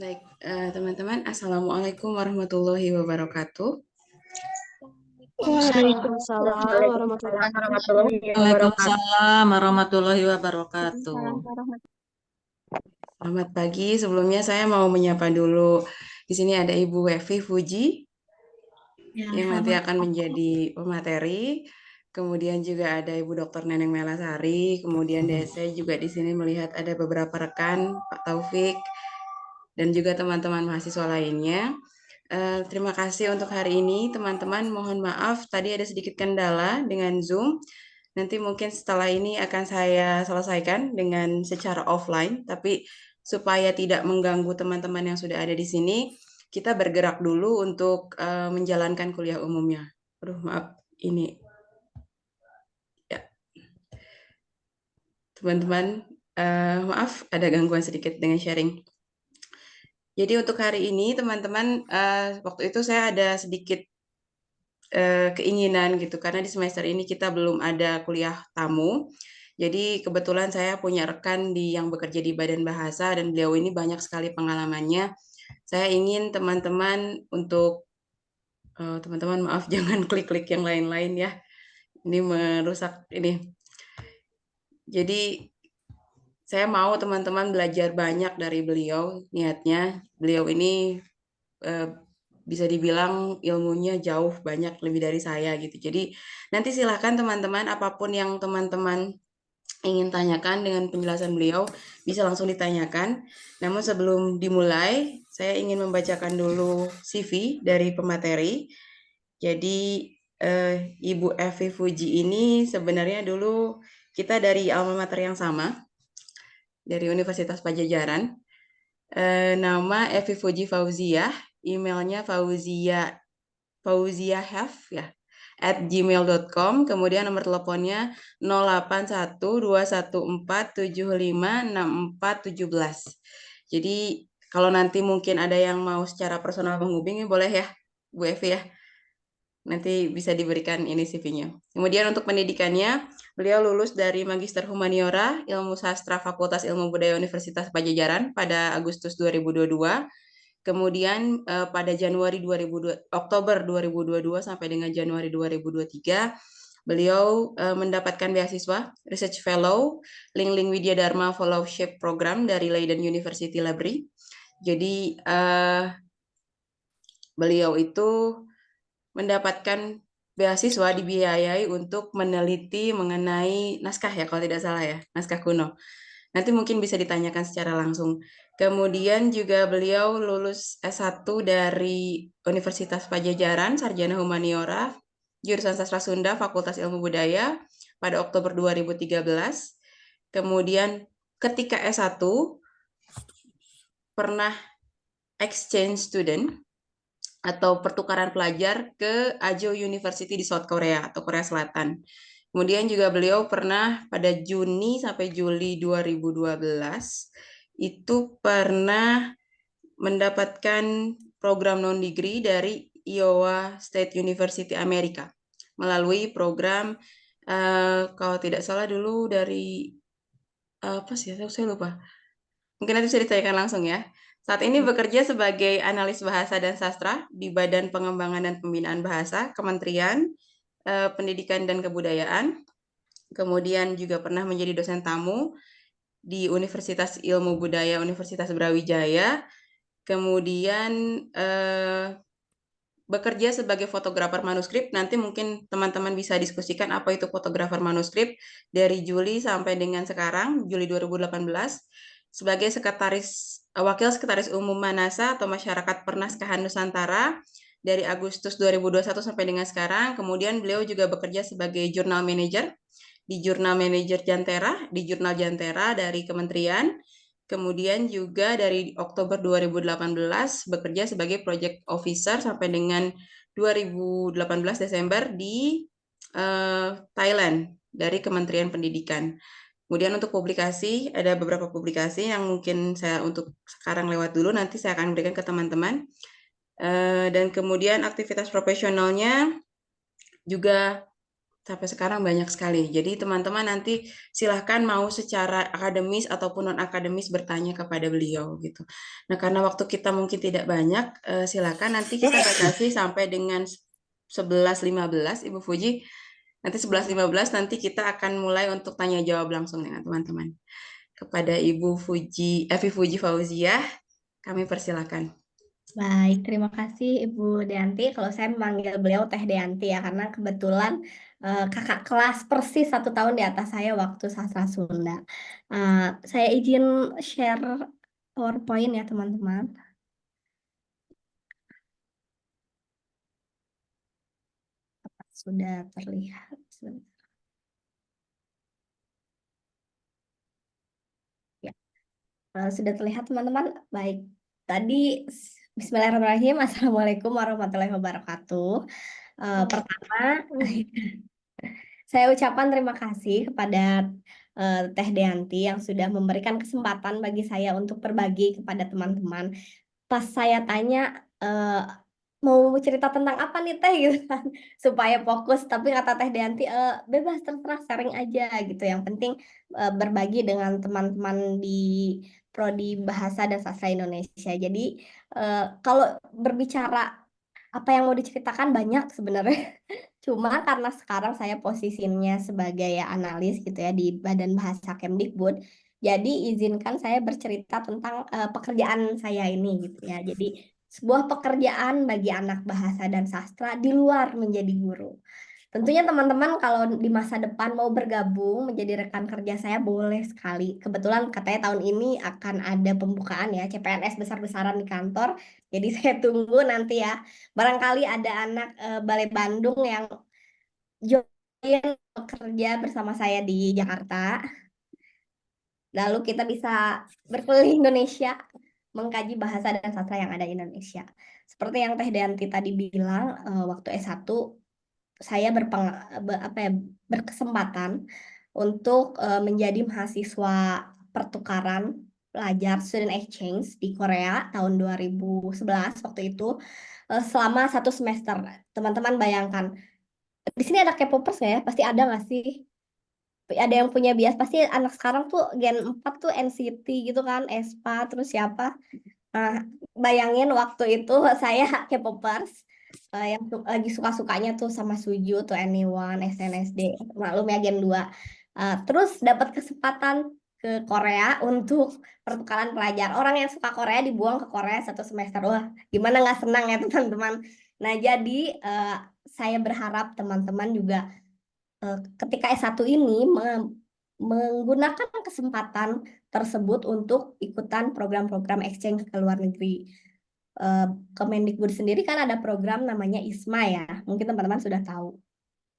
Baik, teman-teman, Assalamualaikum warahmatullahi wabarakatuh. Waalaikumsalam warahmatullahi Waalaikumsalam warahmatullahi wabarakatuh. Waalaikumsalam warahmatullahi wabarakatuh. wabarakatuh. Selamat pagi. Sebelumnya saya mau menyapa dulu. Di sini ada Ibu Wevi Fuji Ya, yang nanti selamat akan menjadi pemateri. Kemudian juga ada Ibu Dr. Neneng Melasari. Kemudian saya juga di sini melihat ada beberapa rekan, Pak Taufik, dan juga teman-teman mahasiswa lainnya. Terima kasih untuk hari ini, teman-teman. Mohon maaf, tadi ada sedikit kendala dengan Zoom. Nanti mungkin setelah ini akan saya selesaikan dengan secara offline, tapi supaya tidak mengganggu teman-teman yang sudah ada di sini, kita bergerak dulu untuk menjalankan kuliah umumnya. Aduh, maaf, ini ya, teman-teman, maaf ada gangguan sedikit dengan sharing. Jadi untuk hari ini, teman-teman, waktu itu saya ada sedikit keinginan gitu, karena di semester ini kita belum ada kuliah tamu. Jadi kebetulan saya punya rekan yang bekerja di Badan Bahasa dan beliau ini banyak sekali pengalamannya. Saya ingin teman-teman untuk teman-teman maaf jangan klik-klik yang lain-lain ya. Ini merusak ini. Jadi saya mau teman-teman belajar banyak dari beliau. Niatnya beliau ini eh, bisa dibilang ilmunya jauh banyak lebih dari saya gitu. Jadi nanti silahkan teman-teman apapun yang teman-teman ingin tanyakan dengan penjelasan beliau bisa langsung ditanyakan. Namun sebelum dimulai, saya ingin membacakan dulu CV dari pemateri. Jadi Ibu Evi Fuji ini sebenarnya dulu kita dari alma mater yang sama, dari Universitas Pajajaran. Nama Evi Fuji Fauziah, emailnya Fauziahef ya, @gmail.com, kemudian nomor teleponnya 081214756417. Jadi kalau nanti mungkin ada yang mau secara personal menghubungi boleh ya Bu Evi ya, nanti bisa diberikan ini CV-nya. Kemudian untuk pendidikannya, beliau lulus dari Magister Humaniora, Ilmu Sastra Fakultas Ilmu Budaya Universitas Pajajaran pada Agustus 2022. Kemudian pada Oktober 2022 sampai dengan Januari 2023, beliau mendapatkan beasiswa Research Fellow Ling Widya Dharma Fellowship Program dari Leiden University Library. Jadi beliau itu mendapatkan beasiswa dibiayai untuk meneliti mengenai naskah ya kalau tidak salah ya, naskah kuno. Nanti mungkin bisa ditanyakan secara langsung. Kemudian juga beliau lulus S1 dari Universitas Pajajaran, Sarjana Humaniora, jurusan Sastra Sunda, Fakultas Ilmu Budaya pada Oktober 2013. Kemudian ketika S1 pernah exchange student atau pertukaran pelajar ke Ajo University di South Korea atau Korea Selatan. Kemudian juga beliau pernah pada Juni sampai Juli 2012 itu pernah mendapatkan program non-degree dari Iowa State University Amerika melalui program kalau tidak salah dulu dari apa sih saya lupa. Mungkin nanti bisa ditanyakan langsung ya. Saat ini bekerja sebagai analis bahasa dan sastra di Badan Pengembangan dan Pembinaan Bahasa Kementerian Pendidikan dan Kebudayaan. Kemudian juga pernah menjadi dosen tamu di Universitas Ilmu Budaya Universitas Brawijaya. Kemudian bekerja sebagai fotografer manuskrip. Nanti mungkin teman-teman bisa diskusikan apa itu fotografer manuskrip dari Juli sampai dengan sekarang, Juli 2018, sebagai Wakil Sekretaris Umum Manasa atau Masyarakat Pernaskahan Nusantara dari Agustus 2021 sampai dengan sekarang. Kemudian beliau juga bekerja sebagai jurnal manager di Jurnal Manajer Jantera, di Jurnal Jantera dari Kementerian. Kemudian juga dari Oktober 2018 bekerja sebagai project officer sampai dengan 2018 Desember di Thailand dari Kementerian Pendidikan. Kemudian untuk publikasi, ada beberapa publikasi yang mungkin saya untuk sekarang lewat dulu, nanti saya akan berikan ke teman-teman. Dan kemudian aktivitas profesionalnya juga Sampai sekarang banyak sekali. Jadi teman-teman nanti silahkan mau secara akademis ataupun non-akademis bertanya kepada beliau gitu. Nah karena waktu kita mungkin tidak banyak, silahkan nanti kita batasi sampai dengan 11.15 Ibu Fuji. Nanti 11.15 nanti kita akan mulai untuk tanya jawab langsung dengan teman-teman. Kepada Ibu Fuji, Evi Fuji Fauziah, kami persilakan. Baik, terima kasih Ibu Deanti. Kalau saya memanggil beliau Teh Deanti ya, karena kebetulan kakak kelas persis 1 tahun di atas saya waktu sastra Sunda. Saya izin share PowerPoint ya teman-teman. Sudah terlihat. Ya, sudah terlihat teman-teman. Baik, tadi Bismillahirrahmanirrahim. Assalamualaikum warahmatullahi wabarakatuh. Pertama, saya ucapkan terima kasih kepada Teh Deanti yang sudah memberikan kesempatan bagi saya untuk berbagi kepada teman-teman. Pas saya tanya mau cerita tentang apa nih Teh gitu kan, supaya fokus. Tapi kata Teh Deanti bebas terserah sharing aja gitu. Yang penting berbagi dengan teman-teman di Prodi Bahasa dan Sastra Indonesia. Jadi kalau berbicara apa yang mau diceritakan banyak sebenarnya. Cuma karena sekarang saya posisinya sebagai analis gitu ya di Badan Bahasa Kemdikbud, jadi izinkan saya bercerita tentang pekerjaan saya ini gitu ya. Jadi sebuah pekerjaan bagi anak bahasa dan sastra di luar menjadi guru. Tentunya teman-teman kalau di masa depan mau bergabung menjadi rekan kerja saya boleh sekali. Kebetulan katanya tahun ini akan ada pembukaan ya CPNS besar-besaran di kantor. Jadi saya tunggu nanti ya. Barangkali ada anak Balai Bandung yang join bekerja bersama saya di Jakarta. Lalu kita bisa berkeliling Indonesia mengkaji bahasa dan sastra yang ada di Indonesia. Seperti yang Teh Deanti tadi bilang, waktu S1 saya berkesempatan untuk menjadi mahasiswa pertukaran pelajar student exchange di Korea tahun 2011 waktu itu selama 1 semester. Teman-teman bayangkan, di sini ada K-popers ya? Pasti ada nggak sih? Ada yang punya bias, pasti anak sekarang tuh Gen 4 tuh NCT gitu kan, aespa, terus siapa? Nah, bayangin waktu itu saya K-popers yang lagi suka-sukanya tuh sama Suju tuh Anyone, SNSD, maklum ya Gen 2. Terus dapat kesempatan ke Korea untuk pertukaran pelajar. Orang yang suka Korea dibuang ke Korea 1 semester. Wah, gimana nggak senang ya teman-teman. Nah, jadi saya berharap teman-teman juga ketika S1 ini menggunakan kesempatan tersebut untuk ikutan program-program exchange ke luar negeri. Kemendikbud sendiri kan ada program namanya ISMA ya, mungkin teman-teman sudah tahu,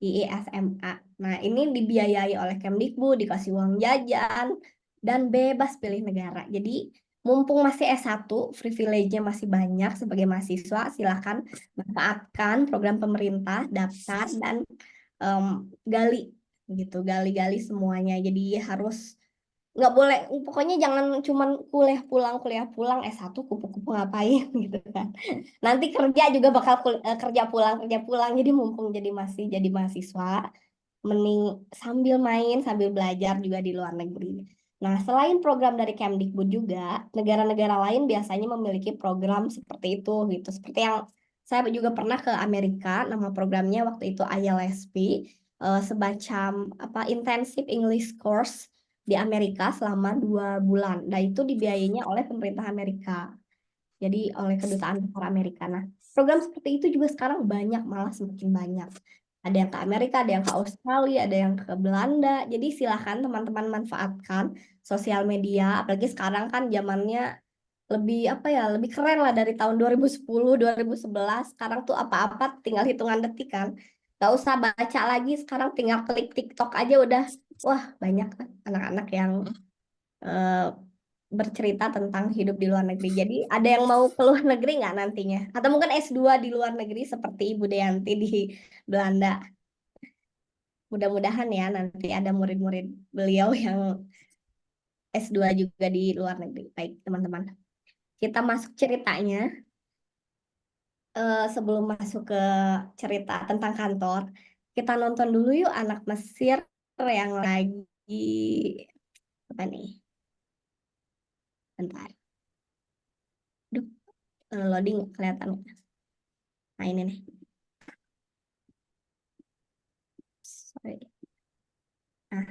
IISMA. Nah, ini dibiayai oleh Kemdikbud, dikasih uang jajan, dan bebas pilih negara. Jadi, mumpung masih S1, privilege-nya masih banyak sebagai mahasiswa, silakan manfaatkan program pemerintah, daftar, dan gali gitu, gali-gali semuanya. Jadi harus nggak boleh, pokoknya jangan cuman kuliah pulang S1 kupu-kupu ngapain gitu kan. Nanti kerja juga bakal kerja pulang. Jadi mumpung masih jadi mahasiswa, mending sambil main sambil belajar juga di luar negeri. Nah, selain program dari Kemdikbud juga, negara-negara lain biasanya memiliki program seperti itu gitu. Seperti yang saya juga pernah ke Amerika, nama programnya waktu itu ILSP, semacam intensive English course di Amerika selama 2 bulan. Dan itu dibiayainya oleh pemerintah Amerika. Jadi oleh Kedutaan Besar Amerika. Nah, program seperti itu juga sekarang banyak, malah semakin banyak. Ada yang ke Amerika, ada yang ke Australia, ada yang ke Belanda. Jadi silahkan teman-teman manfaatkan sosial media. Apalagi sekarang kan zamannya lebih lebih keren lah dari tahun 2010, 2011. Sekarang tuh apa-apa tinggal hitungan detik kan. Gak usah baca lagi, sekarang tinggal klik TikTok aja udah. Wah, banyak kan anak-anak yang eh, bercerita tentang hidup di luar negeri. Jadi ada yang mau ke luar negeri nggak nantinya? Atau mungkin S2 di luar negeri seperti Ibu Deanti di Belanda. Mudah-mudahan ya nanti ada murid-murid beliau yang S2 juga di luar negeri. Baik, teman-teman. Kita masuk ceritanya. Sebelum masuk ke cerita tentang kantor, Kita nonton dulu yuk anak Mesir yang lagi apa nih? Bentar. Duh, loading nggak kelihatan. Nah ini nih. Sorry. Nah,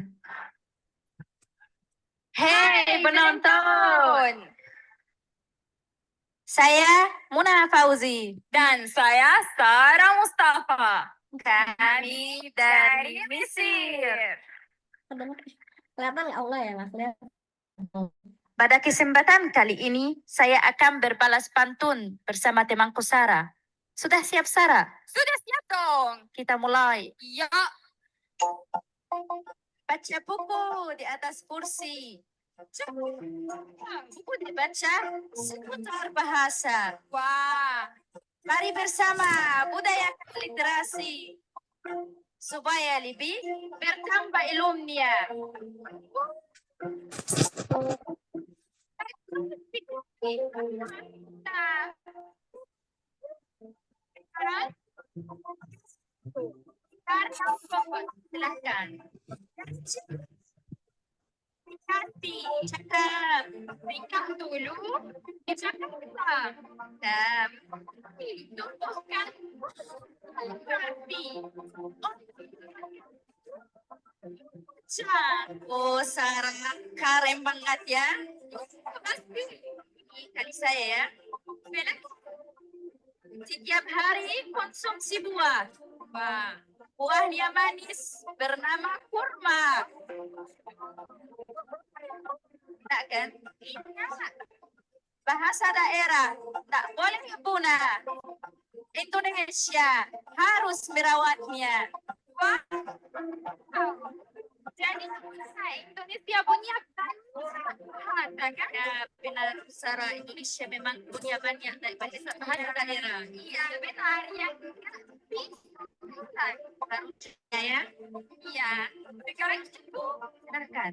Hei penonton, saya Muna Fauzi dan saya Sarah Mustafa. Kami dari Mesir. kelihatan nggak? Allah ya nggak kelihatan. Pada kesempatan kali ini, saya akan berbalas pantun bersama temanku Sarah. Sudah siap, Sarah? Sudah siap dong. Kita mulai. Iya. Baca buku di atas kursi. Buku dibaca seputar bahasa. Wah. Mari bersama budaya literasi supaya lebih bertambah ilmunya. Silakan. Cakap. Ringkas dulu. Cakap. Tumbuhkan hati. Oh, Sarah, keren banget ya. Kali saya ya. Setiap hari konsumsi buah. Wah, buahnya manis bernama kurma. Tak kan? Bahasa daerah tak boleh punah. Indonesia harus merawatnya. Wah. Jadi Indonesia punya banyak kan? Ya, benar, Sarah. Indonesia memang punya banyak bahasa daerah. Iya, benar ya. Harusnya ya. Iya. Sekarang itu silakan.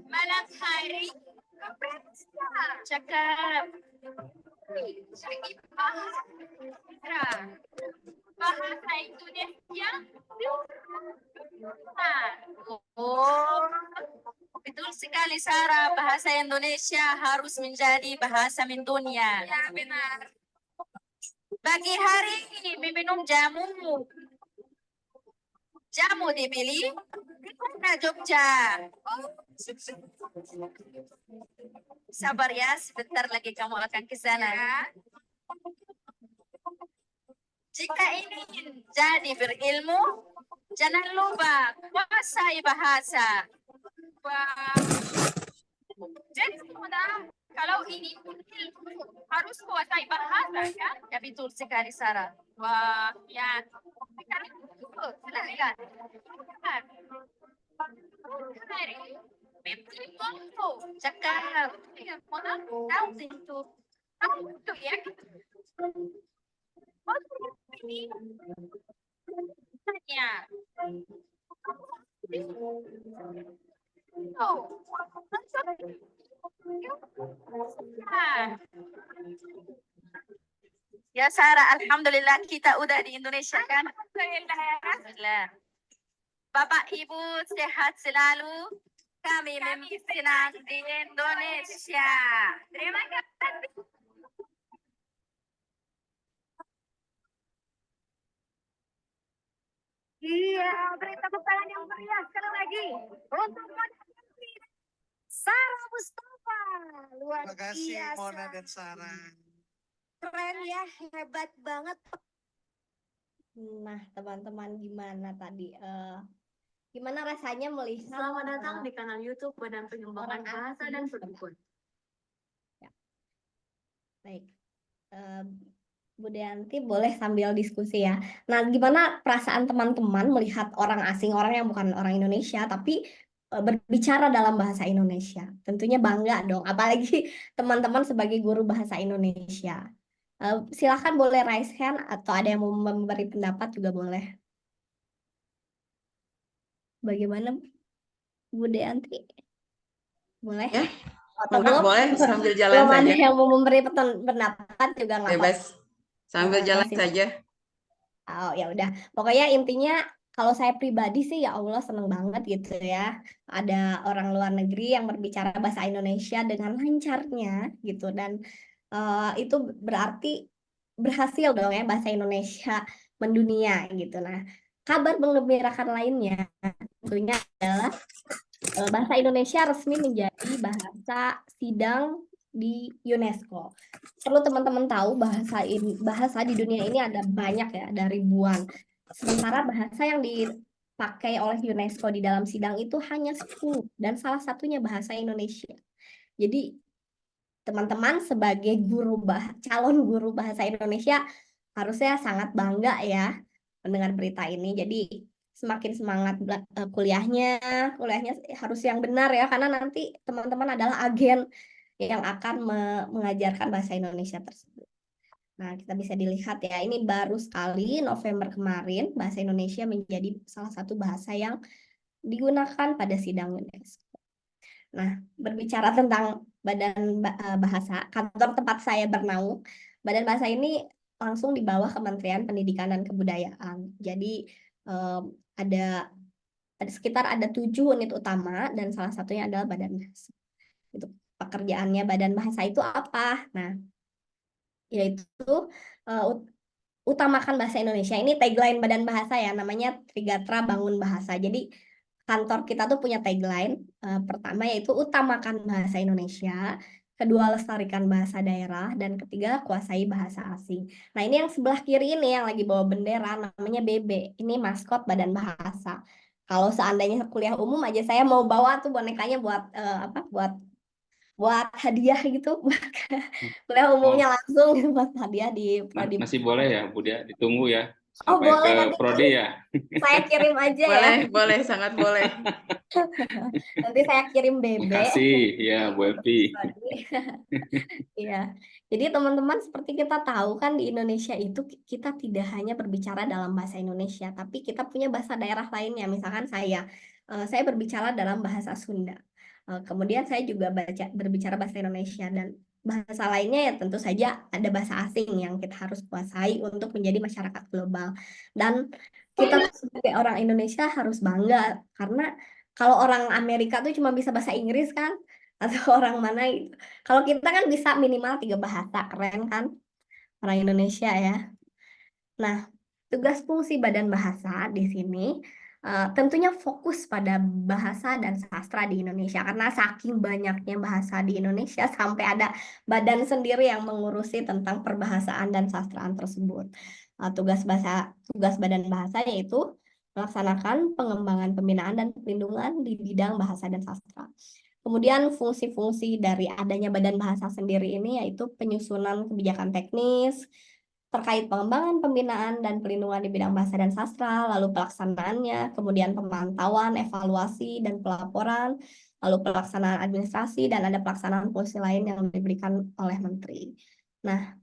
Malam hari cakap. Bahasa Indonesia. Oh, betul sekali Sarah. Bahasa Indonesia harus menjadi bahasa mendunia. Ya, benar. Pagi hari meminum jamu. Jamu dibeli di kota Jogja. Sabar ya, sebentar lagi kamu akan ke sana. Ya. Jika ingin jadi berilmu, jangan lupa kuasai bahasa. Wah. Jadi sudah, kalau ini harus kuasai bahasa kan? Ya betul sekali Sarah. Wah, ya. Silakan. Cakap. Tahu itu. Tahu itu ya. Ini. Tanya. Ya Sarah, alhamdulillah kita udah di Indonesia kan? Alhamdulillah. Bapak Ibu sehat selalu. Kami senang di Indonesia. Terima kasih. Iya, beri tepuk tangan yang meriah sekali lagi untuk Sarah Mustafa. Luar Terima kasih biasa. Mona dan Sarah. Keren ya, hebat banget. Nah, teman-teman gimana tadi? Gimana rasanya melihat Selamat datang di kanal YouTube Badan Pengembangan Bahasa dan Penuturan. Ya. Baik. Bu Deanti boleh sambil diskusi ya. Nah, gimana perasaan teman-teman melihat orang asing, orang yang bukan orang Indonesia, tapi berbicara dalam bahasa Indonesia? Tentunya bangga dong, apalagi teman-teman sebagai guru bahasa Indonesia. Silakan boleh raise hand atau ada yang mau memberi pendapat juga boleh. Bagaimana Bu Deanti? Boleh? Ya, Atau Kak, boleh sambil jalan belum ada saja. yang mau memberi pendapat juga nggak apa-apa. Bebas. Sambil jalan Masih. saja. Oh ya udah, pokoknya intinya kalau saya pribadi sih ya Allah seneng banget gitu ya. Ada orang luar negeri yang berbicara bahasa Indonesia dengan lancarnya gitu dan itu berarti berhasil dong ya bahasa Indonesia mendunia gitu. Nah, kabar menggembirakan lainnya tentunya adalah bahasa Indonesia resmi menjadi bahasa sidang di UNESCO. Perlu teman-teman tahu bahasa di dunia ini ada banyak ya, ada ribuan. Sementara bahasa yang dipakai oleh UNESCO di dalam sidang itu hanya 10 dan salah satunya bahasa Indonesia. Jadi teman-teman sebagai calon guru bahasa Indonesia harusnya sangat bangga ya mendengar berita ini. Jadi semakin semangat kuliahnya harus yang benar ya karena nanti teman-teman adalah agen yang akan mengajarkan bahasa Indonesia tersebut. Nah, kita bisa dilihat ya, ini baru sekali November kemarin bahasa Indonesia menjadi salah satu bahasa yang digunakan pada sidang UNESCO. Nah, berbicara tentang bahasa, kantor tempat saya bernaung, badan bahasa ini langsung di bawah Kementerian Pendidikan dan Kebudayaan. Jadi ada sekitar 7 unit utama dan salah satunya adalah badan bahasa. Itu pekerjaannya badan bahasa itu apa? Nah, yaitu utamakan bahasa Indonesia. Ini tagline badan bahasa ya, namanya Trigatra Bangun Bahasa. Jadi kantor kita tuh punya tagline pertama yaitu utamakan bahasa Indonesia, kedua lestarikan bahasa daerah, dan ketiga kuasai bahasa asing. Nah ini yang sebelah kiri ini yang lagi bawa bendera namanya BB. Ini maskot badan bahasa. Kalau seandainya kuliah umum aja saya mau bawa tuh bonekanya buat buat hadiah gitu, buat kuliah umumnya langsung buat hadiah di prodi. Masih boleh ya, Bu Dia, ditunggu ya Oh sampai boleh, ke nanti prodi ya. saya kirim aja ya. Boleh, sangat boleh. Nanti saya kirim BB. Makasih ya Bu Evi. Iya. Jadi teman-teman seperti kita tahu kan di Indonesia itu kita tidak hanya berbicara dalam bahasa Indonesia, tapi kita punya bahasa daerah lainnya. Misalkan saya berbicara dalam bahasa Sunda. Kemudian saya juga berbicara bahasa Indonesia dan bahasa lainnya ya tentu saja ada bahasa asing yang kita harus kuasai untuk menjadi masyarakat global. Dan kita sebagai orang Indonesia harus bangga karena kalau orang Amerika tuh cuma bisa bahasa Inggris kan atau orang mana gitu. Kalau kita kan bisa minimal 3 bahasa, keren kan orang Indonesia ya. Nah, tugas fungsi badan bahasa di sini tentunya fokus pada bahasa dan sastra di Indonesia karena saking banyaknya bahasa di Indonesia sampai ada badan sendiri yang mengurusi tentang perbahasaan dan sastraan tersebut. Tugas badan bahasa yaitu melaksanakan pengembangan pembinaan dan perlindungan di bidang bahasa dan sastra. Kemudian fungsi-fungsi dari adanya badan bahasa sendiri ini yaitu penyusunan kebijakan teknis terkait pengembangan pembinaan dan perlindungan di bidang bahasa dan sastra, lalu pelaksanaannya, kemudian pemantauan, evaluasi, dan pelaporan, lalu pelaksanaan administrasi, dan ada pelaksanaan fungsi lain yang diberikan oleh menteri. Nah,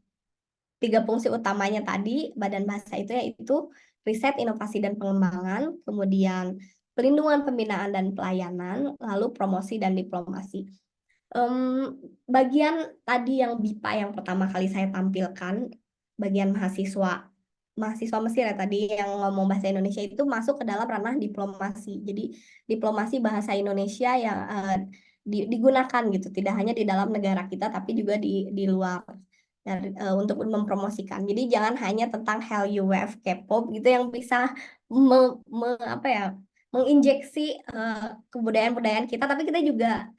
3 fungsi utamanya tadi, badan bahasa itu yaitu riset, inovasi, dan pengembangan, kemudian pelindungan, pembinaan, dan pelayanan, lalu promosi dan diplomasi. Bagian tadi yang BIPA yang pertama kali saya tampilkan, bagian mahasiswa Mesir ya tadi yang ngomong bahasa Indonesia itu masuk ke dalam ranah diplomasi. Jadi diplomasi bahasa Indonesia yang digunakan gitu, tidak hanya di dalam negara kita tapi juga di luar untuk mempromosikan. Jadi jangan hanya tentang Hallyu Wave K-pop gitu yang bisa menginjeksi kebudayaan-budayaan kita, tapi kita juga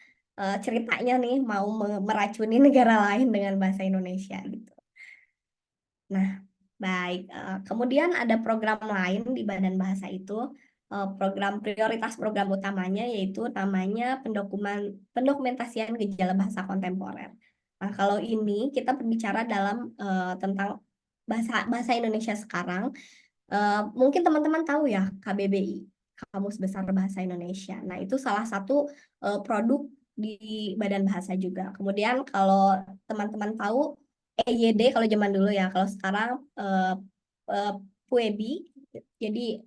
ceritanya nih mau meracuni negara lain dengan bahasa Indonesia gitu. Nah, baik. Kemudian ada program lain di badan bahasa itu, prioritas program utamanya yaitu namanya pendokumentasian gejala bahasa kontemporer. Nah, kalau ini kita berbicara dalam tentang bahasa Indonesia sekarang, mungkin teman-teman tahu ya KBBI, Kamus Besar Bahasa Indonesia. Nah, itu salah satu produk di badan bahasa juga. Kemudian kalau teman-teman tahu EYD kalau zaman dulu ya, kalau sekarang PUEBI, jadi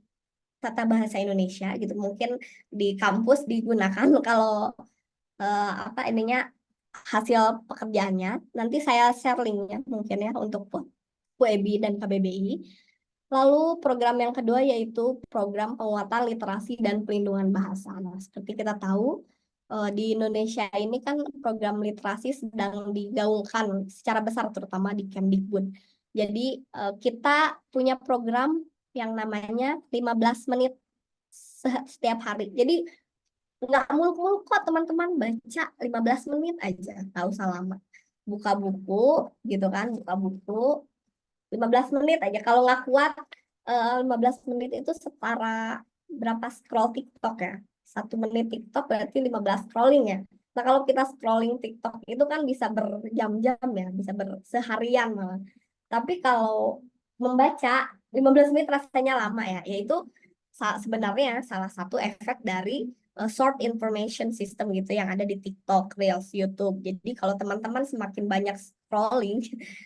Tata Bahasa Indonesia gitu. Mungkin di kampus digunakan kalau hasil pekerjaannya. Nanti saya share linknya mungkin ya untuk UEB dan KBBI. Lalu program yang kedua yaitu program penguatan literasi dan pelindungan bahasa. Nah, seperti kita tahu di Indonesia ini kan program literasi sedang digaungkan secara besar terutama di Kemdikbud. Jadi kita punya program yang namanya 15 menit setiap hari. Jadi nggak muluk-muluk kok teman-teman, baca 15 menit aja, nggak usah lama. Buka buku gitu kan, buka buku 15 menit aja. Kalau nggak kuat 15 menit itu setara berapa scroll TikTok ya. 1 menit TikTok berarti 15 scrolling ya. Nah kalau kita scrolling TikTok itu kan bisa berjam-jam ya, bisa berseharian malah. Tapi kalau membaca 15 menit rasanya lama ya, yaitu sebenarnya salah satu efek dari short information system gitu yang ada di TikTok, Reels, YouTube. Jadi kalau teman-teman semakin banyak scrolling,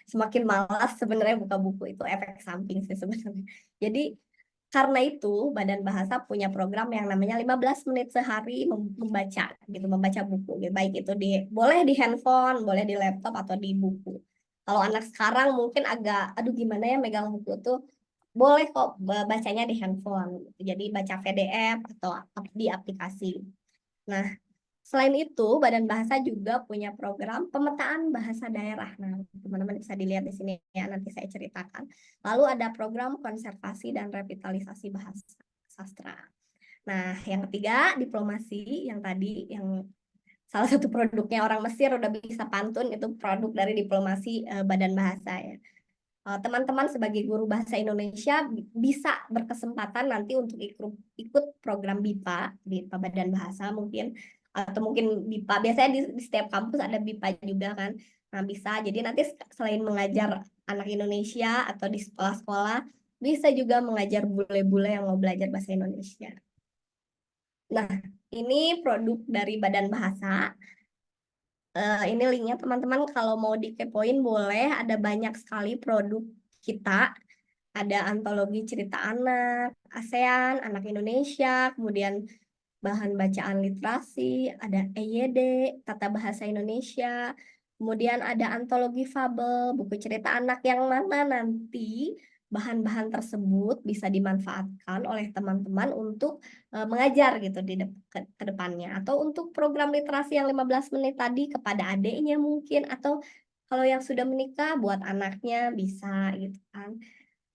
semakin malas sebenarnya buka buku, itu efek samping sih sebenarnya. Jadi karena itu Badan Bahasa punya program yang namanya 15 menit sehari membaca gitu, membaca buku gitu. Baik itu boleh di handphone, boleh di laptop atau di buku. Kalau anak sekarang mungkin agak aduh gimana ya megang buku tuh, boleh kok bacanya di handphone. Jadi baca PDF atau di aplikasi. Nah, selain itu, Badan Bahasa juga punya program pemetaan bahasa daerah. Nah, teman-teman bisa dilihat di sini ya, nanti saya ceritakan. Lalu ada program konservasi dan revitalisasi bahasa sastra. Nah, yang ketiga, diplomasi, yang tadi, yang salah satu produknya orang Mesir udah bisa pantun, itu produk dari diplomasi Badan Bahasa ya. Teman-teman sebagai guru bahasa Indonesia bisa berkesempatan nanti untuk ikut program BIPA, BIPA Badan Bahasa mungkin, atau mungkin BIPA, biasanya di setiap kampus ada BIPA juga kan. Nah bisa, jadi nanti selain mengajar anak Indonesia atau di sekolah-sekolah, bisa juga mengajar bule-bule yang mau belajar bahasa Indonesia. Nah, ini produk dari Badan Bahasa. Ini linknya teman-teman, kalau mau dikepoin boleh, ada banyak sekali produk kita. Ada antologi cerita anak, ASEAN, anak Indonesia, kemudian bahan bacaan literasi, ada EYD, tata bahasa Indonesia, kemudian ada antologi fabel, buku cerita anak yang mana nanti bahan-bahan tersebut bisa dimanfaatkan oleh teman-teman untuk mengajar gitu ke depannya, atau untuk program literasi yang 15 menit tadi kepada adiknya mungkin, atau kalau yang sudah menikah buat anaknya bisa gitu kan.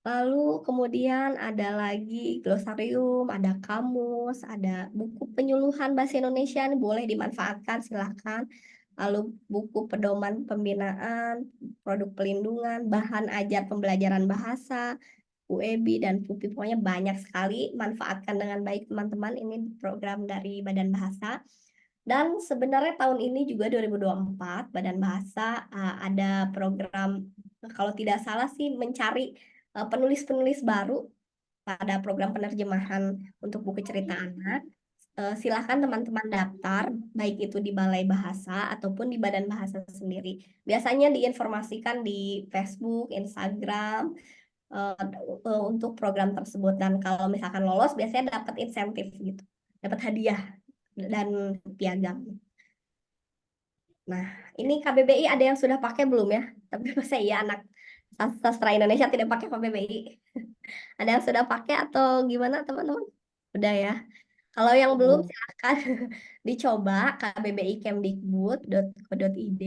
Lalu kemudian ada lagi glosarium, ada kamus, ada buku penyuluhan bahasa Indonesia, ini boleh dimanfaatkan silahkan. Lalu buku pedoman pembinaan, produk pelindungan, bahan ajar pembelajaran bahasa, UEB dan PUPI, pokoknya banyak sekali. Manfaatkan dengan baik teman-teman, ini program dari Badan Bahasa. Dan sebenarnya tahun ini juga 2024 Badan Bahasa ada program, kalau tidak salah sih, mencari penulis-penulis baru pada program penerjemahan untuk buku cerita anak. Silahkan teman-teman daftar, baik itu di Balai Bahasa ataupun di Badan Bahasa sendiri. Biasanya diinformasikan di Facebook, Instagram, untuk program tersebut. Dan kalau misalkan lolos, biasanya dapat insentif gitu, dapat hadiah dan piagam. Nah, ini KBBI ada yang sudah pakai belum ya? Tapi masa iya anak sastra Indonesia tidak pakai KBBI? Ada yang sudah pakai atau gimana teman-teman? Udah ya. Kalau yang belum silahkan dicoba kbbi.kemdikbud.go.id,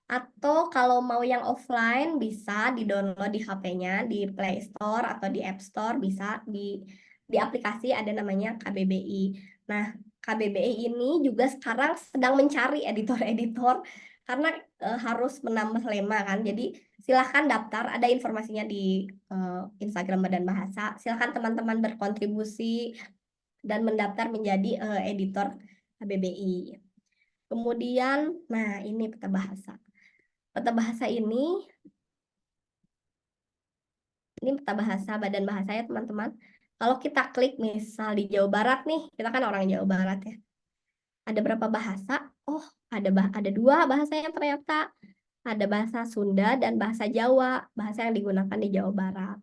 atau kalau mau yang offline bisa di-download di HP-nya di Play Store atau di App Store, bisa di aplikasi ada namanya KBBI. Nah, KBBI ini juga sekarang sedang mencari editor-editor karena harus menambah lema kan. Jadi silahkan daftar, ada informasinya di Instagram Badan Bahasa. Silahkan teman-teman berkontribusi dan mendaftar menjadi editor KBBI. Kemudian, nah ini peta bahasa. Peta bahasa ini peta bahasa Badan Bahasa ya teman-teman. Kalau kita klik misal di Jawa Barat nih, kita kan orang Jawa Barat ya. Ada berapa bahasa? Oh, ada 2 bahasanya ternyata. Ada bahasa Sunda dan bahasa Jawa, bahasa yang digunakan di Jawa Barat.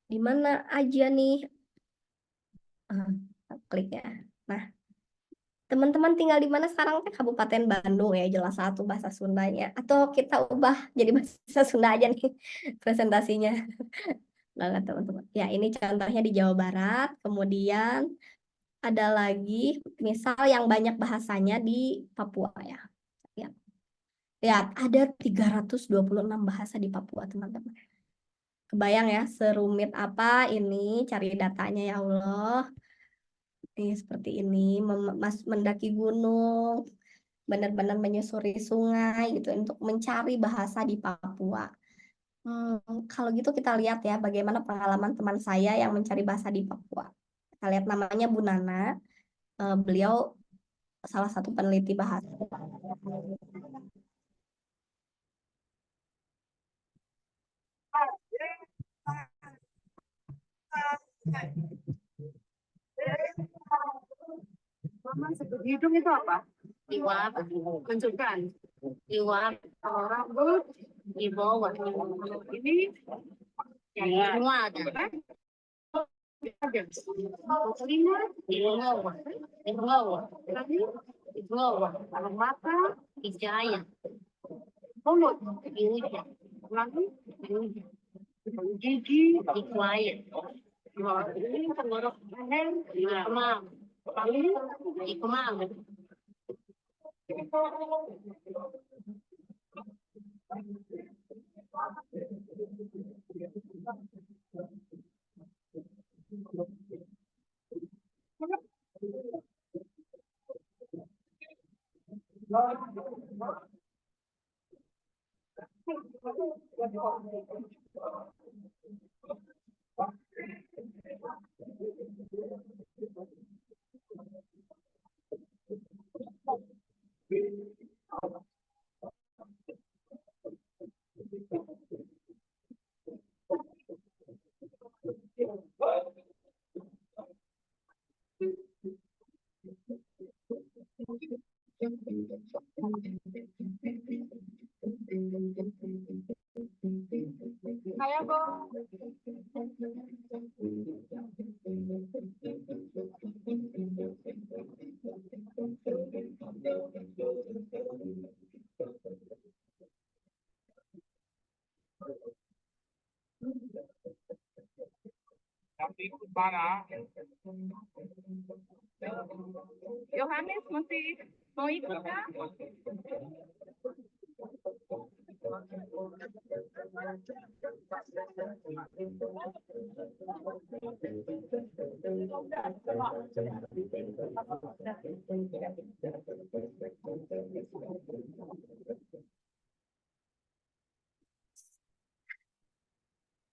Di mana aja nih? Klik ya. Nah, Teman-teman tinggal di mana sekarang? Kabupaten Bandung ya, jelas satu bahasa Sundanya. Atau kita ubah jadi bahasa Sunda aja nih presentasinya. Banget teman-teman. Ya, ini contohnya di Jawa Barat. Kemudian ada lagi misal yang banyak bahasanya di Papua ya. Lihat, ada 326 bahasa di Papua, teman-teman. Kebayang ya, serumit apa ini cari datanya ya Allah. Ini seperti ini, mendaki gunung, benar-benar menyusuri sungai gitu untuk mencari bahasa di Papua. Kalau gitu kita lihat ya bagaimana pengalaman teman saya yang mencari bahasa di Papua. Kita lihat namanya Bu Nana. Beliau salah satu peneliti bahasa. Hidung itu apa? Iwab, tunjukkan. Iwab, rambut, di bawah. Ini yang semua ada. Telinga, di bawah. Di bawah. Kaki, di bawah. Kalau mata, di jaya. Mulut, di ujung. Lagi, di ujung. Gigi, di kuair. Ini tenggorok leher, di kemang. Kali, di kemang. Kayak kok. Yohanes masih mau ikut kan?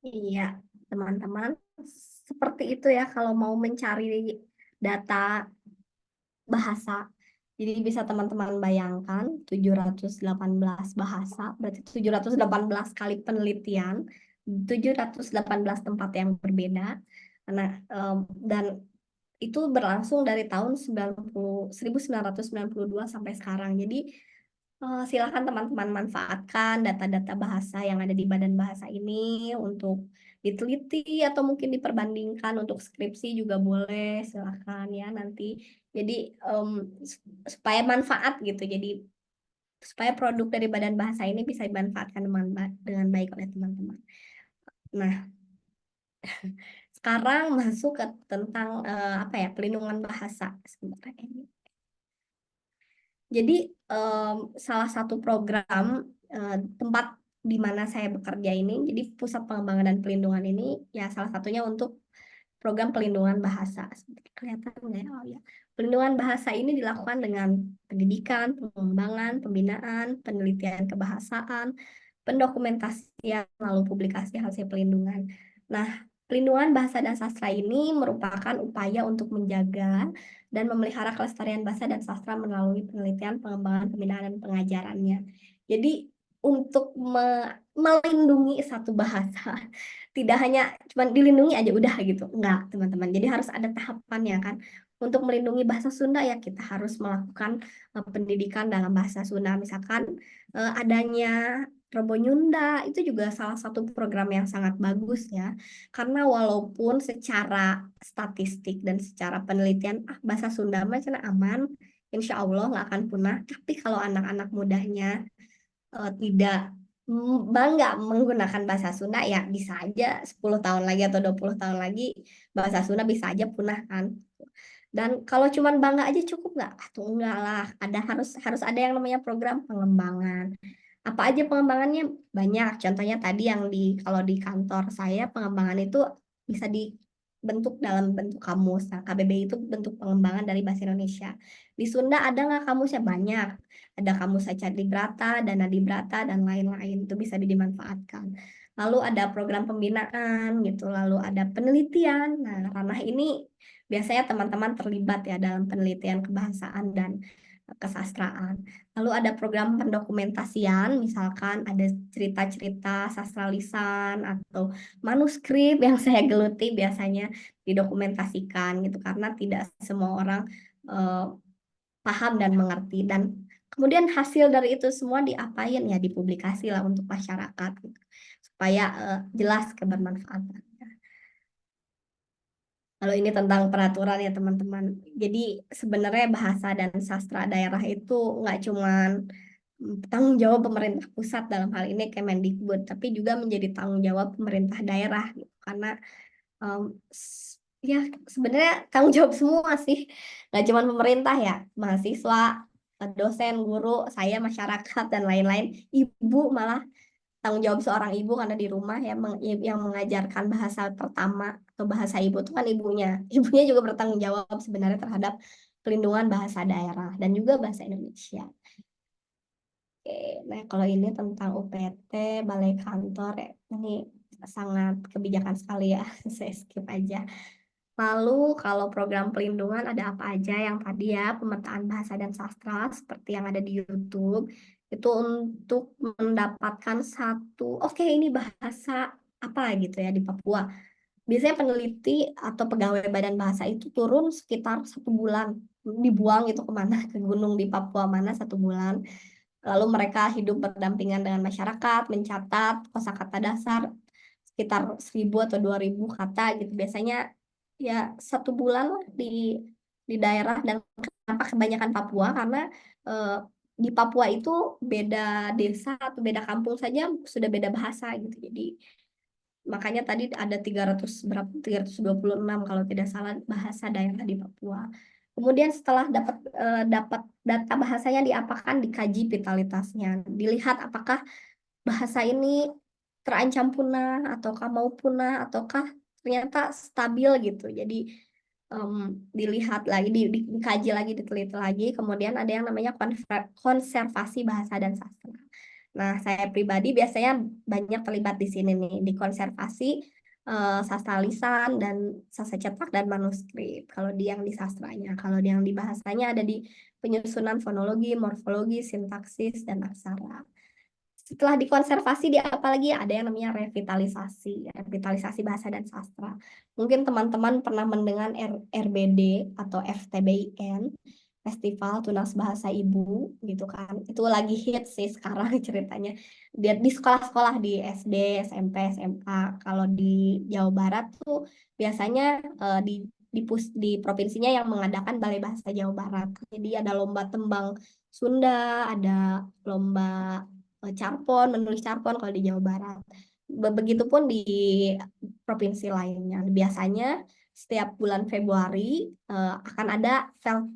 Iya, teman-teman. Seperti itu ya kalau mau mencari data bahasa. Jadi bisa teman-teman bayangkan 718 bahasa, berarti 718 kali penelitian, 718 tempat yang berbeda. Nah, dan itu berlangsung dari tahun 1992 sampai sekarang. Jadi silakan teman-teman manfaatkan data-data bahasa yang ada di Badan Bahasa ini untuk diteliti atau mungkin diperbandingkan untuk skripsi juga boleh, silakan ya nanti. Jadi supaya manfaat gitu. Jadi supaya produk dari Badan Bahasa ini bisa dimanfaatkan dengan baik oleh teman-teman. Nah, sekarang masuk ke tentang apa ya, pelindungan bahasa sebentar ini. Jadi salah satu program tempat di mana saya bekerja ini, jadi pusat pengembangan dan pelindungan ini ya salah satunya untuk program pelindungan bahasa. Kelihatan nggak ya? Oh ya. Pelindungan bahasa ini dilakukan dengan pendidikan, pengembangan, pembinaan, penelitian kebahasaan, pendokumentasian, lalu publikasi hasil pelindungan. Nah, pelindungan bahasa dan sastra ini merupakan upaya untuk menjaga dan memelihara kelestarian bahasa dan sastra melalui penelitian, pengembangan, pembinaan, dan pengajarannya. Jadi, untuk melindungi satu bahasa, tidak hanya cuma dilindungi aja udah gitu. Enggak, teman-teman. Jadi harus ada tahapannya kan. Untuk melindungi bahasa Sunda ya kita harus melakukan pendidikan dalam bahasa Sunda. Misalkan adanya Robo Nyunda itu juga salah satu program yang sangat bagus ya. Karena walaupun secara statistik dan secara penelitian bahasa Sunda mah cenah aman, insya Allah nggak akan punah. Tapi kalau anak-anak mudanya tidak bangga menggunakan bahasa Sunda, ya bisa aja 10 tahun lagi atau 20 tahun lagi bahasa Sunda bisa aja punah kan. Dan kalau cuman bangga aja cukup nggak? Atau enggak lah, harus ada yang namanya program pengembangan. Apa aja pengembangannya? Banyak. Contohnya tadi yang kalau di kantor saya pengembangan itu bisa dibentuk dalam bentuk kamus. Nah, KBBI itu bentuk pengembangan dari bahasa Indonesia. Di Sunda ada nggak kamusnya? Banyak. Ada kamus Cadibrata, Dana Dibrata, dan lain-lain. Itu bisa dimanfaatkan. Lalu ada program pembinaan gitu, lalu ada penelitian. Nah, ranah ini biasanya teman-teman terlibat ya dalam penelitian kebahasaan dan kesastraan. Lalu ada program pendokumentasian, misalkan ada cerita-cerita sastra lisan atau manuskrip yang saya geluti biasanya didokumentasikan gitu karena tidak semua orang eh, paham dan mengerti, dan kemudian hasil dari itu semua diapain ya, dipublikasi lah untuk masyarakat gitu supaya jelas kebermanfaatan. Kalau ini tentang peraturan ya teman-teman. Jadi sebenarnya bahasa dan sastra daerah itu nggak cuman tanggung jawab pemerintah pusat dalam hal ini Kemendikbud, tapi juga menjadi tanggung jawab pemerintah daerah gitu. Karena ya sebenarnya tanggung jawab semua sih, nggak cuman pemerintah ya, mahasiswa, dosen, guru, saya, masyarakat dan lain-lain, ibu malah tanggung jawab seorang ibu karena di rumah yang mengajarkan bahasa pertama atau bahasa ibu itu kan ibunya. Ibunya juga bertanggung jawab sebenarnya terhadap pelindungan bahasa daerah dan juga bahasa Indonesia. Oke, nah kalau ini tentang UPT, Balai Kantor ya, ini sangat kebijakan sekali ya, saya skip aja. Lalu kalau program pelindungan ada apa aja yang tadi ya, pemetaan bahasa dan sastra seperti yang ada di YouTube, itu untuk mendapatkan oke ini bahasa apa gitu ya di Papua. Biasanya peneliti atau pegawai badan bahasa itu turun sekitar 1 bulan, dibuang itu kemana, ke gunung di Papua mana 1 bulan. Lalu mereka hidup berdampingan dengan masyarakat, mencatat kosakata dasar sekitar 1.000 atau 2.000 kata gitu. Biasanya ya 1 bulan lah di daerah. Dan kenapa kebanyakan Papua? Karena eh, di Papua itu beda desa atau beda kampung saja sudah beda bahasa gitu. Jadi makanya tadi ada 300 berapa 326 kalau tidak salah bahasa daerah di Papua. Kemudian setelah dapat data bahasanya diapakan, dikaji vitalitasnya, dilihat apakah bahasa ini terancam punah ataukah mau punah ataukah ternyata stabil gitu. Jadi em, dilihat lagi, dikaji lagi, diteliti lagi. Kemudian ada yang namanya konservasi bahasa dan sastra. Nah, saya pribadi biasanya banyak terlibat di sini nih, di konservasi sastra lisan dan sastra cetak dan manuskrip. Kalau di yang di sastranya, kalau di yang di bahasanya ada di penyusunan fonologi, morfologi, sintaksis, dan aksara. Setelah dikonservasi di apa lagi ada yang namanya revitalisasi bahasa dan sastra. Mungkin teman-teman pernah mendengar RBD atau FTBIN, Festival Tunas Bahasa Ibu gitu kan. Itu lagi hit sih sekarang ceritanya. Dia di sekolah-sekolah di SD, SMP, SMA. Kalau di Jawa Barat tuh biasanya di provinsinya yang mengadakan Balai Bahasa Jawa Barat. Jadi ada lomba tembang Sunda, ada lomba carpon, menulis carpon kalau di Jawa Barat. Begitupun di provinsi lainnya. Biasanya setiap bulan Februari akan ada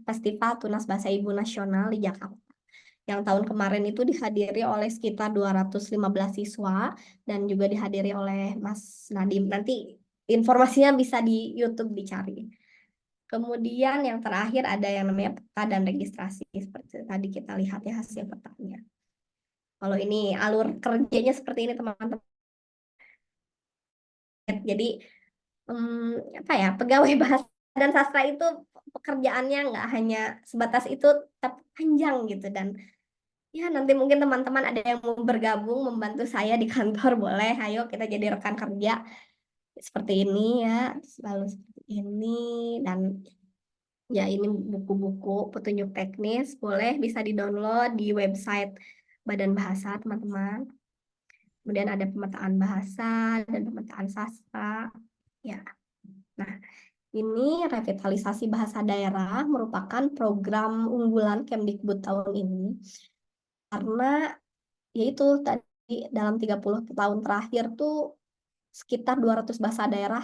Festival Tunas Bahasa Ibu Nasional di Jakarta. Yang tahun kemarin itu dihadiri oleh sekitar 215 siswa dan juga dihadiri oleh Mas Nadim. Nanti informasinya bisa di YouTube dicari. Kemudian yang terakhir ada yang namanya peta dan registrasi. Seperti tadi kita lihat ya hasil petanya. Kalau ini alur kerjanya seperti ini teman-teman. Jadi apa ya, pegawai bahasa dan sastra itu pekerjaannya nggak hanya sebatas itu, tapi panjang gitu. Dan ya nanti mungkin teman-teman ada yang mau bergabung membantu saya di kantor, boleh, ayo kita jadi rekan kerja seperti ini ya, selalu seperti ini. Dan ya ini buku-buku petunjuk teknis, boleh bisa di-download di website Badan Bahasa teman-teman. Kemudian ada pemetaan bahasa dan pemetaan sastra. Ya, nah Ini revitalisasi bahasa daerah merupakan program unggulan Kemdikbud tahun ini karena yaitu tadi dalam 30 tahun terakhir tuh sekitar 200 bahasa daerah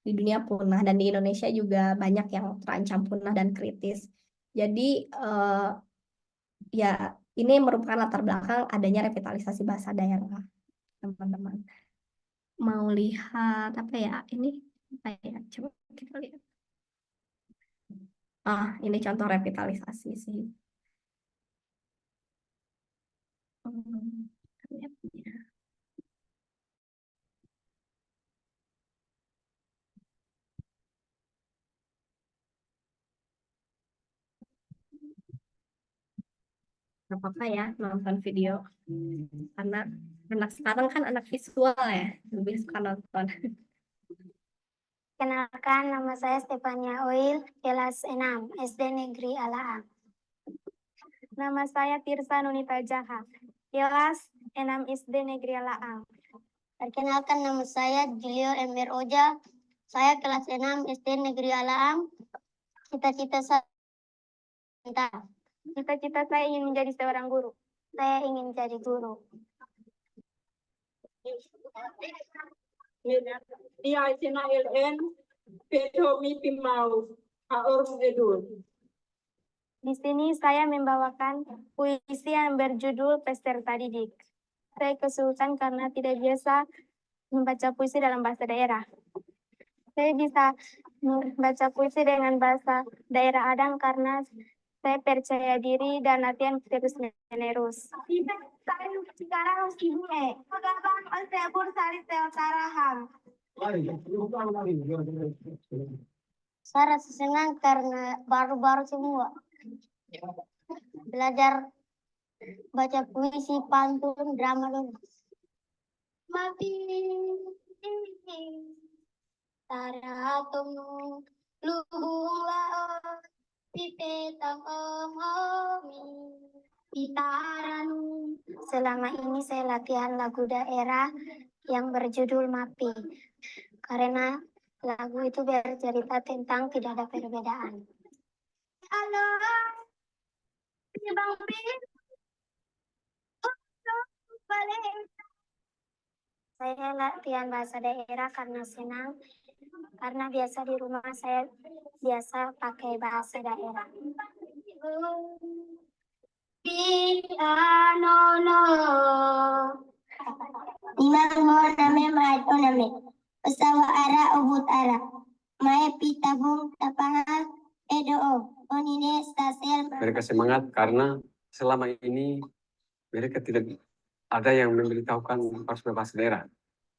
di dunia punah dan di Indonesia juga banyak yang terancam punah dan kritis. Jadi ya ini merupakan latar belakang adanya revitalisasi bahasa daerah, teman-teman. Mau lihat apa ya? Ini apa ya? Coba kita lihat. Ini contoh revitalisasi sih. Lihatnya. Gak apa-apa ya nonton video karena anak sekarang kan anak visual ya, lebih suka nonton. Kenalkan, nama saya Stefania Oil, kelas 6, SD Negeri Alaang. Nama saya Tirsa Nunita Jaha, kelas 6 SD Negeri Alaang. Perkenalkan, nama saya Julio Emir Oja, saya kelas 6 SD Negeri Alaang. Cita-cita saya ingin menjadi seorang guru. Saya ingin jadi guru. Di sini saya membawakan puisi yang berjudul Peserta Didik. Saya kesulitan karena tidak biasa membaca puisi dalam bahasa daerah. Saya bisa membaca puisi dengan bahasa daerah Adang karena saya percaya diri dan latihan terus-menerus. Sekarang saya rasa senang karena baru-baru semua belajar baca puisi, pantun, drama dulu. Mati taratung luhung laon pipetang omomi pitaranu. Selama ini saya latihan lagu daerah yang berjudul Mapi karena lagu itu bercerita tentang tidak ada perbedaan. Halo, Bang Pin. Saya latihan bahasa daerah karena senang, karena biasa di rumah saya biasa pakai bahasa daerah. Pianono, imang mo name maado name, pasawa ara ubut ara, mae pitabung tapaha edo onine stasel. Mereka semangat karena selama ini mereka tidak ada yang memberitahukan harus berbahasa daerah.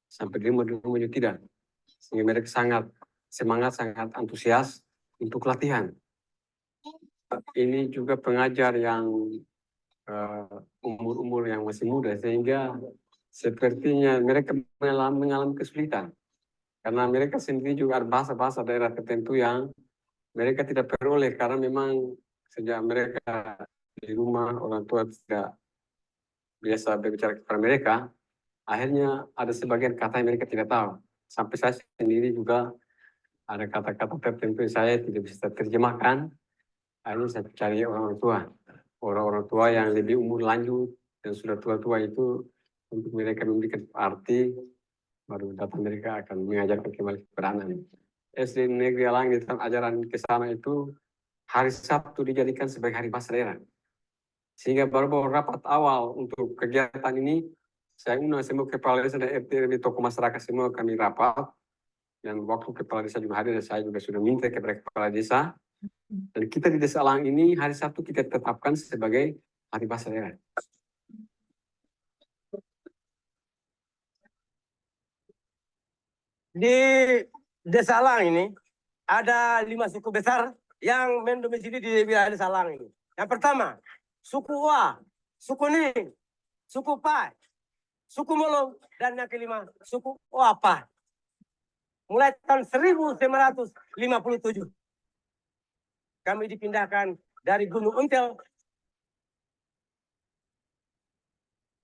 Sampai di rumah juga tidak. Sehingga mereka sangat semangat, sangat antusias untuk latihan. Ini juga pengajar yang umur-umur yang masih muda, sehingga sepertinya mereka mengalami kesulitan. Karena mereka sendiri juga ada bahasa-bahasa daerah tertentu yang mereka tidak peroleh, karena memang sejak mereka di rumah orang tua tidak biasa berbicara kepada mereka, akhirnya ada sebagian kata yang mereka tidak tahu. Sampai saya sendiri juga ada kata-kata tertentu yang saya tidak bisa terjemahkan. Akhirnya saya cari orang-orang tua yang lebih umur lanjut dan sudah tua-tua itu, untuk mereka memberikan arti, baru datang mereka akan mengajarkan kembali kepada anak. SD Negeri Alaang di dalam ajaran ke sana itu hari Sabtu dijadikan sebagai hari bahasa daerah. Sehingga baru rapat awal untuk kegiatan ini, saya undang semua kepala desa dan RT RW tokoh masyarakat semua kami rapat. Dan waktu kepala desa juga hadir, dan saya juga sudah minta kepada kepala desa. Dan kita di Desa Alaang ini hari Sabtu kita tetapkan sebagai hari bahasa daerah. Di Desa Alaang ini ada 5 suku besar yang mendomisili di wilayah Desa Alaang ini. Yang pertama, suku Wa, suku Ning, suku Pai, suku Molong, dan yang kelima, suku Wapa. Mulai tahun 1957, kami dipindahkan dari Gunung Untel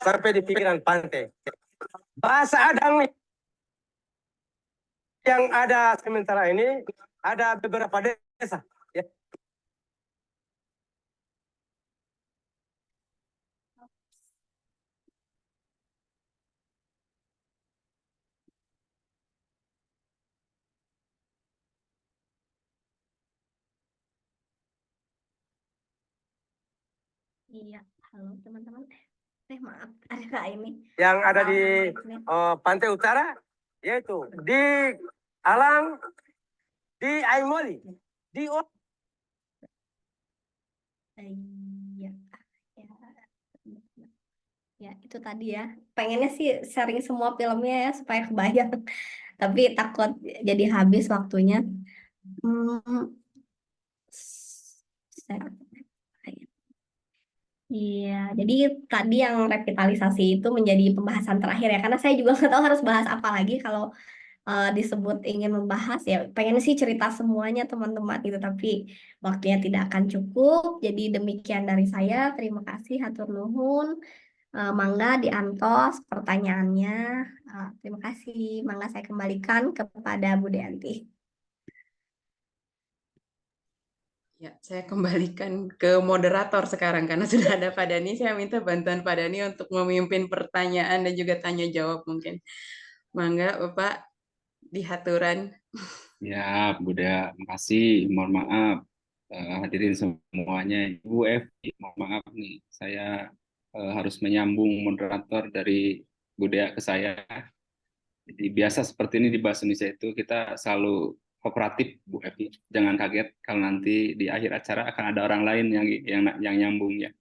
sampai di pinggiran pantai. Bahasa Adang yang ada sementara ini ada beberapa desa. Ya. Iya, halo teman-teman. Maaf, ada nggak ini? Yang ada di pantai utara, yaitu di Alang, di Aimoli, di Iya, ya, ya itu tadi ya. Pengennya sih sharing semua filmnya ya supaya kebayang. Tapi takut jadi habis waktunya. Hmm, saya- Iya, jadi tadi yang revitalisasi itu menjadi pembahasan terakhir ya, karena saya juga nggak tahu harus bahas apa lagi kalau disebut ingin membahas ya. Pengen sih cerita semuanya teman-teman itu, tapi waktunya tidak akan cukup. Jadi demikian dari saya. Terima kasih, hatur nuhun. Mangga diantos pertanyaannya. Terima kasih. Mangga saya kembalikan kepada Bu Deanti. Ya, saya kembalikan ke moderator sekarang karena sudah ada Pak Dani. Saya minta bantuan Pak Dani untuk memimpin pertanyaan dan juga tanya jawab mungkin. Mangga, Bapak, dihaturan. Ya, Buddha, makasih. Mohon maaf hadirin semuanya. Ibu Evi, mohon maaf nih, saya harus menyambung moderator dari Buddha ke saya. Jadi biasa seperti ini di bahasa Indonesia itu kita selalu kooperatif, Bu Evi. Jangan kaget kalau nanti di akhir acara akan ada orang lain yang nyambung ya.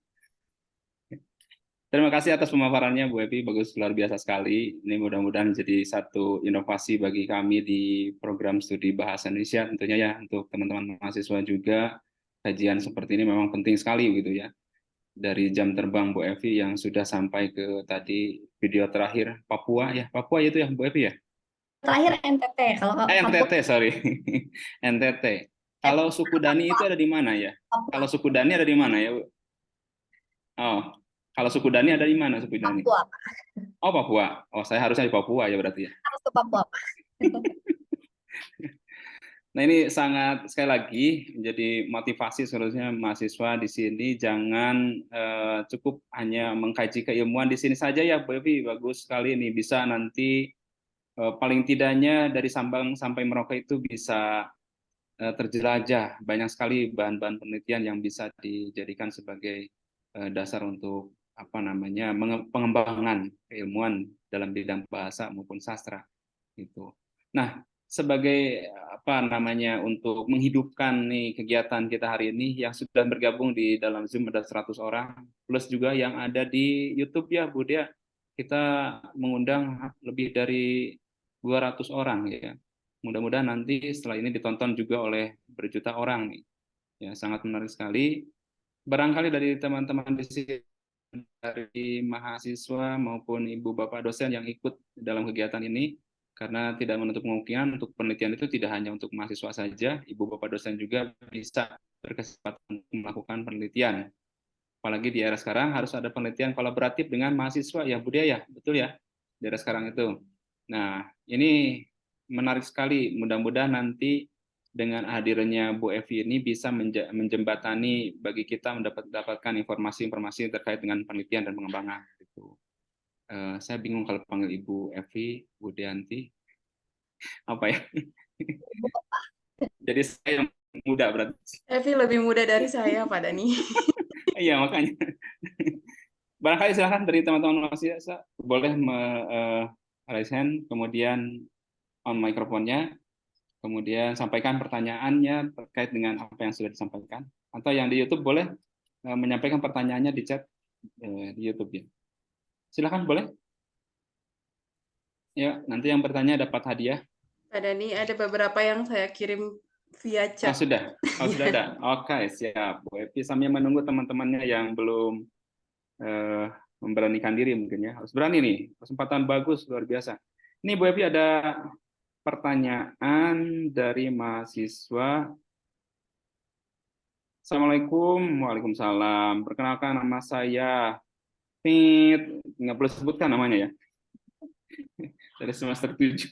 Terima kasih atas pemaparannya Bu Evi, bagus, luar biasa sekali. Ini mudah-mudahan menjadi satu inovasi bagi kami di program studi bahasa Indonesia. Tentunya ya untuk teman-teman mahasiswa juga kajian seperti ini memang penting sekali gitu ya. Dari jam terbang Bu Evi yang sudah sampai ke tadi video terakhir Papua ya. Papua itu ya Bu Evi ya? Terakhir NTT. Kalau Papua, NTT, sorry. NTT. Kalau suku Dani itu ada di mana ya? Kalau suku Dani ada di mana ya, Bu? Oh, kalau suku Dani ada di mana suku Dani? Papua. Oh, Papua. Oh, saya harusnya di Papua ya berarti ya. Harus ke Papua. Nah, ini sangat sekali lagi menjadi motivasi seharusnya mahasiswa di sini jangan cukup hanya mengkaji keilmuan di sini saja ya, Bu Evi. Bagus sekali ini bisa nanti paling tidaknya dari Sabang sampai Merauke itu bisa terjelajah banyak sekali bahan-bahan penelitian yang bisa dijadikan sebagai dasar untuk apa namanya pengembangan keilmuan dalam bidang bahasa maupun sastra gitu. Nah, sebagai apa namanya untuk menghidupkan nih kegiatan kita hari ini yang sudah bergabung di dalam Zoom ada 100 orang plus juga yang ada di YouTube ya Bu Dia. Kita mengundang lebih dari 200 orang ya. Mudah-mudahan nanti setelah ini ditonton juga oleh berjuta orang nih. Ya, sangat menarik sekali. Barangkali dari teman-teman di sini dari mahasiswa maupun ibu bapak dosen yang ikut dalam kegiatan ini, karena tidak menutup kemungkinan untuk penelitian itu tidak hanya untuk mahasiswa saja, ibu bapak dosen juga bisa berkesempatan melakukan penelitian. Apalagi di era sekarang harus ada penelitian kolaboratif dengan mahasiswa ya budaya, betul ya di era sekarang itu. Nah, ini menarik sekali. Mudah-mudahan nanti dengan hadirnya Bu Evi ini bisa menjembatani bagi kita mendapatkan informasi-informasi terkait dengan penelitian dan pengembangan. Gitu. Saya bingung kalau panggil Ibu Evi, Bu Dianti, apa ya? Jadi saya yang muda berarti. Evi lebih muda dari saya, Pak Dani. Iya makanya. Barangkali silakan dari teman-teman mahasiswa boleh raise hand, kemudian on mikrofonnya. Kemudian sampaikan pertanyaannya terkait dengan apa yang sudah disampaikan. Atau yang di YouTube boleh menyampaikan pertanyaannya di chat di YouTube ya. Silakan boleh. Ya, nanti yang bertanya dapat hadiah. Pak Dani, ada beberapa yang saya kirim via Oh, chat. sudah. Oh, sudah ada. Oke, siap. Bu Evi sambil menunggu teman-temannya yang belum memberanikan diri mungkin ya. Harus berani nih. Kesempatan bagus, luar biasa. Ini Bu Evi ada pertanyaan dari mahasiswa. Assalamualaikum, waalaikumsalam. Perkenalkan nama saya Fit, nggak perlu sebutkan namanya ya. Dari semester 7.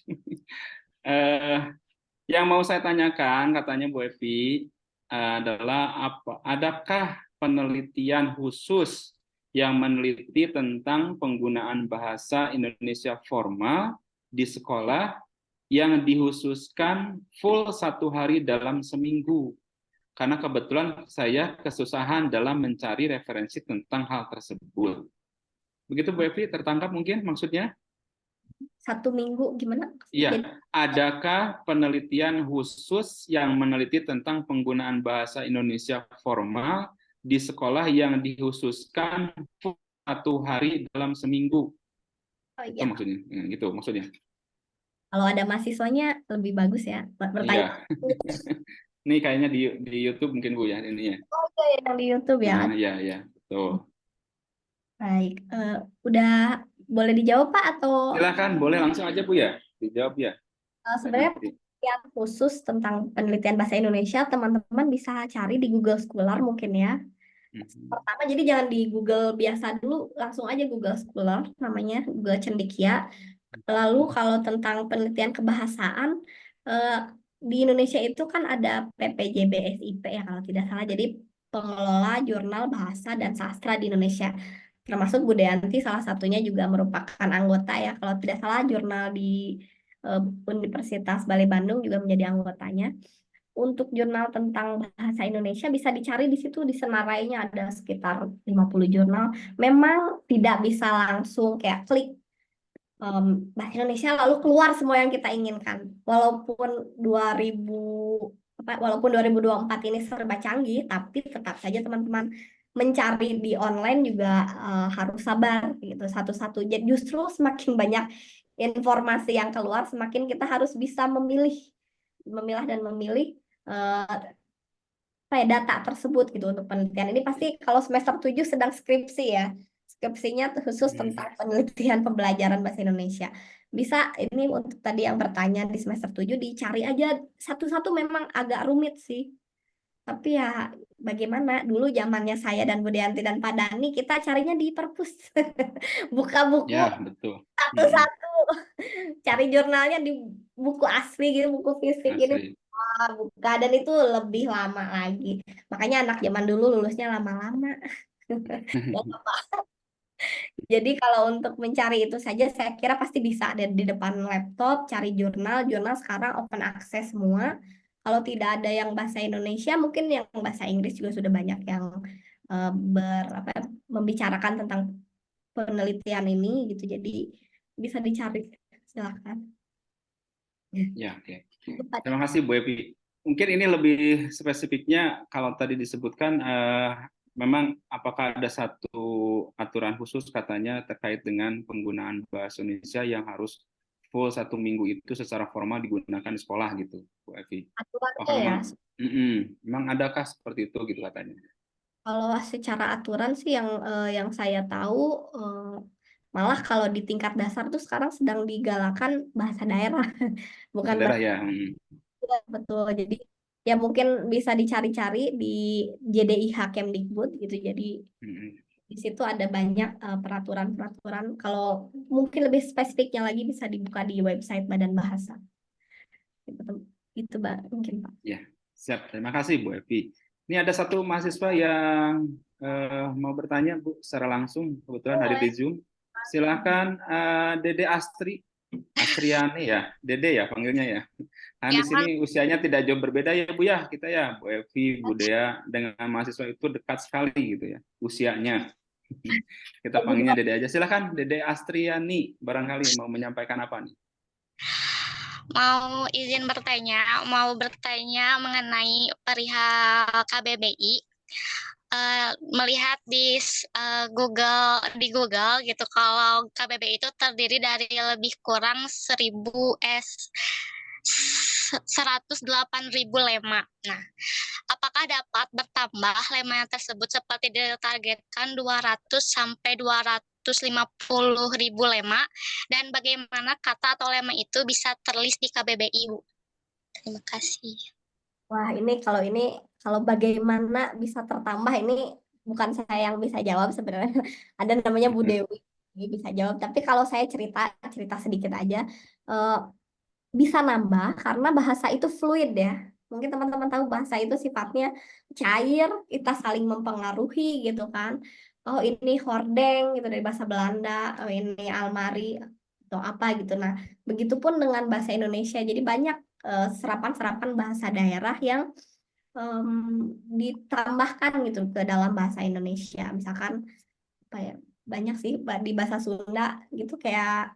Yang mau saya tanyakan, katanya Bu Evi, adalah adakah penelitian khusus yang meneliti tentang penggunaan bahasa Indonesia formal di sekolah yang dikhususkan full 1 hari dalam seminggu? Karena kebetulan saya kesusahan dalam mencari referensi tentang hal tersebut. Begitu Bu Evi, tertangkap mungkin maksudnya? 1 minggu gimana? Iya, Jadi, adakah penelitian khusus yang meneliti tentang penggunaan bahasa Indonesia formal di sekolah yang dikhususkan 1 hari dalam seminggu? oh Itu iya, maksudnya, gitu maksudnya. kalau ada mahasiswanya lebih bagus ya bertanya. Iya. Ini kayaknya di YouTube mungkin Bu ya ini ya. Oh iya, yang di YouTube ya. Iya, iya, betul. Baik, udah boleh dijawab Pak atau Silakan, boleh langsung aja Bu ya, dijawab ya. sebenarnya Nanti. yang khusus tentang penelitian bahasa Indonesia teman-teman bisa cari di Google Scholar mungkin ya. Pertama jadi jangan di Google biasa dulu, langsung aja Google Scholar namanya, Google Cendekia. Lalu kalau tentang penelitian kebahasaan di Indonesia itu kan ada PPJBSIP ya kalau tidak salah. Jadi pengelola jurnal bahasa dan sastra di Indonesia. Termasuk Bu Deanti salah satunya juga merupakan anggota ya. Kalau tidak salah jurnal di Universitas Bali Bandung juga menjadi anggotanya. Untuk jurnal tentang bahasa Indonesia bisa dicari di situ, di Senarainya ada sekitar 50 jurnal. Memang tidak bisa langsung kayak klik bahasa Indonesia lalu keluar semua yang kita inginkan. Walaupun 2024 ini serba canggih, tapi tetap saja teman-teman mencari di online juga harus sabar gitu satu-satu. Jadi justru semakin banyak informasi yang keluar, semakin kita harus bisa memilah dan memilih data tersebut gitu untuk penelitian. Ini pasti kalau semester 7 sedang skripsi ya. Skripsinya khusus tentang penelitian pembelajaran bahasa Indonesia. Bisa ini untuk tadi yang bertanya di semester 7 dicari aja satu-satu, memang agak rumit sih. Tapi ya bagaimana, dulu zamannya saya dan Bu Deanti dan Pak Dani kita carinya di perpus. Buka buku Ya, betul. satu-satu. Cari jurnalnya di buku asli gitu, buku fisik ini Asli. buka, dan itu lebih lama lagi. Makanya anak zaman dulu lulusnya lama-lama. Jadi kalau untuk mencari itu saja saya kira pasti bisa ada di depan laptop, cari jurnal. Jurnal sekarang open access semua. Kalau tidak ada yang bahasa Indonesia, mungkin yang bahasa Inggris juga sudah banyak yang membicarakan tentang penelitian ini gitu. Jadi bisa dicari, silakan. Ya, oke. Terima kasih Bu Evi. Mungkin ini lebih spesifiknya kalau tadi disebutkan memang apakah ada satu aturan khusus katanya terkait dengan penggunaan bahasa Indonesia yang harus full 1 minggu itu secara formal digunakan di sekolah gitu, Bu Evi. Aturannya ya. Memang adakah seperti itu gitu katanya? Kalau secara aturan sih yang saya tahu malah kalau di tingkat dasar tuh sekarang sedang digalakan bahasa daerah, bukan Daerah ya. betul. Jadi ya mungkin bisa dicari-cari di JDIH Kemdikbud gitu. Jadi di situ ada banyak peraturan-peraturan. Kalau mungkin lebih spesifiknya lagi bisa dibuka di website Badan Bahasa. Itu mungkin Pak. Ya, siap. Terima kasih Bu Evi. Ini ada satu mahasiswa yang mau bertanya Bu secara langsung, kebetulan hadir di Zoom. Silakan Dede Astriani ya, Dede ya panggilnya ya. Nah, di sini usianya tidak jauh berbeda ya Bu ya, kita ya, Bu Evi, Bu Dea dengan mahasiswa itu dekat sekali gitu ya usianya. Kita panggilnya Dede aja. Silakan Dede Astriani, barangkali mau menyampaikan apa nih? Mau izin bertanya, mengenai perihal KBBI. Melihat di Google gitu, kalau KBBI itu terdiri dari lebih kurang 108.000 lema. Nah, apakah dapat bertambah lema tersebut seperti ditargetkan 200 sampai 250.000 lema, dan bagaimana kata atau lema itu bisa terlist di KBBI, Bu? Terima kasih. Wah, kalau bagaimana bisa tertambah ini bukan saya yang bisa jawab sebenarnya. Ada namanya Bu Dewi bisa jawab. Tapi kalau saya cerita sedikit aja. bisa nambah karena bahasa itu fluid ya. Mungkin teman-teman tahu bahasa itu sifatnya cair, kita saling mempengaruhi gitu kan. Oh ini hordeng gitu dari bahasa Belanda, oh ini almari atau apa gitu. Nah, begitupun dengan bahasa Indonesia. Jadi banyak serapan-serapan bahasa daerah yang ditambahkan gitu ke dalam bahasa Indonesia. Misalkan apa ya? Banyak sih di bahasa Sunda gitu kayak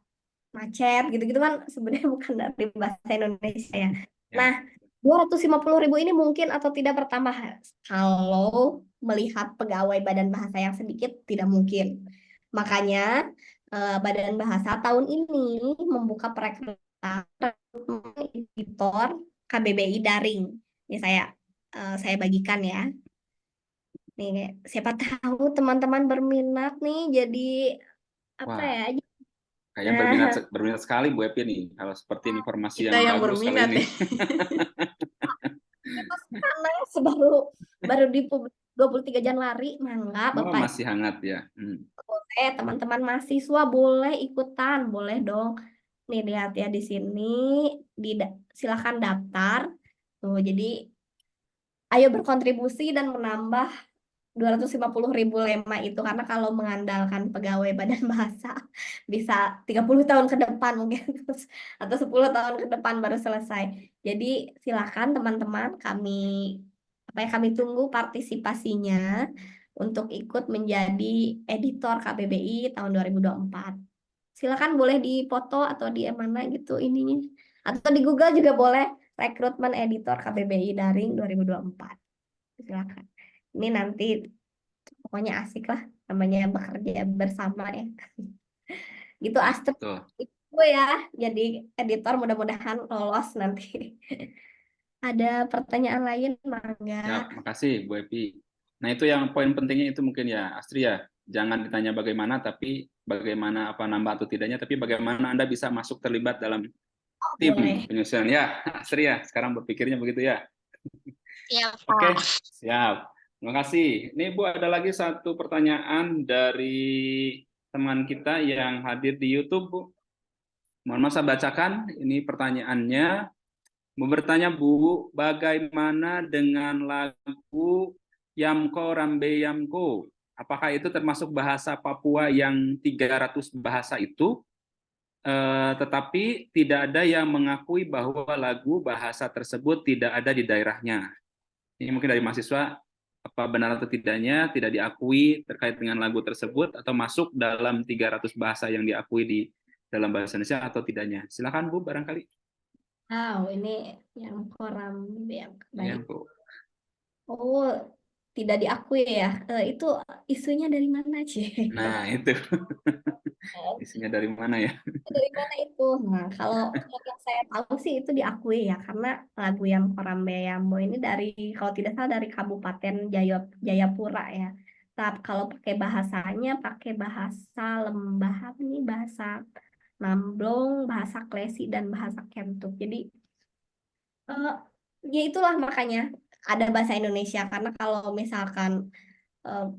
macet gitu-gitu kan sebenarnya bukan dari bahasa Indonesia ya. Ya. Nah, 250.000 ini mungkin atau tidak bertambah kalau melihat pegawai Badan Bahasa yang sedikit tidak mungkin. Makanya Badan Bahasa tahun ini membuka perekrutan editor KBBI daring. Ini saya bagikan ya. Nih, siapa tahu teman-teman berminat nih jadi apa Wah, ya? kayaknya Nah, berminat sekali Bu Epi nih. Kalau seperti ini informasi Kita yang yang bagus kali berminat ini. ya. itu sekarang baru di 23 Januari, mangga Oh, Bapak masih hangat ya. teman-teman mahasiswa boleh ikutan, boleh dong. Nih lihat ya di sini, silakan daftar. Tuh, jadi ayo berkontribusi dan menambah 250.000 lema itu karena kalau mengandalkan pegawai Badan Bahasa bisa 30 tahun ke depan mungkin atau 10 tahun ke depan baru selesai. Jadi silakan teman-teman kami tunggu partisipasinya untuk ikut menjadi editor KBBI tahun 2024. Silakan boleh dipoto atau di mana gitu ininya atau di Google juga boleh rekrutmen editor KBBI daring 2024. Silakan. Ini nanti pokoknya asik lah namanya bekerja bersama ya. Gitu Ya, Astrid betul. itu ya jadi editor mudah-mudahan lolos nanti. Ada pertanyaan lain mangga. Ya, makasih Bu Epi. Nah, itu yang poin pentingnya itu mungkin ya, Astri ya. Jangan ditanya bagaimana, tapi bagaimana apa nambah atau tidaknya, tapi bagaimana Anda bisa masuk terlibat dalam tim Boleh. penyusunan. Ya, Astri ya, sekarang berpikirnya begitu ya. Iya, Oke, Pak. siap. Terima kasih. Ini Bu, ada lagi satu pertanyaan dari teman kita yang hadir di YouTube, Bu. Mohon maaf saya bacakan, ini pertanyaannya. Mau bertanya Bu, bagaimana dengan lagu Yamko Rambe Yamko? Apakah itu termasuk bahasa Papua yang 300 bahasa itu? Tetapi tidak ada yang mengakui bahwa lagu bahasa tersebut tidak ada di daerahnya. Ini mungkin dari mahasiswa, apa benar atau tidaknya tidak diakui terkait dengan lagu tersebut atau masuk dalam 300 bahasa yang diakui di dalam bahasa Indonesia atau tidaknya. Silakan Bu, barangkali. Ini yang koram yang Ya, baik. Bu. Oh, tidak diakui ya. Itu isunya dari mana, Ci? Nah, itu. Isinya dari mana ya? Dari mana itu? Nah, kalau yang saya tahu sih itu diakui ya, karena lagu yang Korambe Yambo ini kalau tidak salah dari Kabupaten Jayapura ya. Tapi kalau pakai bahasanya, pakai bahasa Lembah, apa nih, bahasa Namblong, bahasa Klesi, dan bahasa Kentuk. Jadi, eh, ya itulah makanya ada bahasa Indonesia, karena kalau misalkan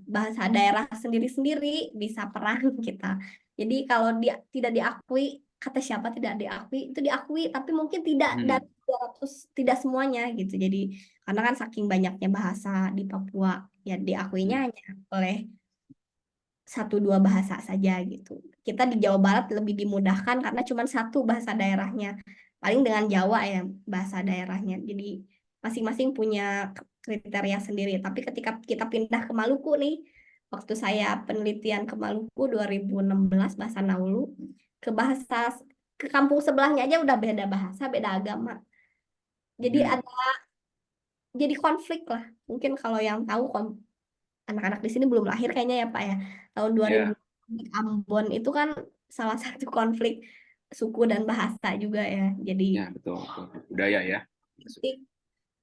bahasa daerah sendiri-sendiri bisa perang kita. Jadi kalau dia tidak diakui, kata siapa tidak diakui, itu diakui tapi mungkin tidak dari 200, tidak semuanya gitu. Jadi karena kan saking banyaknya bahasa di Papua, ya diakuinya hanya oleh 1-2 bahasa saja gitu. Kita di Jawa Barat lebih dimudahkan karena cuma satu bahasa daerahnya. Paling dengan Jawa ya bahasa daerahnya. Jadi masing-masing punya kriteria sendiri. Tapi ketika kita pindah ke Maluku nih, waktu saya penelitian ke Maluku 2016 bahasa Naulu, ke bahasa ke kampung sebelahnya aja udah beda bahasa, beda agama. Jadi jadi konflik lah. Mungkin kalau yang tahu anak-anak di sini belum lahir kayaknya ya Pak ya. Tahun 2000 Ya, di Ambon itu kan salah satu konflik suku dan bahasa juga ya. Jadi ya betul, betul. Budaya ya.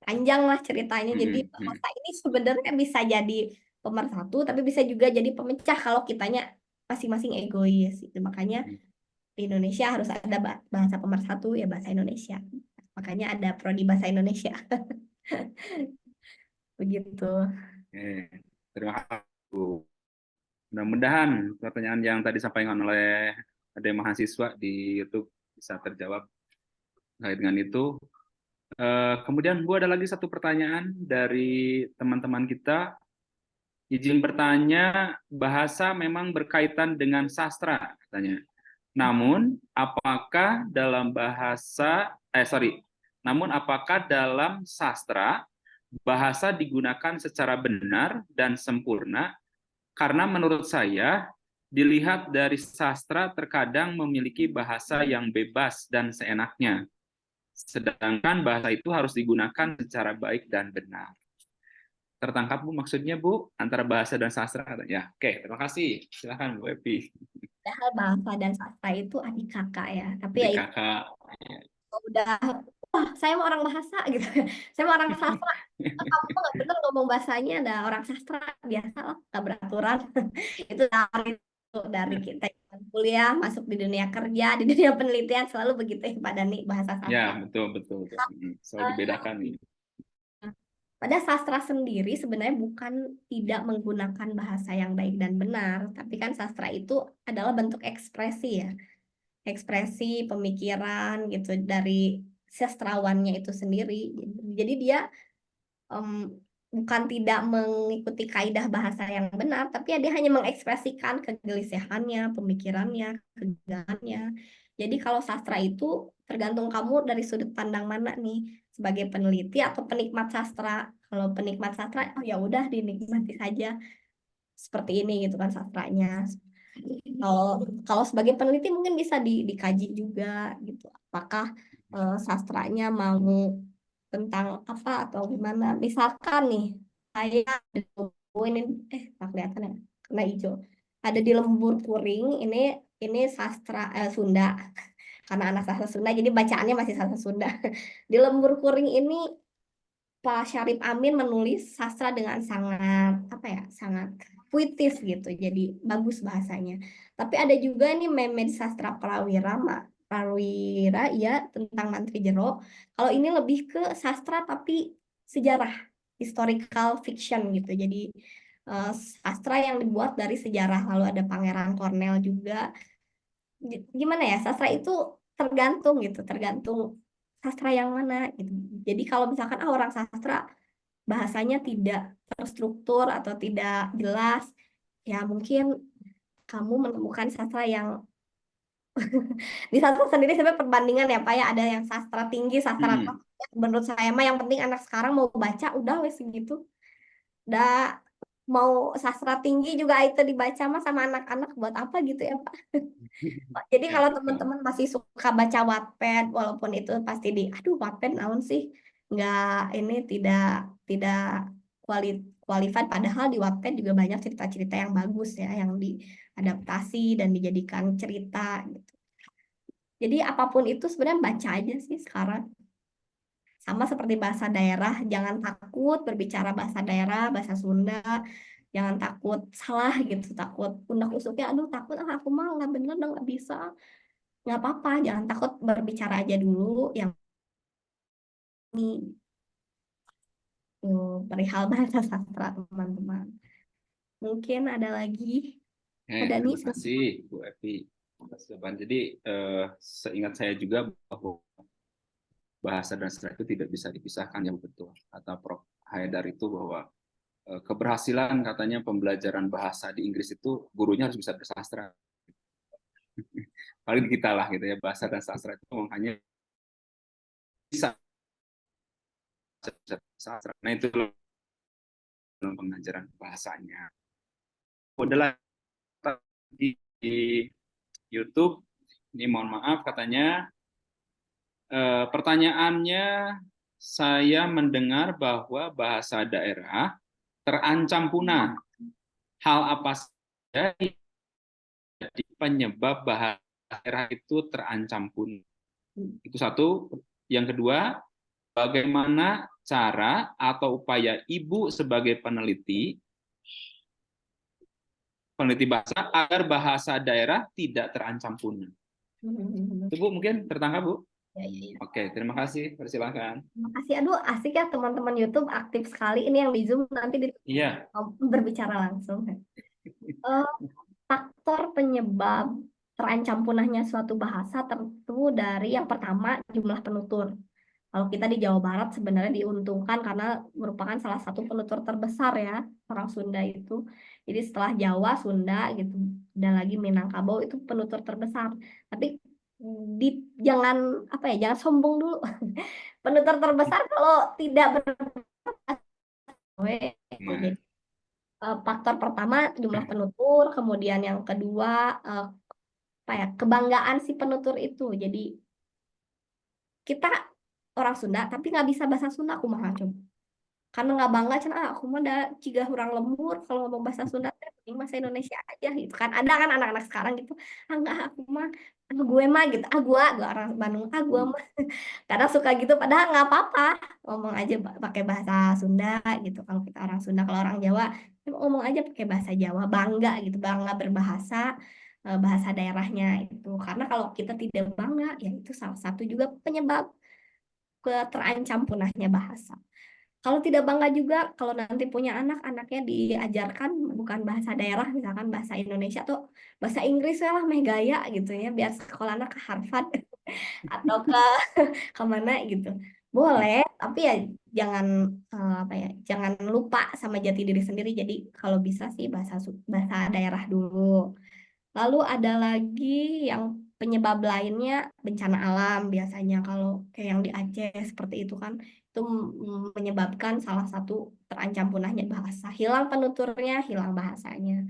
panjang lah ceritanya. Jadi bahasa ini sebenarnya bisa jadi pemersatu, tapi bisa juga jadi pemecah kalau kitanya masing-masing egois. Itu makanya di Indonesia harus ada bahasa pemersatu ya bahasa Indonesia. Makanya ada prodi bahasa Indonesia. Begitu. Terima kasih Bu. Mudah-mudahan pertanyaan yang tadi disampaikan oleh ada mahasiswa di YouTube bisa terjawab. terkait dengan itu. Kemudian Bu, ada lagi satu pertanyaan dari teman-teman kita. Izin bertanya, bahasa memang berkaitan dengan sastra katanya. Namun apakah dalam sastra bahasa digunakan secara benar dan sempurna? Karena menurut saya dilihat dari sastra terkadang memiliki bahasa yang bebas dan seenaknya. Sedangkan bahasa itu harus digunakan secara baik dan benar. Tertangkap Bu maksudnya Bu, antara bahasa dan sastra katanya. Oke, terima kasih. Silakan Bu Epi. Padahal bahasa dan sastra itu adik kakak ya. Tapi ya Adik itu kakak. udah, wah saya mau orang bahasa gitu. Saya mau orang sastra. Kamu kok nggak bener ngomong bahasanya, ada orang sastra biasa lah, nggak beraturan. Itu dari kita kuliah masuk di dunia kerja, di dunia penelitian selalu begitu ya Pak Dani, bahasa Ya, sastra. betul. Selalu dibedakan nih. Pada sastra sendiri sebenarnya bukan tidak menggunakan bahasa yang baik dan benar, tapi kan sastra itu adalah bentuk ekspresi ya, ekspresi pemikiran gitu dari sastrawannya itu sendiri. Jadi dia bukan tidak mengikuti kaidah bahasa yang benar, tapi dia hanya mengekspresikan kegelisahannya, pemikirannya, kegagalannya. Jadi kalau sastra itu tergantung kamu dari sudut pandang mana nih, sebagai peneliti atau penikmat sastra. Kalau penikmat sastra, oh ya udah dinikmati saja seperti ini gitu kan sastranya. Kalau sebagai peneliti mungkin bisa dikaji juga gitu. Apakah sastranya mau tentang apa atau gimana? Misalkan nih, saya ini tak kelihatan ya, karena hijau. Ada di Lembur Kuring, ini sastra Sunda. Karena anak sastra Sunda, jadi bacaannya masih sastra Sunda. Di Lembur Kuring ini Pak Syarif Amin menulis sastra dengan sangat puitis gitu, jadi bagus bahasanya. Tapi ada juga nih meme sastra Prawira ya tentang Mantri Jero. Kalau ini lebih ke sastra tapi sejarah, historical fiction gitu. Jadi sastra yang dibuat dari sejarah. Lalu ada Pangeran Cornell juga. Gimana ya, sastra itu tergantung sastra yang mana gitu. Jadi kalau misalkan orang sastra bahasanya tidak terstruktur atau tidak jelas, ya mungkin kamu menemukan sastra yang di sastra sendiri sebenarnya perbandingan ya Pak ya, ada yang sastra tinggi, sastra rendah. Menurut saya mah yang penting anak sekarang mau baca udah wes segitu. Udah mau sastra tinggi juga itu dibaca mah sama anak-anak buat apa gitu ya Pak. Jadi kalau teman-teman masih suka baca Wattpad, walaupun itu pasti aduh Wattpad naon sih, nggak ini tidak qualified, padahal di Wattpad juga banyak cerita-cerita yang bagus ya, yang diadaptasi dan dijadikan cerita gitu. Jadi apapun itu sebenarnya baca aja sih sekarang. Sama seperti bahasa daerah, jangan takut berbicara bahasa daerah, bahasa Sunda. Jangan takut salah gitu, takut pundak usutnya, aduh takut aku mah nggak bener dong, nggak bisa. Nggak apa-apa, jangan takut berbicara aja dulu yang ini perihal bahasa sastra teman-teman. Mungkin ada lagi. Ada nih. Terima kasih Bu Epi. Jadi seingat saya juga bahwa bahasa dan sastra itu tidak bisa dipisahkan, yang betul kata Prof. Haidar itu bahwa keberhasilan katanya pembelajaran bahasa di Inggris itu gurunya harus bisa bersastra. Paling kita lah gitu ya, bahasa dan sastra itu hanya bisa sastra. Nah itu dalam pengajaran bahasanya. Udah di YouTube ini, mohon maaf katanya pertanyaannya, saya mendengar bahwa bahasa daerah terancam punah. Hal apa saja jadi penyebab bahasa daerah itu terancam punah? Itu satu. Yang kedua, bagaimana cara atau upaya Ibu sebagai peneliti bahasa agar bahasa daerah tidak terancam punah? Itu Bu, mungkin tertangkap Bu? Ya. Oke, terima kasih. Persilakan. Terima kasih. Aduh, asik ya teman-teman YouTube, aktif sekali. Ini yang di Zoom nanti berbicara langsung. Faktor penyebab terancam punahnya suatu bahasa tentu dari yang pertama jumlah penutur. Kalau kita di Jawa Barat sebenarnya diuntungkan karena merupakan salah satu penutur terbesar ya orang Sunda itu. Jadi setelah Jawa, Sunda gitu, dan lagi Minangkabau itu penutur terbesar. Tapi jangan apa ya, jangan sombong dulu. Penutur terbesar kalau tidak berbahasa gitu. Nah, Jadi faktor pertama jumlah penutur, kemudian yang kedua apa ya, kebanggaan si penutur itu. Jadi kita orang Sunda tapi nggak bisa bahasa Sunda, aku mah coba karena nggak bangga cina aku mah ada ciga hurang lembur kalau ngomong bahasa Sunda teh penting bahasa Indonesia aja gitu kan. Ada kan anak-anak sekarang gitu, enggak aku mah gue mah gitu, gua orang Bandung, gua mah kadang suka gitu, padahal nggak apa-apa, ngomong aja pakai bahasa Sunda gitu. Kalau kita orang Sunda, kalau orang Jawa ya ngomong aja pakai bahasa Jawa, bangga gitu, bangga berbahasa bahasa daerahnya itu. Karena kalau kita tidak bangga ya itu salah satu juga penyebab terancam punahnya bahasa. Kalau tidak bangga juga, kalau nanti punya anak, anaknya diajarkan bukan bahasa daerah, misalkan bahasa Indonesia atau bahasa Inggris ya lah, meh gaya gitu ya, biar sekolah anak ke Harvard atau ke mana gitu. Boleh, tapi ya jangan apa ya, jangan lupa sama jati diri sendiri. Jadi kalau bisa sih bahasa daerah dulu. Lalu ada lagi yang penyebab lainnya bencana alam biasanya kalau kayak yang di Aceh seperti itu kan, itu menyebabkan salah satu terancam punahnya bahasa. Hilang penuturnya, hilang bahasanya.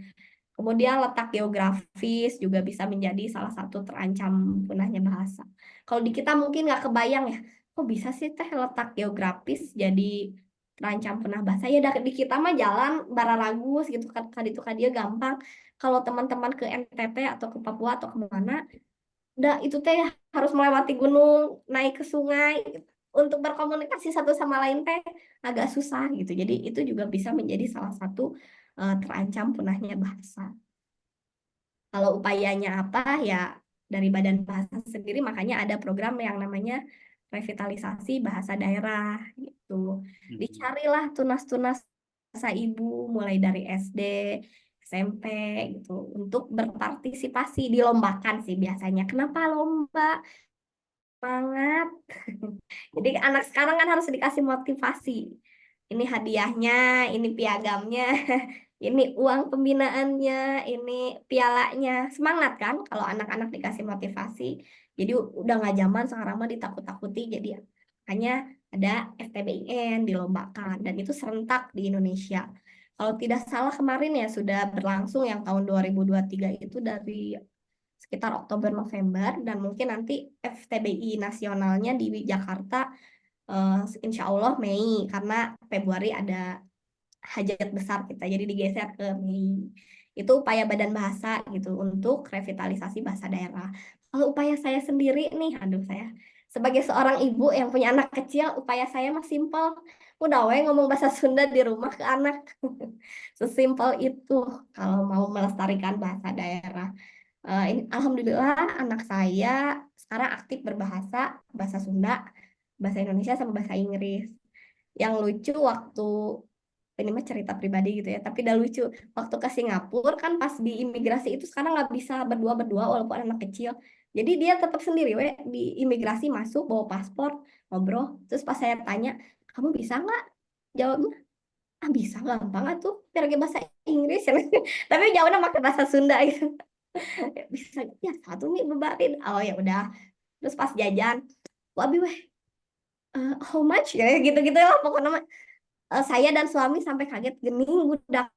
Kemudian letak geografis juga bisa menjadi salah satu terancam punahnya bahasa. Kalau di kita mungkin nggak kebayang ya, kok bisa sih teh letak geografis jadi terancam punah bahasa? Ya di kita mah jalan Bararagus gitu kan, itu kan dia gampang. Kalau teman-teman ke NTT atau ke Papua atau kemana, udah itu teh harus melewati gunung, naik ke sungai. Untuk berkomunikasi satu sama lain teh agak susah gitu. Jadi itu juga bisa menjadi salah satu terancam punahnya bahasa. Kalau upayanya apa ya dari Badan Bahasa sendiri, makanya ada program yang namanya revitalisasi bahasa daerah gitu. Dicarilah tunas-tunas bahasa ibu mulai dari SD, SMP gitu untuk berpartisipasi, dilombakan sih biasanya. Kenapa lomba? Semangat. Jadi anak sekarang kan harus dikasih motivasi. Ini hadiahnya, ini piagamnya, ini uang pembinaannya, ini pialanya. Semangat kan kalau anak-anak dikasih motivasi. Jadi udah nggak zaman sekarang mah ditakut-takuti. Jadi hanya ada FTBIN dilombakan dan itu serentak di Indonesia. Kalau tidak salah kemarin ya sudah berlangsung yang tahun 2023 itu dari sekitar Oktober November, dan mungkin nanti FTBI nasionalnya di Jakarta insya Allah Mei, karena Februari ada hajat besar kita, jadi digeser ke Mei. Itu upaya Badan Bahasa gitu untuk revitalisasi bahasa daerah. Kalau upaya saya sendiri nih, aduh, saya sebagai seorang ibu yang punya anak kecil, upaya saya mah simpel, udah we ngomong bahasa Sunda di rumah ke anak. Sesimpel itu kalau mau melestarikan bahasa daerah. Alhamdulillah anak saya sekarang aktif berbahasa, bahasa Sunda, bahasa Indonesia, sama bahasa Inggris. Yang lucu waktu, ini mah cerita pribadi gitu ya, tapi udah lucu. Waktu ke Singapura kan pas di imigrasi itu sekarang nggak bisa berdua-berdua walaupun anak kecil. Jadi dia tetap sendiri we di imigrasi, masuk bawa paspor, ngobrol. Terus pas saya tanya, kamu bisa nggak? Jawabnya, bisa, gampang tuh, biar bahasa Inggris. Tapi jawabnya pakai bahasa Sunda gitu. Bisa ya satu nih bebarin, oh ya udah. Terus pas jajan, wabi weh, how much ya gitu-gitu lah pokoknya. Saya dan suami sampai kaget, gening budak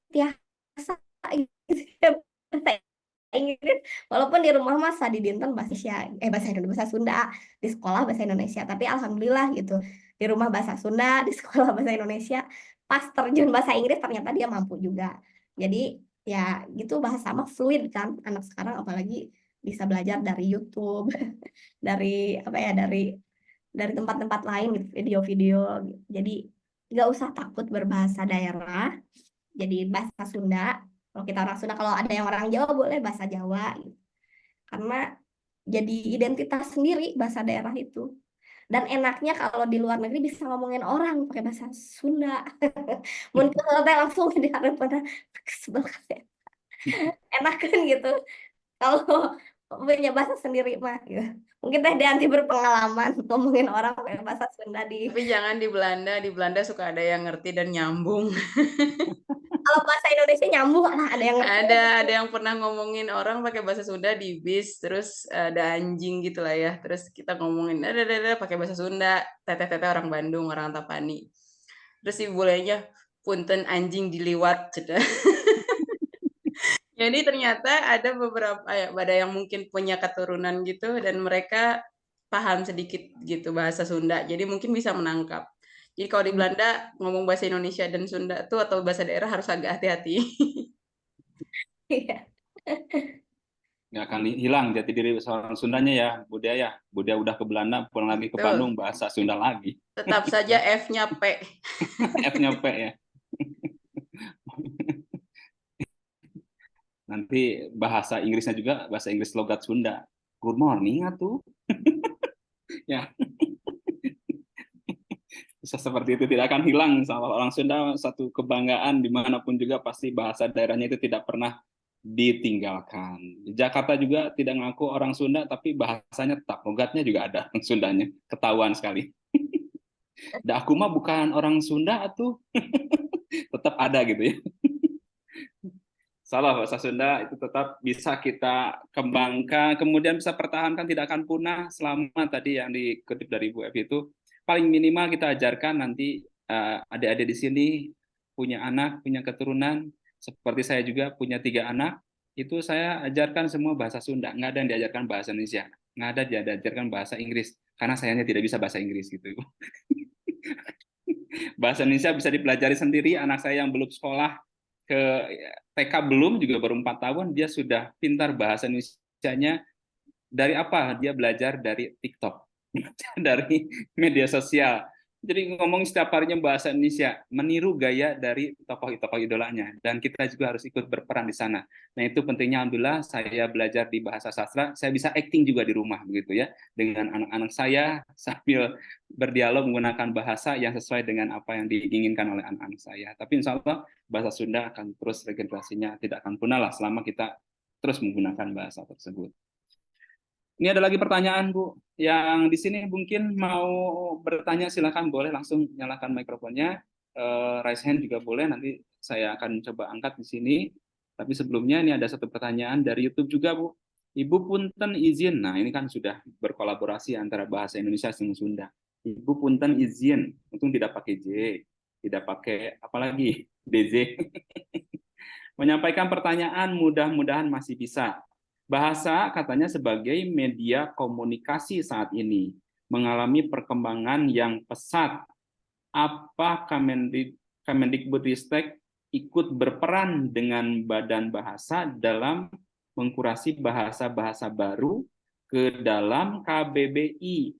tiasa gitu ya, bahasa Inggris, walaupun di rumah masa di dinten bahasa bahasa Indonesia, bahasa Sunda, di sekolah bahasa Indonesia, tapi alhamdulillah gitu, di rumah bahasa Sunda, di sekolah bahasa Indonesia, pas terjun bahasa Inggris ternyata dia mampu juga. Jadi ya gitu, bahasa mah fluid kan anak sekarang, apalagi bisa belajar dari YouTube, dari apa ya, dari tempat-tempat lain gitu, video-video gitu. Jadi nggak usah takut berbahasa daerah, jadi bahasa Sunda. Kalau kita orang Sunda, kalau ada yang orang Jawa boleh bahasa Jawa gitu. Karena jadi identitas sendiri bahasa daerah itu. Dan enaknya kalau di luar negeri bisa ngomongin orang pakai bahasa Sunda. Mungkin kalau langsung di hadapan sebelah enak kan gitu. Kalau punya bahasa sendiri mah gitu. Mungkin Teh Deanti berpengalaman ngomongin orang pakai bahasa Sunda di Tapi jangan di Belanda suka ada yang ngerti dan nyambung. kalau bahasa Indonesia nyambung lah, ada yang ngerti. Ada yang pernah ngomongin orang pakai bahasa Sunda di bis, terus ada anjing gitu lah ya. Terus kita ngomongin ada pakai bahasa Sunda, teteh-teteh orang Bandung, orang Tapani. Terus si bulenya punten anjing diliwat ceda. Jadi ternyata ada beberapa ada yang mungkin punya keturunan gitu dan mereka paham sedikit gitu bahasa Sunda. Jadi mungkin bisa menangkap. Jadi kalau di Belanda ngomong bahasa Indonesia dan Sunda tuh atau bahasa daerah harus agak hati-hati. Iya. Nggak akan hilang jati diri seorang Sundanya ya, budaya. Budaya udah ke Belanda, pulang lagi ke Betul. Bandung, bahasa Sunda lagi. Tetap saja F-nya P. F-nya P ya. Nanti bahasa Inggrisnya juga bahasa Inggris logat Sunda. Good morning atuh. Ya. Bisa seperti itu, tidak akan hilang sama orang Sunda, satu kebanggaan dimanapun juga pasti bahasa daerahnya itu tidak pernah ditinggalkan. Di Jakarta juga tidak ngaku orang Sunda, tapi bahasanya tetap, logatnya juga ada Sundanya, ketahuan sekali. Dah aku mah bukan orang Sunda atuh. Tetap ada gitu ya. Salah, bahasa Sunda itu tetap bisa kita kembangkan, kemudian bisa pertahankan, tidak akan punah selama tadi yang dikutip dari Bu Evi itu, paling minimal kita ajarkan nanti adik-adik di sini punya anak, punya keturunan, seperti saya juga punya 3 anak, itu saya ajarkan semua bahasa Sunda, nggak ada yang diajarkan bahasa Indonesia, nggak ada yang diajarkan bahasa Inggris, karena sayangnya tidak bisa bahasa Inggris gitu. Bahasa Indonesia bisa dipelajari sendiri, anak saya yang belum sekolah ke TK belum, juga baru 4 tahun, dia sudah pintar bahasa Indonesianya. Dari apa? Dia belajar dari TikTok, dari media sosial. Jadi ngomong setiap harinya bahasa Indonesia, meniru gaya dari tokoh-tokoh idolanya. Dan kita juga harus ikut berperan di sana. Nah itu pentingnya, alhamdulillah saya belajar di bahasa sastra, saya bisa acting juga di rumah begitu ya, dengan anak-anak saya sambil berdialog menggunakan bahasa yang sesuai dengan apa yang diinginkan oleh anak-anak saya. Tapi insya Allah bahasa Sunda akan terus regenerasinya, tidak akan punah lah selama kita terus menggunakan bahasa tersebut. Ini ada lagi pertanyaan, Bu. Yang di sini mungkin mau bertanya, silakan, boleh langsung nyalakan mikrofonnya. Raise hand juga boleh, nanti saya akan coba angkat di sini. Tapi sebelumnya ini ada satu pertanyaan dari YouTube juga, Bu. Ibu punten izin. Nah, ini kan sudah berkolaborasi antara bahasa Indonesia dengan Sunda. Ibu punten izin. Untung tidak pakai J, tidak pakai apalagi DZ. Menyampaikan pertanyaan, mudah-mudahan masih bisa. Bahasa katanya sebagai media komunikasi saat ini mengalami perkembangan yang pesat. Apa Kemendikbudristek ikut berperan dengan Badan Bahasa dalam mengkurasi bahasa-bahasa baru ke dalam KBBI,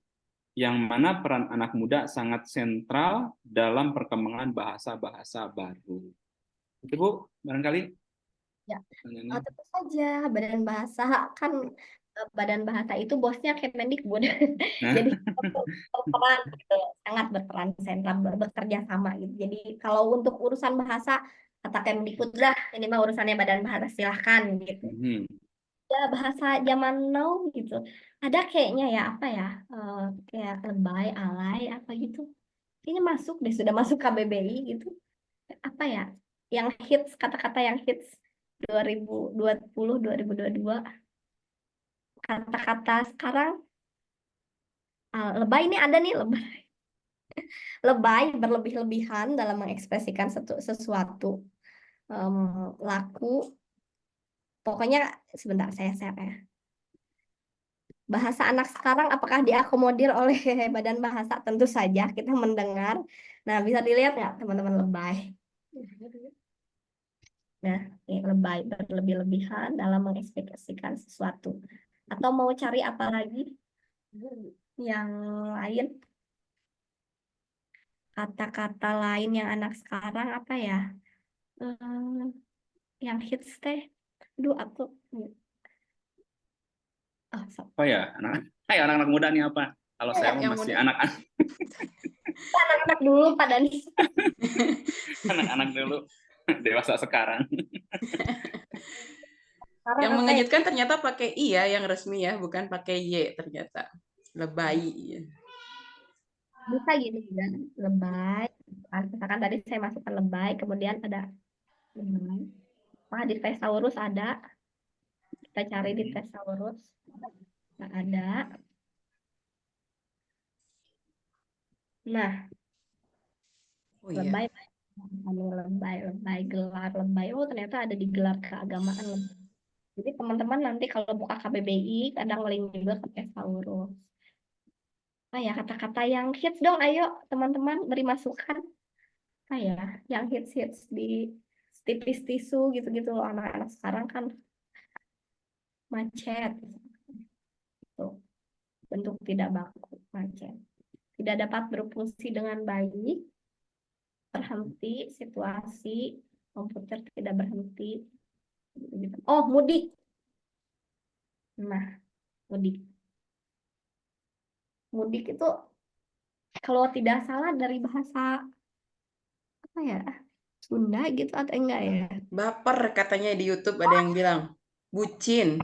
yang mana peran anak muda sangat sentral dalam perkembangan bahasa-bahasa baru. Itu Bu, barangkali. Ya, tentu saja Badan Bahasa kan Badan Bahasa itu bosnya Kemendikbud. Jadi berperan gitu, sangat berperan sentral, bekerja sama gitu. Jadi kalau untuk urusan bahasa kata Kemendikbud lah, ini mah urusannya Badan Bahasa, silahkan gitu. Ya bahasa zaman now gitu. Ada kayaknya ya apa ya? Kayak lebay, alay apa gitu. Kayaknya masuk deh, sudah masuk KBBI gitu. Apa ya? Yang hits, kata-kata yang hits 2020, 2022. Kata-kata sekarang lebay, ini ada nih lebay. Lebay, berlebih-lebihan dalam mengekspresikan sesuatu. Laku. Pokoknya sebentar saya share ya. Bahasa anak sekarang apakah diakomodir oleh Badan Bahasa? Tentu saja kita mendengar. Nah, bisa dilihat nggak teman-teman lebay? Nah, lebay, berlebih-lebihan dalam mengekspresikan sesuatu. Atau mau cari apa lagi yang lain? Kata-kata lain yang anak sekarang apa ya? Yang hits teh. Aduh, aku. Apa ya? Anak-anak muda nih apa? Kalau saya masih anak-anak. Anak-anak dulu, Pak Dani. Anak-anak dulu. Dewasa sekarang. Sekarang Yang apa ya? mengejutkan ternyata pakai I ya, yang resmi ya, bukan pakai Y ternyata. Lebay. Bisa gini juga, lebay. Misalkan tadi saya masukkan lebay, kemudian ada lebay. Wah, di Thesaurus ada. Kita cari di Thesaurus. Nggak ada. Nah, Oh iya. lebay. Lebay, gelar lebay. Oh, ternyata ada di gelar keagamaan lebay. Jadi teman-teman nanti kalau buka KBBI, kadang link juga ke Thesaurus. Ah ya, kata-kata yang hits dong, ayo teman-teman beri masukan. Ah ya, yang hits-hits di tipis tisu gitu-gitu loh, anak-anak sekarang kan macet. Tuh, bentuk tidak baku, macet. Tidak dapat berfungsi dengan baik, berhenti, situasi, komputer tidak berhenti. Gitu. Oh, mudik. Nah, mudik. Mudik itu kalau tidak salah dari bahasa apa ya? Sunda gitu atau enggak ya? Baper katanya di YouTube ada yang bilang. Bucin.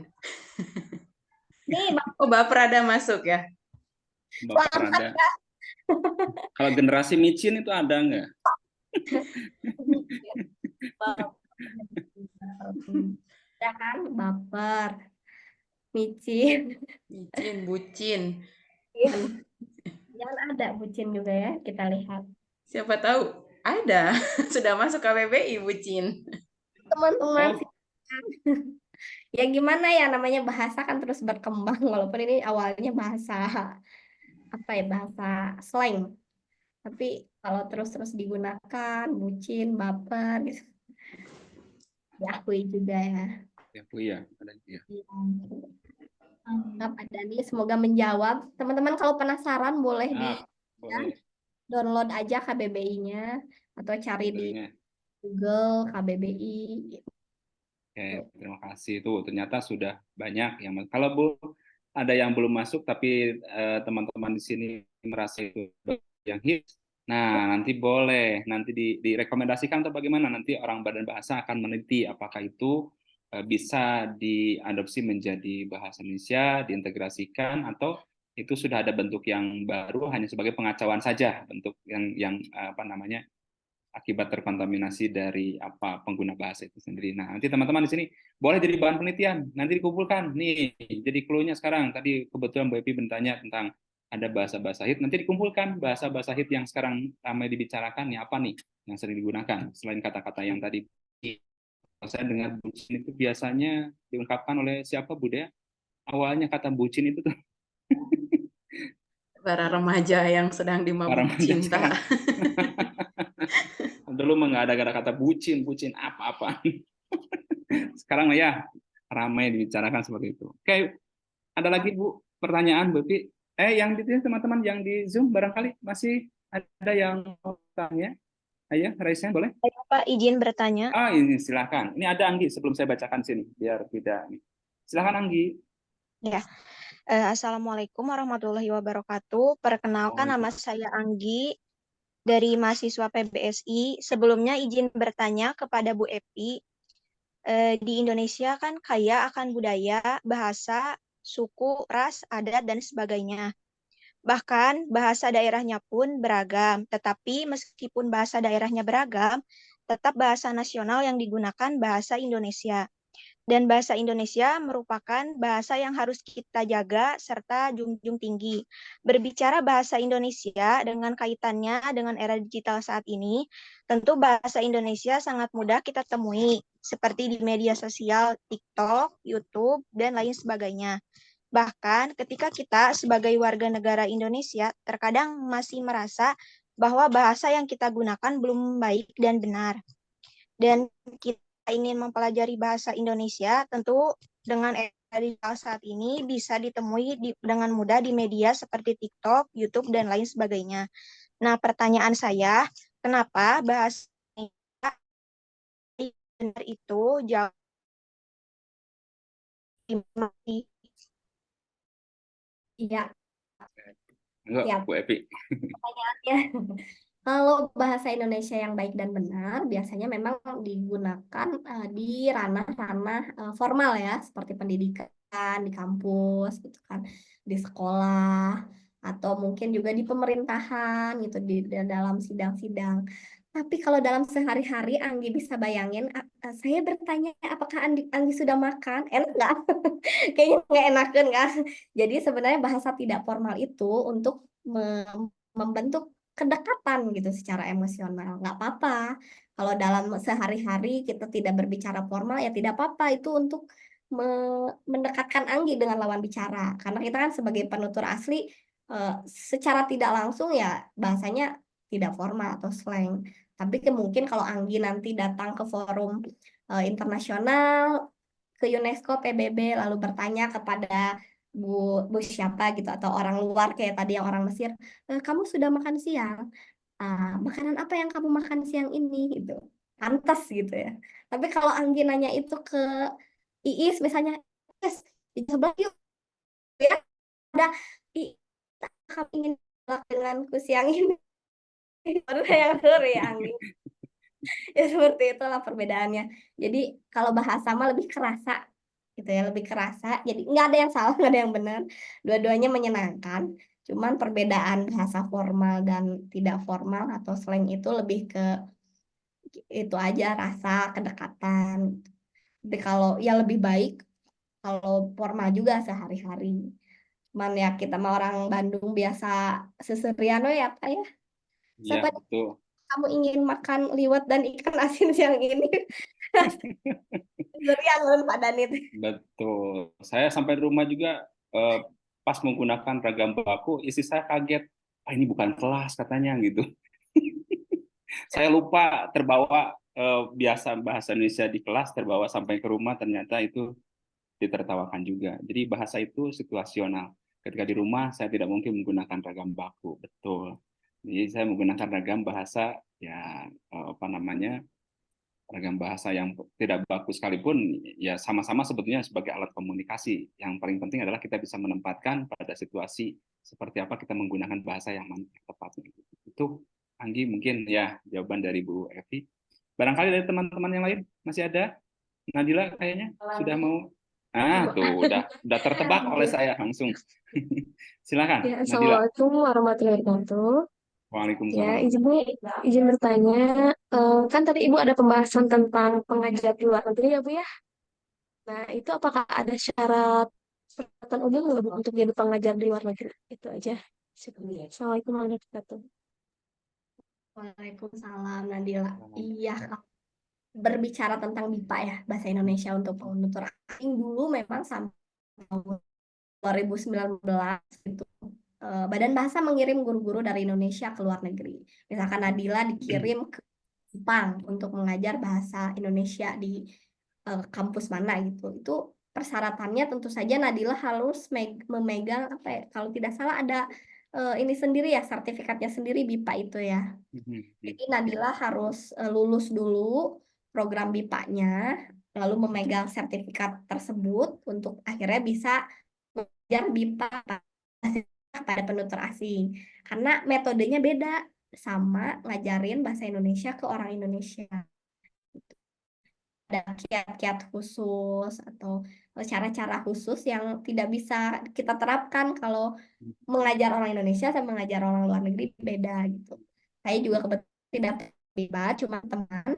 Nih, Oh, baper ada masuk ya? Baper ada. Kalau generasi micin itu ada nggak? ya kan, baper, micin, Micin, bucin. yang ada bucin juga ya, kita lihat. Siapa tahu ada. Sudah masuk KBBI, bucin. Teman-teman, Oh, ya gimana ya, namanya bahasa kan terus berkembang, walaupun ini awalnya bahasa, apa ya, bahasa slang. Tapi kalau terus-terus digunakan, bucin, baper, gitu, diakui juga ya. ya Bu ya, ada ya. Anggap ada nih, semoga menjawab. Teman-teman kalau penasaran boleh di Boleh. download aja KBBI-nya atau cari di Sebetulnya. Google KBBI. Oke, terima kasih. Tuh, ternyata sudah banyak yang kalau Bu ada yang belum masuk tapi teman-teman di sini merasa itu yang hits. Nah, nanti boleh nanti direkomendasikan atau bagaimana nanti orang Badan Bahasa akan meneliti apakah itu bisa diadopsi menjadi bahasa Indonesia, diintegrasikan atau itu sudah ada bentuk yang baru hanya sebagai pengacauan saja, bentuk yang apa namanya akibat terkontaminasi dari apa pengguna bahasa itu sendiri. Nah, nanti teman-teman di sini boleh jadi bahan penelitian, nanti dikumpulkan. Nih, jadi clue-nya sekarang. Tadi kebetulan Bu Epi bertanya tentang ada bahasa-bahasa hit, nanti dikumpulkan bahasa-bahasa hit yang sekarang ramai dibicarakan, ya apa nih yang sering digunakan selain kata-kata yang tadi. Saya dengar bucin itu biasanya diungkapkan oleh siapa, Bu Dea? Awalnya kata bucin itu tuh Para remaja yang sedang para dimabuk remaja cinta. sekarang. Dulu mah nggak ada kata bucin, bucin apa-apa. Sekarang ya ramai dibicarakan seperti itu. Oke, ada lagi Bu pertanyaan Bu Epi? Yang di teman-teman yang di Zoom barangkali masih ada yang mau tanya? Ayo, raise boleh? Saya Pak izin bertanya. Ah, ini silakan. Ini ada Anggi sebelum saya bacakan sini biar tidak. Silakan Anggi. Ya. Assalamualaikum warahmatullahi wabarakatuh. Perkenalkan nama saya Anggi dari mahasiswa PBSI. Sebelumnya izin bertanya kepada Bu Epi. Di Indonesia kan kaya akan budaya, bahasa, suku, ras, adat, dan sebagainya. Bahkan bahasa daerahnya pun beragam, tetapi meskipun bahasa daerahnya beragam, tetap bahasa nasional yang digunakan bahasa Indonesia. Dan bahasa Indonesia merupakan bahasa yang harus kita jaga serta junjung tinggi. Berbicara bahasa Indonesia dengan kaitannya dengan era digital saat ini, tentu bahasa Indonesia sangat mudah kita temui, seperti di media sosial, TikTok, YouTube, dan lain sebagainya. Bahkan ketika kita sebagai warga negara Indonesia terkadang masih merasa bahwa bahasa yang kita gunakan belum baik dan benar. Dan kita ingin mempelajari bahasa Indonesia, tentu dengan era digital saat ini bisa ditemui dengan mudah di media seperti TikTok, YouTube, dan lain sebagainya. Nah, pertanyaan saya, kenapa bahasa Indonesia benar itu jauh Iya, Enggak, ya, Bu Epi. pertanyaannya. Kalau bahasa Indonesia yang baik dan benar biasanya memang digunakan di ranah-ranah formal ya, seperti pendidikan di kampus gitu kan, di sekolah atau mungkin juga di pemerintahan gitu di dalam sidang-sidang. Tapi kalau dalam sehari-hari Anggi bisa bayangin, saya bertanya apakah Anggi sudah makan? Enak nggak? Kayaknya nggak enakan kan? Jadi sebenarnya bahasa tidak formal itu untuk membentuk kedekatan gitu secara emosional. Nggak apa-apa. Kalau dalam sehari-hari kita tidak berbicara formal ya tidak apa-apa. Itu untuk mendekatkan Anggi dengan lawan bicara. Karena kita kan sebagai penutur asli secara tidak langsung ya bahasanya tidak formal atau slang. Tapi mungkin kalau Anggi nanti datang ke forum internasional, ke UNESCO, PBB, lalu bertanya kepada Bu siapa gitu atau orang luar kayak tadi yang orang Mesir, kamu sudah makan siang? Makanan apa yang kamu makan siang ini? Gitu. Pantas gitu ya. Tapi kalau Anggi nanya itu ke Iis misalnya, Iis, di sebelah yuk ya, ada Iis, kamu ingin denganku siang ini? Baru yang sore ya Anggi. Ya seperti itulah perbedaannya. Jadi kalau bahasa mah lebih kerasa gitu ya, lebih kerasa. Jadi nggak ada yang salah, nggak ada yang benar. Dua-duanya menyenangkan. Cuman perbedaan bahasa formal dan tidak formal atau slang itu lebih ke itu aja rasa kedekatan. Tapi kalau ya lebih baik kalau formal juga sehari-hari. Cuman ya kita mah orang Bandung biasa seserian we ya Pak ya. Iya, Siapa betul. kamu ingin makan liwet dan ikan asin siang ini? Seserian loh Pak Danit. Betul. Saya sampai di rumah juga pas menggunakan ragam baku, istri saya kaget. Ah, ini bukan kelas katanya gitu. Saya lupa terbawa biasa bahasa Indonesia di kelas, terbawa sampai ke rumah ternyata itu ditertawakan juga. Jadi bahasa itu situasional. Ketika di rumah saya tidak mungkin menggunakan ragam baku, betul. Jadi saya menggunakan ragam bahasa ya apa namanya ragam bahasa yang tidak baku sekalipun ya sama-sama sebetulnya sebagai alat komunikasi. Yang paling penting adalah kita bisa menempatkan pada situasi seperti apa kita menggunakan bahasa yang tepat. Itu Anggi mungkin ya jawaban dari Bu Evi. Barangkali dari teman-teman yang lain masih ada? Nadila kayaknya sudah mau. Tuh udah tertebak oleh saya langsung. Silakan, Ya, Nadila. Assalamualaikum warahmatullahi wabarakatuh. Ya, Waalaikumsalam. izin bertanya, kan tadi Ibu ada pembahasan tentang pengajar di luar negeri ya Bu ya? Nah, itu apakah ada syarat persyaratan umum nggak Bu untuk jadi pengajar di luar negeri? Itu aja. Assalamualaikum warahmatullahi wabarakatuh. Waalaikumsalam Nadila. Iya, berbicara tentang BIPA ya, bahasa Indonesia untuk penutur asing dulu memang sampai tahun 2019 itu Badan Bahasa mengirim guru-guru dari Indonesia ke luar negeri. Misalkan Nadila dikirim ke Jepang untuk mengajar bahasa Indonesia di kampus mana gitu. Itu persyaratannya tentu saja Nadila harus memegang apa ya, kalau tidak salah ada ini sendiri ya, sertifikatnya sendiri BIPA itu ya. Jadi Nadila harus lulus dulu program BIPA-nya, lalu memegang sertifikat tersebut untuk akhirnya bisa mengajar BIPA pada penutur asing. Karena metodenya beda sama ngajarin bahasa Indonesia ke orang Indonesia. Ada kiat-kiat khusus atau cara-cara khusus yang tidak bisa kita terapkan kalau mengajar orang Indonesia sama mengajar orang luar negeri beda gitu. Saya juga kebetulan tidak terlibat, cuma teman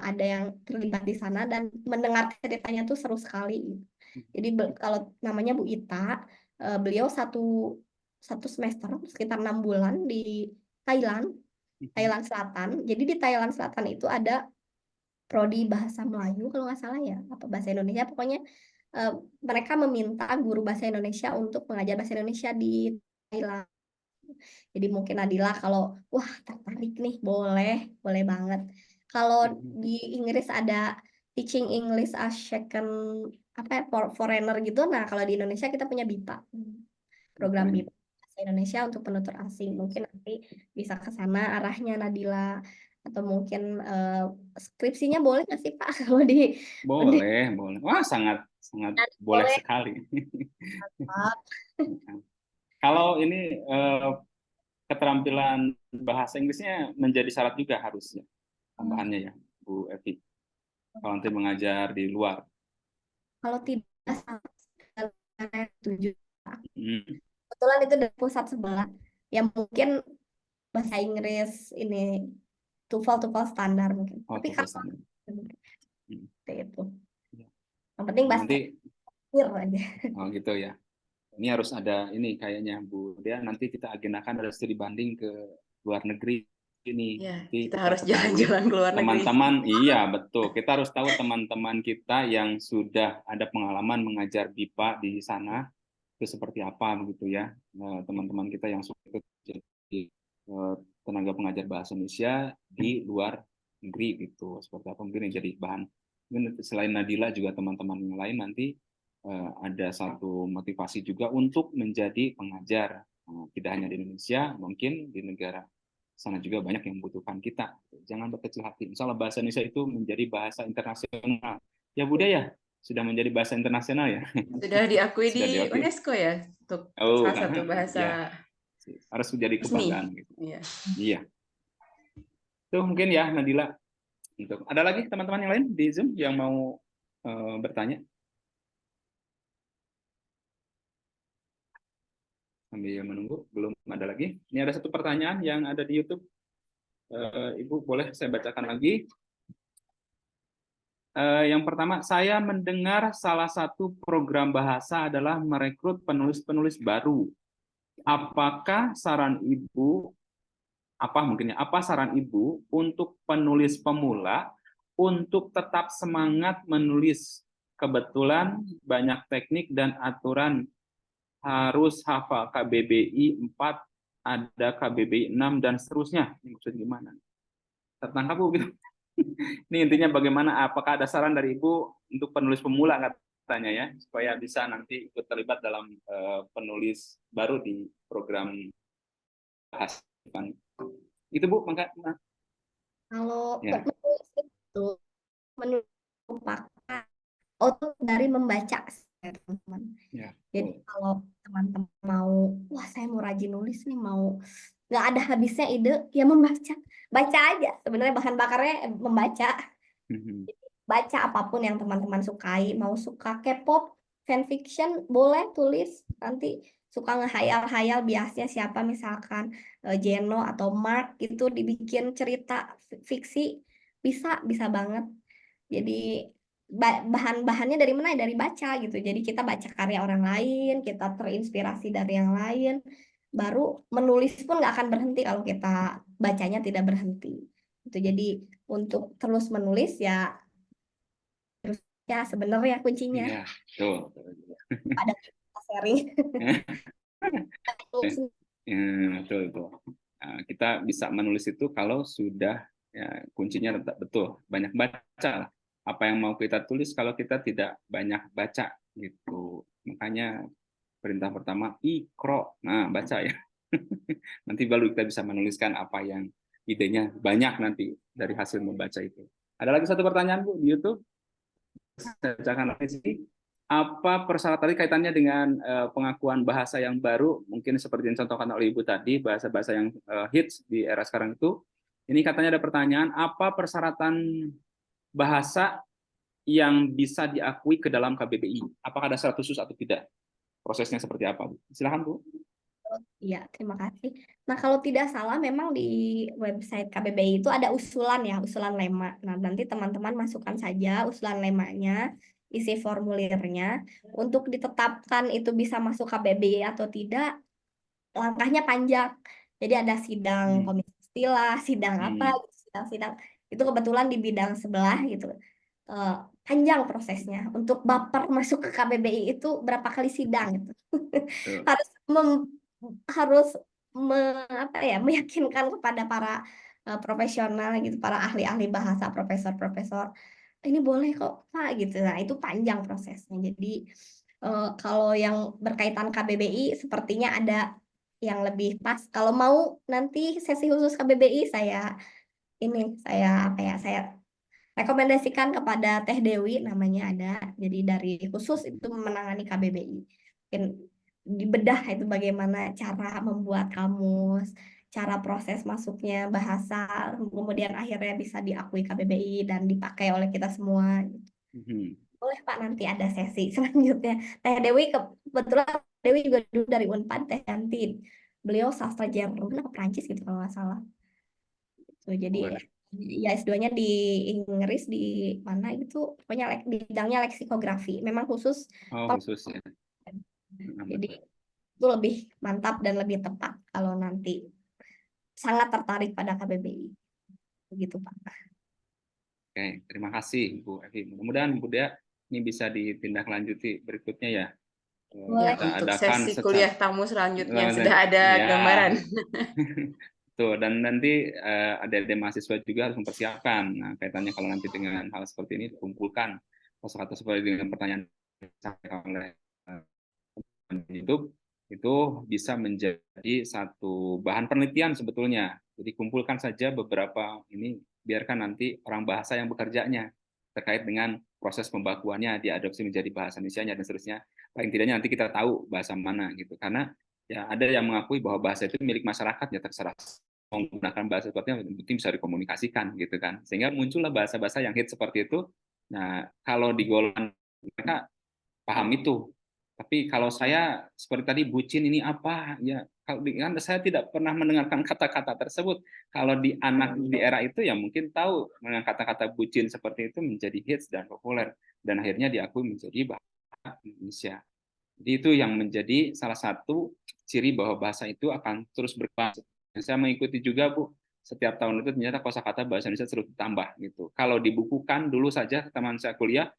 ada yang terlibat di sana dan mendengar ceritanya tuh seru sekali. Jadi kalau namanya Bu Ita, beliau satu semester sekitar 6 bulan di Thailand Selatan. Jadi di Thailand Selatan itu ada prodi bahasa Melayu kalau nggak salah ya, apa bahasa Indonesia pokoknya mereka meminta guru bahasa Indonesia untuk mengajar bahasa Indonesia di Thailand. Jadi mungkin Nadila kalau wah tertarik nih boleh banget. Kalau di Inggris ada teaching English as second apa ya, foreigner gitu. Nah kalau di Indonesia kita punya BIPA, program BIPA bahasa Indonesia untuk penutur asing. Mungkin nanti bisa ke sana arahnya Nadila. Atau mungkin skripsinya boleh nggak sih Pak kalau di Boleh. Wah, sangat boleh boleh. sekali. Kalau ini keterampilan bahasa Inggrisnya menjadi syarat juga harusnya tambahannya ya, Bu Evi. Kalau nanti mengajar di luar. Kalau tidak saya setuju. Hmm. Kebetulan itu dari pusat sebelah. Ya mungkin bahasa Inggris ini TOEFL standar mungkin. Oh, Tapi TOEFL kalau standar. seperti itu. Ya. Yang penting Nah, bahasa nanti aja. oh gitu ya. Ini harus ada ini kayaknya Bu Dea, nanti kita agendakan ada studi banding ke luar negeri ini. Ya, Nanti kita harus ketahui jalan-jalan ke luar negeri. teman-teman, iya betul. Kita harus tahu teman-teman kita yang sudah ada pengalaman mengajar BIPA di sana itu seperti apa begitu ya. Teman-teman kita yang sudah jadi tenaga pengajar bahasa Indonesia di luar negeri gitu. Seperti apa mungkin yang jadi bahan. Mungkin selain Nadila juga teman-teman yang lain nanti ada satu motivasi juga untuk menjadi pengajar. Tidak hanya di Indonesia, mungkin di negara sana juga banyak yang membutuhkan kita. Jangan berkecil hati. Insya Allah bahasa Indonesia itu menjadi bahasa internasional. Ya budaya sudah menjadi bahasa internasional ya. Sudah diakui Sudah di diakui. UNESCO ya untuk Oh, salah satu bahasa ya. Harus menjadi resmi. kebanggaan gitu. Iya. Iya. Itu mungkin ya Nadila. Untuk ada lagi teman-teman yang lain di Zoom yang mau bertanya? Sambil menunggu, belum ada lagi. Ini ada satu pertanyaan yang ada di YouTube. Ibu boleh saya bacakan lagi. Yang pertama, saya mendengar salah satu program bahasa adalah merekrut penulis-penulis baru. Apakah saran Ibu, apa saran Ibu untuk penulis pemula untuk tetap semangat menulis? Kebetulan banyak teknik dan aturan, harus hafal KBBI 4, ada KBBI 6 dan seterusnya. Ini maksudnya gimana? Tertangkap Bu gitu. Ini intinya bagaimana, apakah ada saran dari Ibu untuk penulis pemula katanya ya, supaya bisa nanti ikut terlibat dalam penulis baru di program bahasa. Itu Bu, maka Kalau ya. penulis itu merupakan dari membaca ya, teman-teman. Ya. Jadi kalau teman-teman mau, wah saya mau rajin nulis nih, mau nggak ada habisnya ide, ya membaca. Baca aja. Sebenarnya bahan bakarnya membaca. Baca apapun yang teman-teman sukai. Mau suka K-pop, fanfiction, boleh tulis. Nanti suka ngehayal-hayal biasanya siapa misalkan Jeno atau Mark gitu dibikin cerita fiksi, bisa banget. Jadi bahan-bahannya dari mana? Dari baca gitu. Jadi kita baca karya orang lain, kita terinspirasi dari yang lain, baru menulis pun nggak akan berhenti kalau kita bacanya tidak berhenti. Itu jadi untuk terus menulis ya sebenarnya kuncinya. Iya, betul. Pada kita sharing. Betul itu. Kita bisa menulis itu kalau sudah ya, kuncinya betul banyak baca lah. Apa yang mau kita tulis kalau kita tidak banyak baca gitu. Makanya perintah pertama ikro, nah baca ya. Nanti baru kita bisa menuliskan apa yang idenya banyak nanti dari hasil membaca itu. Ada lagi satu pertanyaan Bu di YouTube. Saya bacakan lagi. Apa persyaratan tadi kaitannya dengan pengakuan bahasa yang baru, mungkin seperti yang dicontohkan oleh Ibu tadi, bahasa-bahasa yang hits di era sekarang itu. Ini katanya ada pertanyaan, apa persyaratan bahasa yang bisa diakui ke dalam KBBI? Apakah ada syarat khusus atau tidak? Prosesnya seperti apa, Bu? Silakan, Bu. Iya, terima kasih. Nah, kalau tidak salah memang di website KBBI itu ada usulan ya, usulan lema. Nah, nanti teman-teman masukkan saja usulan lemanya, isi formulirnya. Untuk ditetapkan itu bisa masuk KBBI atau tidak, langkahnya panjang. Jadi ada sidang komisi istilah, sidang apa, sidang-sidang. Itu kebetulan di bidang sebelah gitu. Panjang prosesnya. Untuk baper masuk ke KBBI itu berapa kali sidang gitu. harus meyakinkan kepada para profesional gitu, para ahli-ahli bahasa, profesor-profesor, ini boleh kok Pak gitu. Nah, itu panjang prosesnya. Jadi kalau yang berkaitan KBBI sepertinya ada yang lebih pas. Kalau mau nanti sesi khusus KBBI saya rekomendasikan kepada Teh Dewi namanya ada. Jadi dari khusus itu menangani KBBI. Mungkin dibedah itu bagaimana cara membuat kamus, cara proses masuknya bahasa, kemudian akhirnya bisa diakui KBBI dan dipakai oleh kita semua. Boleh Pak, nanti ada sesi selanjutnya. Teh Dewi kebetulan Dewi juga dulu dari Unpad, Teh Yanti. Beliau sastra Jerman atau Prancis gitu kalau nggak salah. Tuh, jadi ya S2-nya di Inggris di mana gitu, pokoknya bidangnya leksikografi. Memang khusus. Khusus ya. Jadi itu lebih mantap dan lebih tepat kalau nanti sangat tertarik pada KBBI. Begitu Pak. Oke, terima kasih Bu Evi. Mudah-mudahan Bu Dea ini bisa ditindaklanjuti berikutnya ya. Ya, Kita untuk adakan sesi kuliah tamu selanjutnya sudah ada ya. gambaran. Tuh, dan nanti adik-adik mahasiswa juga harus mempersiapkan. Nah, kaitannya kalau nanti dengan hal seperti ini dikumpulkan kosakata sesuai dengan pertanyaan oleh YouTube, itu bisa menjadi satu bahan penelitian sebetulnya. Jadi kumpulkan saja beberapa ini, biarkan nanti orang bahasa yang bekerjanya terkait dengan proses pembakuannya, diadopsi menjadi bahasa Indonesia dan seterusnya. Paling tidaknya nanti kita tahu bahasa mana gitu. Karena ya ada yang mengakui bahwa bahasa itu milik masyarakat, ya terserah menggunakan bahasa seperti yang penting bisa dikomunikasikan gitu kan. Sehingga muncullah bahasa-bahasa yang hit seperti itu. Nah, kalau di golongan mereka paham itu. Tapi kalau saya seperti tadi bucin ini apa? Ya, kalau kan saya tidak pernah mendengarkan kata-kata tersebut. Kalau di anak di era itu ya mungkin tahu dengan kata-kata bucin seperti itu menjadi hits dan populer dan akhirnya diakui menjadi bahasa Indonesia. Jadi itu yang menjadi salah satu ciri bahwa bahasa itu akan terus berkembang. Saya mengikuti juga Bu, setiap tahun itu ternyata kosakata bahasa Indonesia terus ditambah gitu. Kalau dibukukan dulu saja teman saya kuliah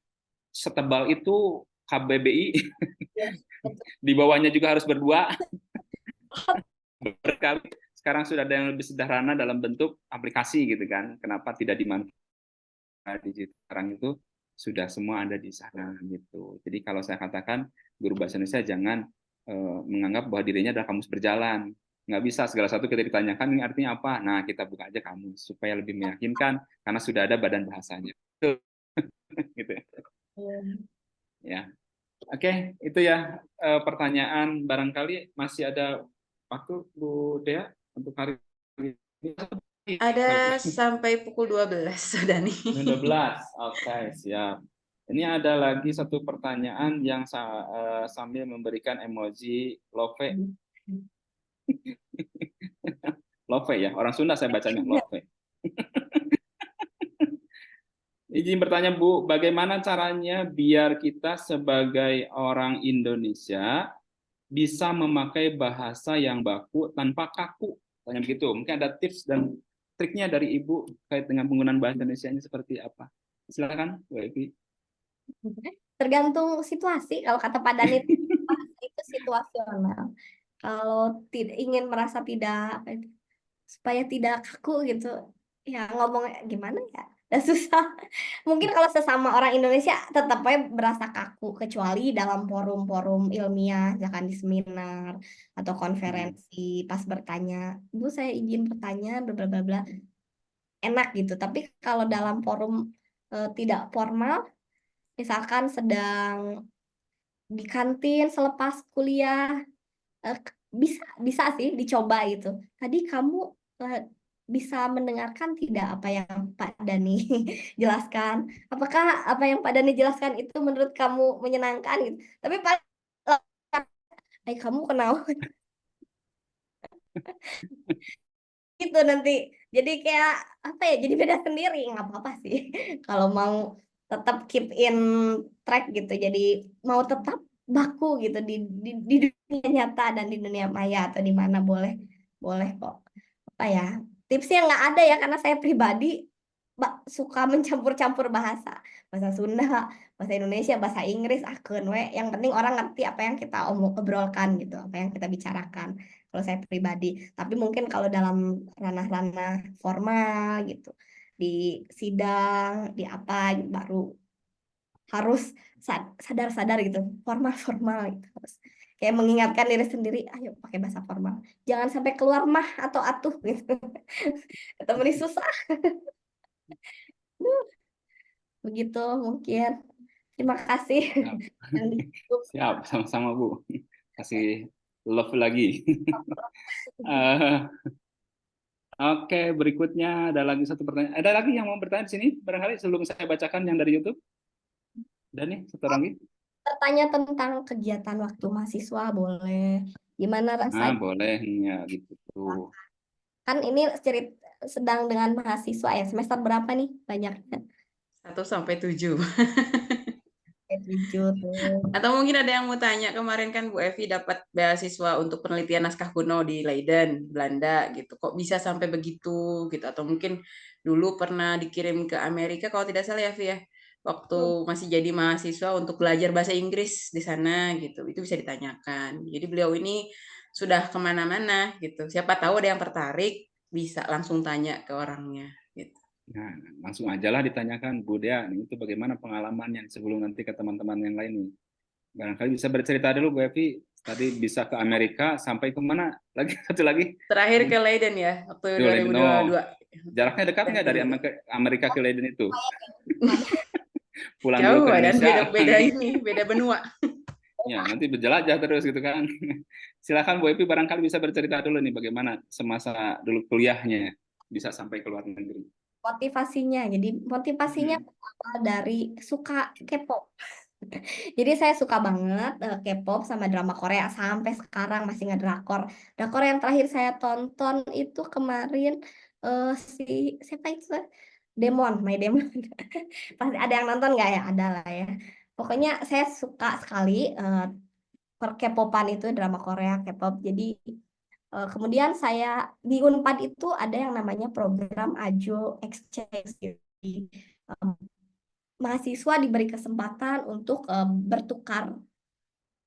setebal itu KBBI, di bawahnya juga harus berdua. Berkali sekarang sudah ada yang lebih sederhana dalam bentuk aplikasi gitu kan. Kenapa tidak dimanfaatkan digital? Sekarang itu sudah semua ada di sana gitu. Jadi kalau saya katakan guru bahasa Indonesia jangan menganggap bahwa dirinya adalah kamus berjalan. Nggak bisa segala satu kita ditanyakan ini artinya apa. Nah kita buka aja kamus supaya lebih meyakinkan karena sudah ada badan bahasanya. Gitu. Ya. Oke, itu ya pertanyaan. Barangkali masih ada waktu Bu Dea untuk hari ini. Ada sampai pukul 12 sudah nih. 12. Oke, siap. Ini ada lagi satu pertanyaan yang sambil memberikan emoji love. Love ya, orang Sunda saya bacanya love. Izin bertanya Bu, bagaimana caranya biar kita sebagai orang Indonesia bisa memakai bahasa yang baku tanpa kaku? Tanya begitu. Mungkin ada tips dan triknya dari Ibu terkait dengan penggunaan bahasa Indonesia ini seperti apa? Silakan, Bu Evi. Tergantung situasi. Kalau kata Pak Dani itu situasional. Kalau ingin merasa tidak supaya tidak kaku gitu, ya ngomong gimana ya? Dan susah. Mungkin kalau sesama orang Indonesia tetap aja berasa kaku, kecuali dalam forum-forum ilmiah, misalkan di seminar atau konferensi, pas bertanya, Bu saya izin bertanya, bla bla bla, enak gitu. Tapi kalau dalam forum tidak formal, misalkan sedang di kantin selepas kuliah, bisa sih dicoba itu. Tadi kamu bisa mendengarkan tidak apa yang Pak Dani jelaskan? Apakah apa yang Pak Dani jelaskan itu menurut kamu menyenangkan gitu? Tapi Pak, kamu kenal gitu nanti. Jadi kayak apa ya? Jadi beda sendiri, nggak apa-apa sih. Kalau mau tetap keep in track gitu. Jadi mau tetap baku gitu di dunia nyata dan di dunia maya atau di mana boleh kok. Apa ya? Tipsnya nggak ada ya karena saya pribadi suka mencampur-campur bahasa Sunda, bahasa Indonesia, bahasa Inggris, akeun we. Yang penting orang ngerti apa yang kita obrolkan gitu, apa yang kita bicarakan. Kalau saya pribadi, tapi mungkin kalau dalam ranah-ranah formal gitu, di sidang, di apa gitu, baru harus sadar-sadar gitu, formal-formal gitu harus kayak mengingatkan diri sendiri, ayo pakai bahasa formal, jangan sampai keluar mah atau atuh gitu. Ketemu ini susah. Begitu mungkin. Terima kasih. Siap, sama-sama Bu. Kasih love lagi. Oke, berikutnya ada lagi satu pertanyaan. Ada lagi yang mau bertanya di sini? Barangkali sebelum saya bacakan yang dari YouTube. Dan nih, satu lagi. Bertanya tentang kegiatan waktu mahasiswa boleh. Gimana Ah, rasanya? boleh. Ya, gitu tuh. Kan ini sedang dengan mahasiswa ya. Semester berapa nih banyaknya? 1 sampai 7. Tujuh tuh. Atau mungkin ada yang mau tanya, kemarin kan Bu Evi dapat beasiswa untuk penelitian naskah kuno di Leiden, Belanda gitu. Kok bisa sampai begitu gitu? Atau mungkin dulu pernah dikirim ke Amerika kalau tidak salah ya, Vi ya. Waktu masih jadi mahasiswa untuk belajar bahasa Inggris di sana gitu. Itu bisa ditanyakan. Jadi beliau ini sudah kemana-mana gitu. Siapa tahu ada yang tertarik, bisa langsung tanya ke orangnya gitu. Nah, langsung aja lah ditanyakan, Bu Dea, itu bagaimana pengalamannya sebelum nanti ke teman-teman yang lain nih. Barangkali bisa bercerita dulu, Bu Evi. Tadi bisa ke Amerika, sampai kemana? Lagi satu lagi. Terakhir ke Leiden ya, waktu Leiden. 2022. Jaraknya dekat nggak dari Amerika ke Leiden itu? Pulang Jauh dulu ke dan Indonesia. beda benua. Ya, nanti berjelajah terus gitu kan. Silakan Bu Evi, barangkali bisa bercerita dulu nih bagaimana semasa dulu kuliahnya bisa sampai ke luar negeri. Motivasinya. Jadi motivasinya berawal dari suka K-pop. Jadi saya suka banget K-pop sama drama Korea sampai sekarang masih ngedrakor. Drakor yang terakhir saya tonton itu kemarin si siapa itu? Demon, My Demon. Pasti ada yang nonton nggak ya? Ada lah ya. Pokoknya saya suka sekali per K-popan itu drama Korea K-pop. Jadi kemudian saya di Unpad itu ada yang namanya program Ajo Exchange. Jadi mahasiswa diberi kesempatan untuk bertukar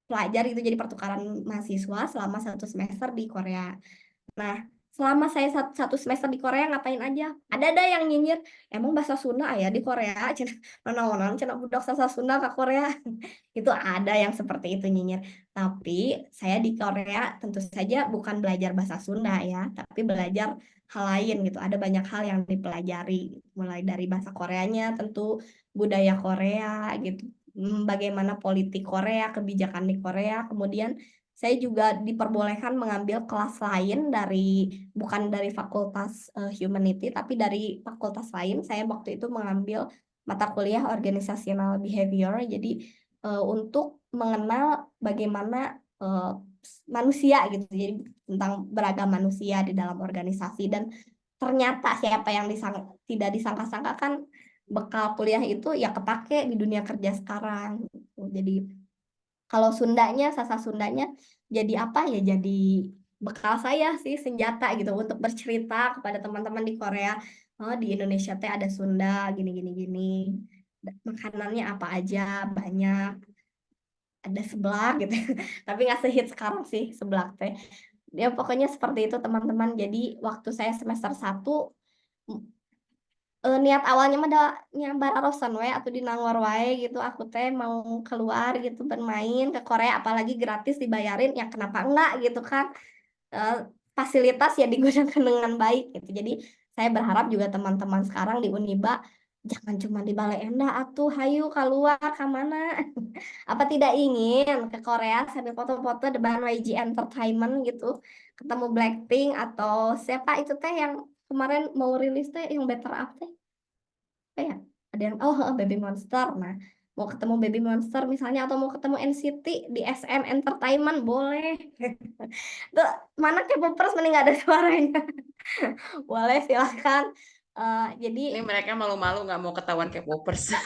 pelajar itu jadi pertukaran mahasiswa selama 1 semester di Korea. Nah, selama saya satu semester di Korea ngapain aja? Ada yang nyinyir, emang bahasa Sunda ya di Korea, cina nanaonan cina budak bahasa Sunda ke Korea. Itu ada yang seperti itu nyinyir. Tapi saya di Korea tentu saja bukan belajar bahasa Sunda ya, tapi belajar hal lain gitu. Ada banyak hal yang dipelajari, mulai dari bahasa Koreanya, tentu budaya Korea gitu. Bagaimana politik Korea, kebijakan di Korea, kemudian saya juga diperbolehkan mengambil kelas lain bukan dari fakultas humanity tapi dari fakultas lain. Saya waktu itu mengambil mata kuliah organizational behavior. Jadi untuk mengenal bagaimana manusia gitu. Jadi tentang beragam manusia di dalam organisasi dan ternyata siapa yang tidak disangka-sangka kan bekal kuliah itu ya kepake di dunia kerja sekarang gitu. Jadi kalau Sasa Sundanya jadi apa ya? Jadi bekal saya sih senjata gitu untuk bercerita kepada teman-teman di Korea. Oh, di Indonesia teh ada Sunda gini gini gini. Makanannya apa aja banyak. Ada seblak gitu. Tapi nggak sehit sekarang sih seblak teh. Ya pokoknya seperti itu teman-teman. Jadi waktu saya semester 1 niat awalnya mah ada nyambar arosan wae atau di Nangor wae gitu aku teh mau keluar gitu bermain ke Korea apalagi gratis dibayarin ya kenapa enggak gitu kan. Eh, Fasilitas ya digunakan dengan baik gitu jadi saya berharap juga teman-teman sekarang di Uniba jangan cuma di Bale Endah atuh hayu keluar ke mana. Apa tidak ingin ke Korea sambil foto-foto depan YG Entertainment gitu ketemu Blackpink atau siapa itu teh yang kemarin mau rilis teh yang Better Up teh apa ya ada yang Baby Monster. Nah mau ketemu Baby Monster misalnya atau mau ketemu NCT di SM Entertainment boleh. Tuh mana K-popers mending nggak ada suaranya. Boleh silahkan. Jadi Ini mereka malu-malu nggak mau ketahuan K-popers.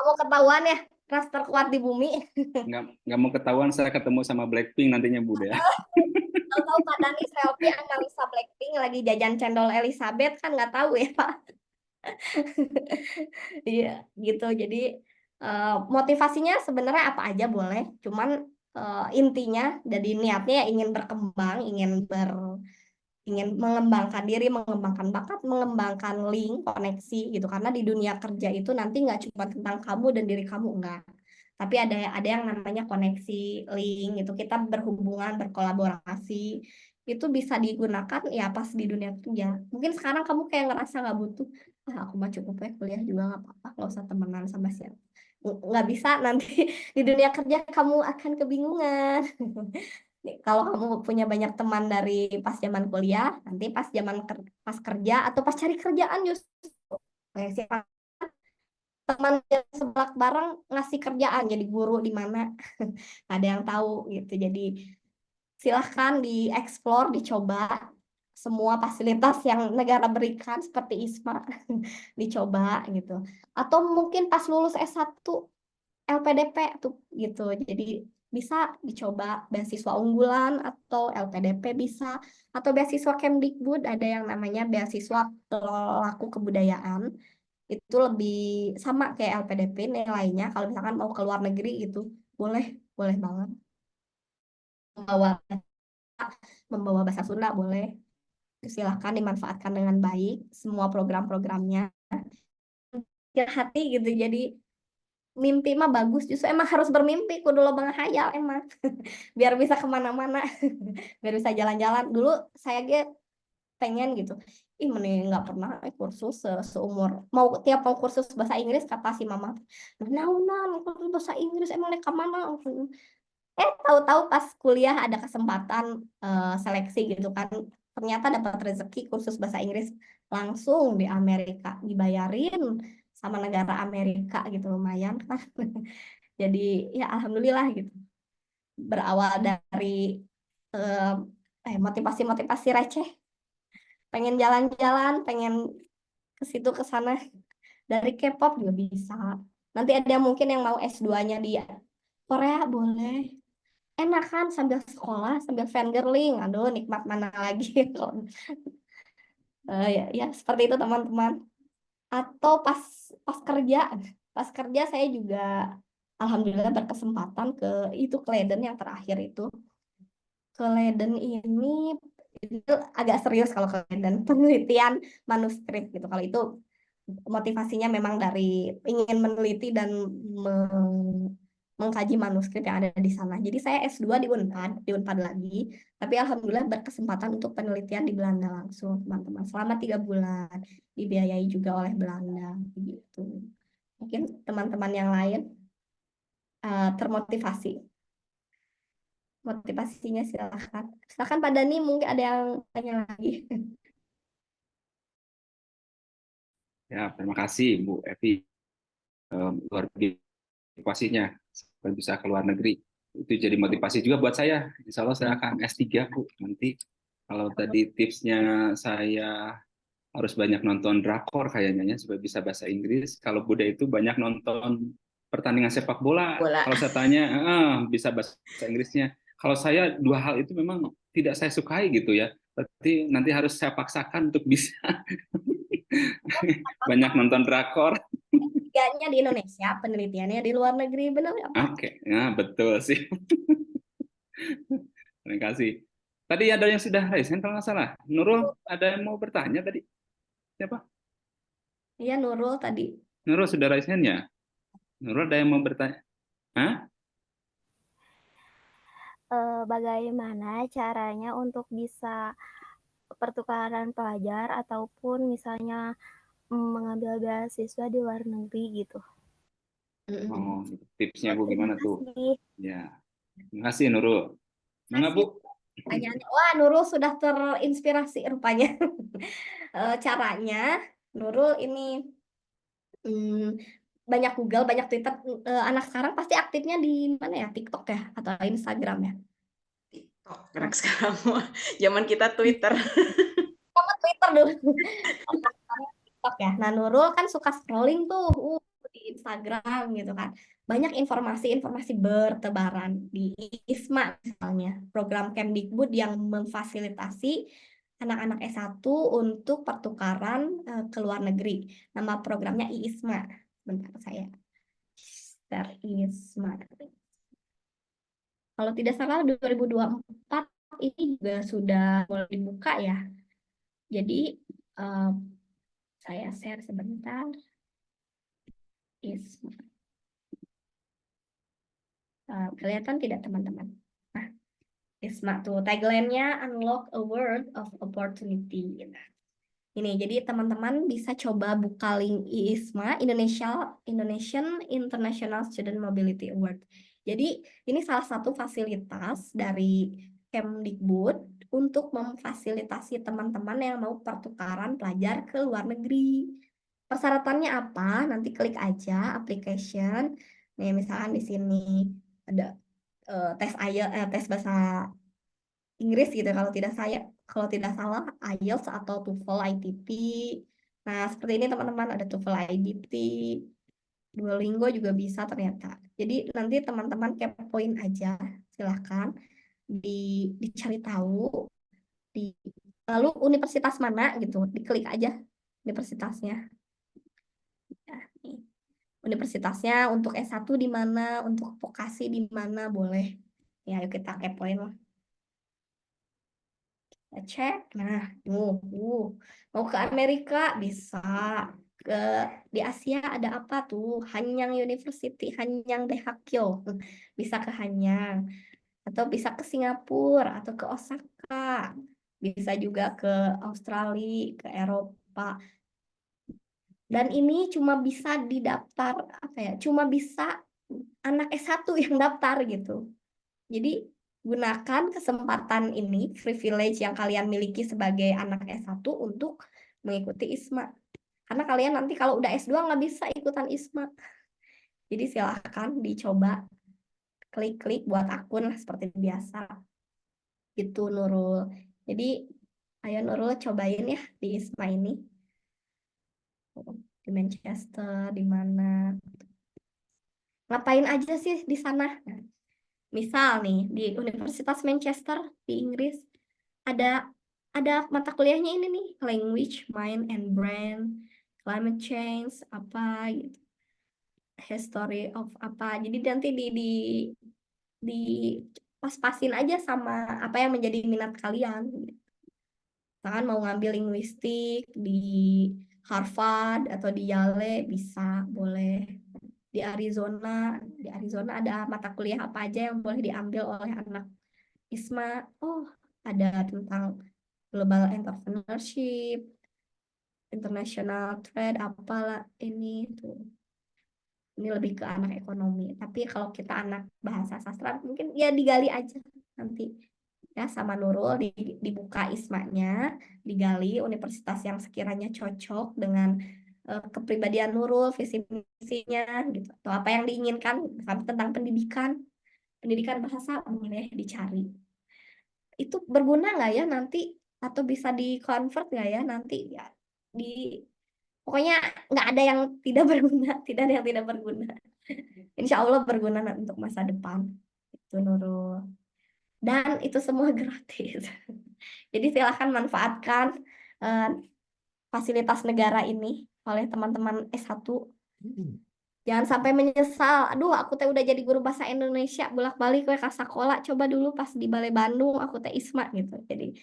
mau ketahuan ya ras terkuat di bumi. Nggak mau ketahuan saya ketemu sama Blackpink nantinya, Bu Dea. Tahu-tahu Pak Dani selfie analisa Blackpink lagi jajan cendol Elizabeth kan nggak tahu ya Pak. Iya gitu jadi motivasinya sebenarnya apa aja boleh cuman intinya jadi niatnya ya ingin berkembang ingin mengembangkan diri mengembangkan bakat mengembangkan link koneksi gitu karena di dunia kerja itu nanti nggak cuma tentang kamu dan diri kamu enggak tapi ada yang namanya koneksi link itu kita berhubungan berkolaborasi itu bisa digunakan ya pas di dunia kerja mungkin sekarang kamu kayak ngerasa nggak butuh aku mah cukup ya kuliah juga nggak apa-apa nggak usah temenan sama siapa nggak bisa nanti di dunia kerja kamu akan kebingungan Kalau kamu punya banyak teman dari pas zaman kuliah, nanti pas pas kerja atau pas cari kerjaan justru siapa teman yang sebelak bareng ngasih kerjaan jadi guru di mana nggak ada yang tahu gitu. Jadi silahkan dieksplor, dicoba semua fasilitas yang negara berikan seperti ISMA dicoba gitu. Atau mungkin pas lulus S1 LPDP tuh gitu. Jadi bisa dicoba beasiswa unggulan atau LPDP bisa atau beasiswa Kemdikbud, ada yang namanya beasiswa pelaku kebudayaan. Itu lebih sama kayak LPDP nilainya kalau misalkan mau ke luar negeri gitu. Boleh, boleh banget. Membawa bahasa Sunda boleh. Silahkan dimanfaatkan dengan baik semua program-programnya. Hati gitu. Jadi mimpi mah bagus, justru emang harus bermimpi kudu loba ngahayal emang biar bisa kemana-mana biar bisa jalan-jalan. Dulu saya pengen gitu, mending nggak pernah kursus seumur tiap mau kursus bahasa Inggris kata si mama, nah kursus bahasa Inggris emang lek mana. Tahu-tahu pas kuliah ada kesempatan seleksi gitu kan, ternyata dapat rezeki kursus bahasa Inggris langsung di Amerika, dibayarin sama negara Amerika gitu, lumayan kan. Jadi ya alhamdulillah gitu. Berawal dari motivasi-motivasi receh, pengen jalan-jalan, pengen ke situ ke sana, dari K-pop juga bisa. Nanti ada mungkin yang mau S2-nya di Korea boleh. Enak kan sambil sekolah, sambil fangirling. Aduh, nikmat mana lagi. Ya seperti itu teman-teman. Atau pas kerja, saya juga alhamdulillah berkesempatan ke Leiden yang terakhir itu. Ke Leiden ini itu agak serius kalau ke Leiden, penelitian manuskrip gitu. Kalau itu motivasinya memang dari ingin meneliti dan mengkaji manuskrip yang ada di sana. Jadi saya S2 di Unpad lagi, tapi alhamdulillah berkesempatan untuk penelitian di Belanda langsung, teman-teman. Selama 3 bulan, dibiayai juga oleh Belanda, gitu. Mungkin teman-teman yang lain termotivasi. Motivasinya silahkan. Silahkan Pak Dani, mungkin ada yang tanya lagi. Ya, terima kasih Bu Evi. Luar biasa motivasinya supaya bisa ke luar negeri. Itu jadi motivasi juga buat saya. Insya Allah saya akan S3 Bu. Nanti kalau tadi tipsnya saya harus banyak nonton drakor kayaknya ya, supaya bisa bahasa Inggris. Kalau Buddha itu banyak nonton pertandingan sepak bola. Kalau saya tanya, bisa bahasa Inggrisnya. Kalau saya dua hal itu memang tidak saya sukai gitu ya. Berarti nanti harus saya paksakan untuk bisa banyak nonton drakor. Tiganya di Indonesia, penelitiannya di luar negeri, benar ya Pak? Oke, ya betul sih. Terima kasih. Tadi ada yang sudah raise hand kalau nggak salah. Nurul, ada yang mau bertanya tadi? Siapa? Iya, Nurul tadi. Nurul sudah raise hand-nya? Nurul ada yang mau bertanya? Hah? Bagaimana caranya untuk bisa pertukaran pelajar ataupun misalnya mengambil beasiswa di luar negeri gitu. Oh, tipsnya Bu gimana tuh? Terima kasih. Ya, terima kasih Nurul. Mana Bu? Pertanyaannya, wah Nurul sudah terinspirasi rupanya. Caranya, Nurul ini banyak Google, banyak Twitter. Anak sekarang pasti aktifnya di mana ya? TikTok ya? Atau Instagram ya? TikTok. Anak sekarang zaman kita Twitter. Sama Twitter dulu. TikTok ya. Nah, Nurul kan suka scrolling tuh di Instagram gitu kan. Banyak informasi-informasi bertebaran di ISMA misalnya, program Kemdikbud yang memfasilitasi anak-anak S1 untuk pertukaran ke luar negeri. Nama programnya IISMA. Bentar saya. IISMA. Kalau tidak salah 2024 ini juga sudah mulai dibuka ya. Jadi saya share sebentar. IISMA. Kelihatan tidak teman-teman? Nah, ISMA tuh tagline-nya Unlock a World of Opportunity. Ini jadi teman-teman bisa coba buka link IISMA, Indonesian International Student Mobility Award. Jadi ini salah satu fasilitas dari Kemdikbud untuk memfasilitasi teman-teman yang mau pertukaran pelajar ke luar negeri. Persyaratannya apa? Nanti klik aja application. Nih, misalkan di sini ada tes IELTS, tes bahasa Inggris gitu kalau tidak salah IELTS atau TOEFL ITP. Nah, seperti ini teman-teman, ada TOEFL IBT, Duolingo juga bisa ternyata. Jadi nanti teman-teman kepoin aja, silahkan dicari tahu lalu universitas mana gitu, diklik aja universitasnya. Ya, nih. Universitasnya untuk S1 di mana, untuk vokasi di mana, boleh. Ya, ayo kita kepoin lah. Kita cek. Nah, mau ke Amerika bisa. Di Asia ada apa tuh? Hanyang University, Hanyang Daehakkyo. Bisa ke Hanyang. Atau bisa ke Singapura atau ke Osaka. Bisa juga ke Australia, ke Eropa. Dan ini cuma bisa didaftar cuma bisa anak S1 yang daftar gitu. Jadi gunakan kesempatan ini, privilege yang kalian miliki sebagai anak S1 untuk mengikuti ISMA. Karena kalian nanti kalau udah S2 nggak bisa ikutan ISMA. Jadi silahkan dicoba, klik-klik buat akun seperti biasa. Gitu Nurul. Jadi ayo Nurul cobain ya di ISMA ini. Di Manchester, di mana. Ngapain aja sih di sana? Misal nih, di Universitas Manchester di Inggris, ada mata kuliahnya ini nih, language, mind and brain, climate change, apa gitu. History of apa. Jadi nanti di pas-pasin aja sama apa yang menjadi minat kalian. Misalkan mau ngambil linguistik di Harvard atau di Yale bisa, boleh. Di Arizona ada mata kuliah apa aja yang boleh diambil oleh anak ISMA. Oh, ada tentang global entrepreneurship, international trade, apalah ini tuh. Ini lebih ke anak ekonomi. Tapi kalau kita anak bahasa sastra, mungkin ya digali aja nanti. Ya, sama Nurul dibuka ISMA-nya, digali universitas yang sekiranya cocok dengan kepribadian Nurul, visi misinya gitu, atau apa yang diinginkan tentang pendidikan bahasa, boleh dicari. Itu berguna nggak ya nanti, atau bisa di convert nggak ya nanti ya, pokoknya nggak ada yang tidak berguna, tidak ada yang tidak berguna. Insya Allah berguna untuk masa depan. Itu Nurul. Dan itu semua gratis. Jadi silahkan manfaatkan fasilitas negara ini oleh teman-teman S1. Jangan sampai menyesal. Aduh, aku teh udah jadi guru bahasa Indonesia, bolak-balik ke sekolah. Coba dulu pas di Balai Bandung, aku teh ISMA gitu. Jadi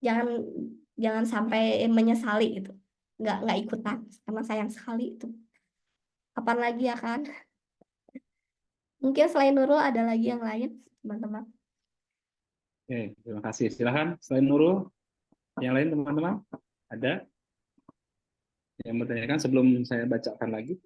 jangan sampai menyesali gitu. Nggak ikutan, karena sayang sekali itu. Kapan lagi ya kan? Mungkin selain Nurul ada lagi yang lain, teman-teman. Oke, terima kasih. Silahkan, selain Nurul, yang lain teman-teman, ada yang bertanyakan sebelum saya bacakan lagi?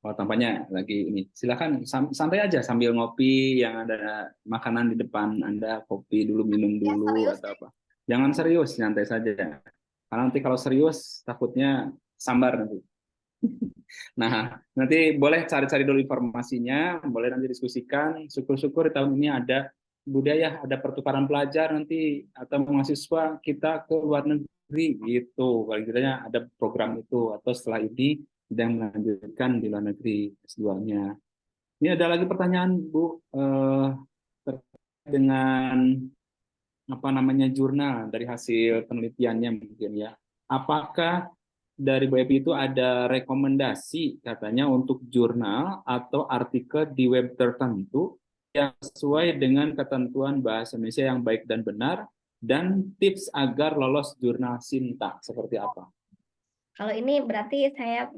Oh, tampaknya lagi ini. Silahkan, santai aja sambil ngopi, yang ada makanan di depan Anda, kopi dulu, minum dulu, atau apa. Jangan serius, santai saja. Karena nanti kalau serius, takutnya sambar nanti. Nah, nanti boleh cari-cari dulu informasinya, boleh nanti diskusikan. Syukur-syukur di tahun ini ada budaya, ada pertukaran pelajar nanti atau mahasiswa kita ke luar negeri gitu. Paling tidaknya ada program itu, atau setelah ini sedang melanjutkan di luar negeri S2-nya. Ini ada lagi pertanyaan Bu terkait dengan apa namanya jurnal dari hasil penelitiannya mungkin ya. Apakah dari Bu Epi itu ada rekomendasi katanya untuk jurnal atau artikel di web tertentu yang sesuai dengan ketentuan bahasa Indonesia yang baik dan benar, dan tips agar lolos jurnal Sinta seperti apa? Kalau ini berarti saya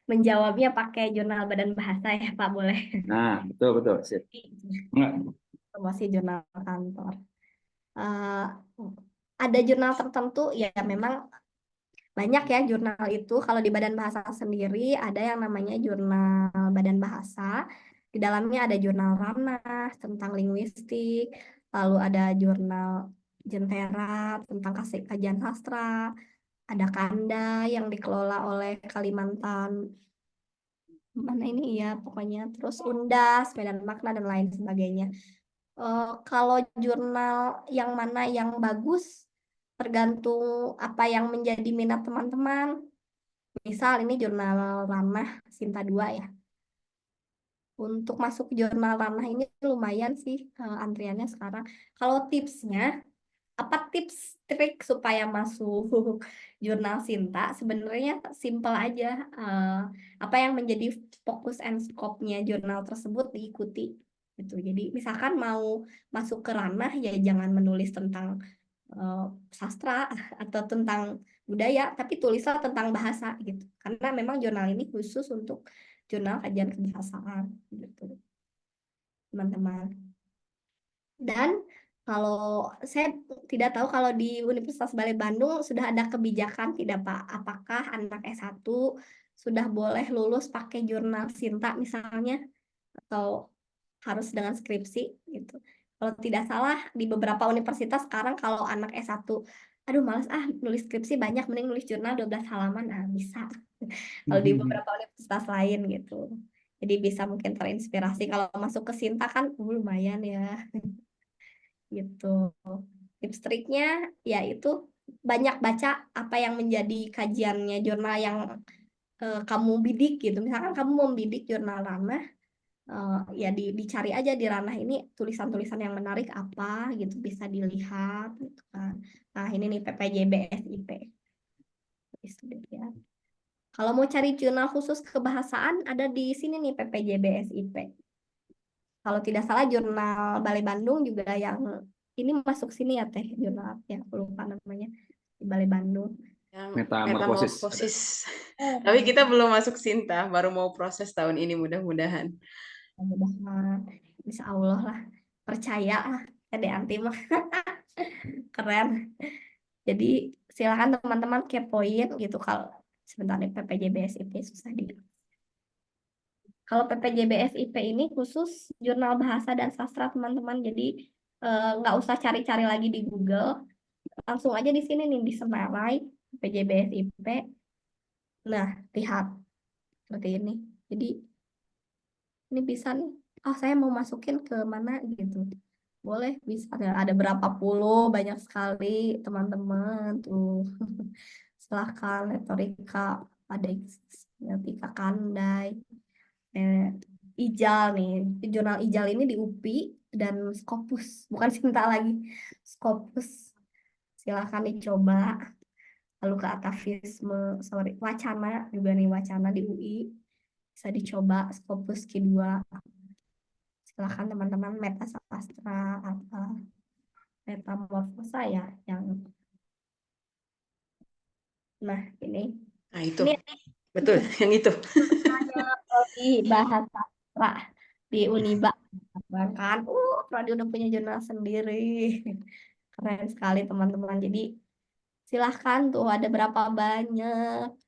menjawabnya pakai jurnal Badan Bahasa ya Pak, boleh? Nah, betul. Sip. Promosi jurnal kantor. Ada jurnal tertentu ya memang Banyak ya jurnal itu. Kalau di Badan Bahasa sendiri ada yang namanya jurnal Badan Bahasa. Di dalamnya ada jurnal ranah tentang linguistik, lalu ada jurnal Jentera tentang kajian sastra, ada Kanda yang dikelola oleh Kalimantan mana ini ya pokoknya, terus Undas, Medan Makna dan lain sebagainya. Kalau jurnal yang mana yang bagus tergantung apa yang menjadi minat teman-teman. Misal ini jurnal Ranah Sinta 2 ya. Untuk masuk jurnal Ranah ini lumayan sih antriannya sekarang. Kalau tipsnya, apa tips trik supaya masuk jurnal Sinta? Sebenarnya simple aja. Apa yang menjadi fokus and scope-nya jurnal tersebut diikuti gitu. Jadi misalkan mau masuk ke ranah ya jangan menulis tentang sastra atau tentang budaya, tapi tulislah tentang bahasa gitu. Karena memang jurnal ini khusus untuk jurnal kajian kebahasaan gitu, teman-teman. Dan kalau saya tidak tahu kalau di Universitas Balai Bandung sudah ada kebijakan tidak Pak? Apakah anak S1 sudah boleh lulus pakai jurnal Sinta misalnya atau harus dengan skripsi gitu. Kalau tidak salah di beberapa universitas sekarang kalau anak S1 aduh males nulis skripsi banyak mending nulis jurnal 12 halaman bisa. Kalau di beberapa universitas lain gitu. Jadi bisa mungkin terinspirasi kalau masuk ke Sinta kan lumayan ya. Gitu. Tips triknya ya itu banyak baca apa yang menjadi kajiannya jurnal yang kamu bidik gitu. Misalkan kamu membidik jurnal ranah, ya dicari aja di ranah ini tulisan-tulisan yang menarik apa gitu bisa dilihat gitu kan. Nah ini nih PPJB SIP. Bisa dilihat. Kalau mau cari jurnal khusus kebahasaan ada di sini nih PPJB SIP. Kalau tidak salah jurnal Balai Bandung juga yang ini masuk sini ya Teh jurnal ya aku lupa namanya di Balai Bandung. Yang Metamorfosis. metamorfosis. Tapi kita belum masuk Sinta, baru mau proses tahun ini mudah-mudahan. Mudah-mudahan insya Allah lah, percaya lah Ade Anti mah keren. Jadi silakan teman-teman kepoin gitu kalau sebentar nih PPJB SIP susah di. Kalau PPJB SIP ini khusus jurnal bahasa dan sastra teman-teman. Jadi nggak usah cari-cari lagi di Google, langsung aja di sini nih di Senarai PPJB SIP. Nah lihat seperti ini. Jadi ini bisa nih. Oh saya mau masukin ke mana gitu. Boleh bisa ada berapa puluh banyak sekali teman-teman tuh. Silahkan retorika ada Tika Kandai. Ijal nih, jurnal Ijal ini di UPI dan Scopus, bukan Sinta lagi, Scopus. Silahkan dicoba. Lalu ke atavisme, wacana juga nih wacana di UI bisa dicoba Scopus Q2. Silahkan teman-teman metasastra apa metamorfosa ya yang nah ini Nah itu ini betul yang itu. di bahasa sastra di Uniba kan Prodi udah punya jurnal sendiri keren sekali teman-teman. Jadi silahkan tuh ada berapa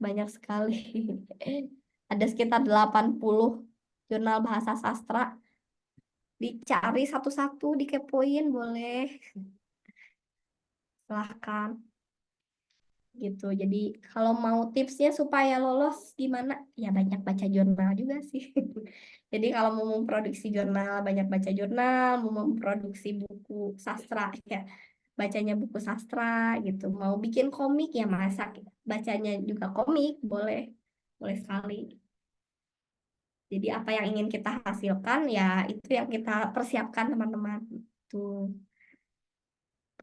banyak sekali ada sekitar 80 jurnal bahasa sastra, dicari satu-satu dikepoin boleh silahkan gitu. Jadi kalau mau tipsnya supaya lolos gimana ya banyak baca jurnal juga sih. Jadi kalau mau memproduksi jurnal banyak baca jurnal, mau memproduksi buku sastra ya bacanya buku sastra gitu. Mau bikin komik ya masak bacanya juga komik boleh boleh sekali. Jadi apa yang ingin kita hasilkan ya itu yang kita persiapkan teman-teman. Tuh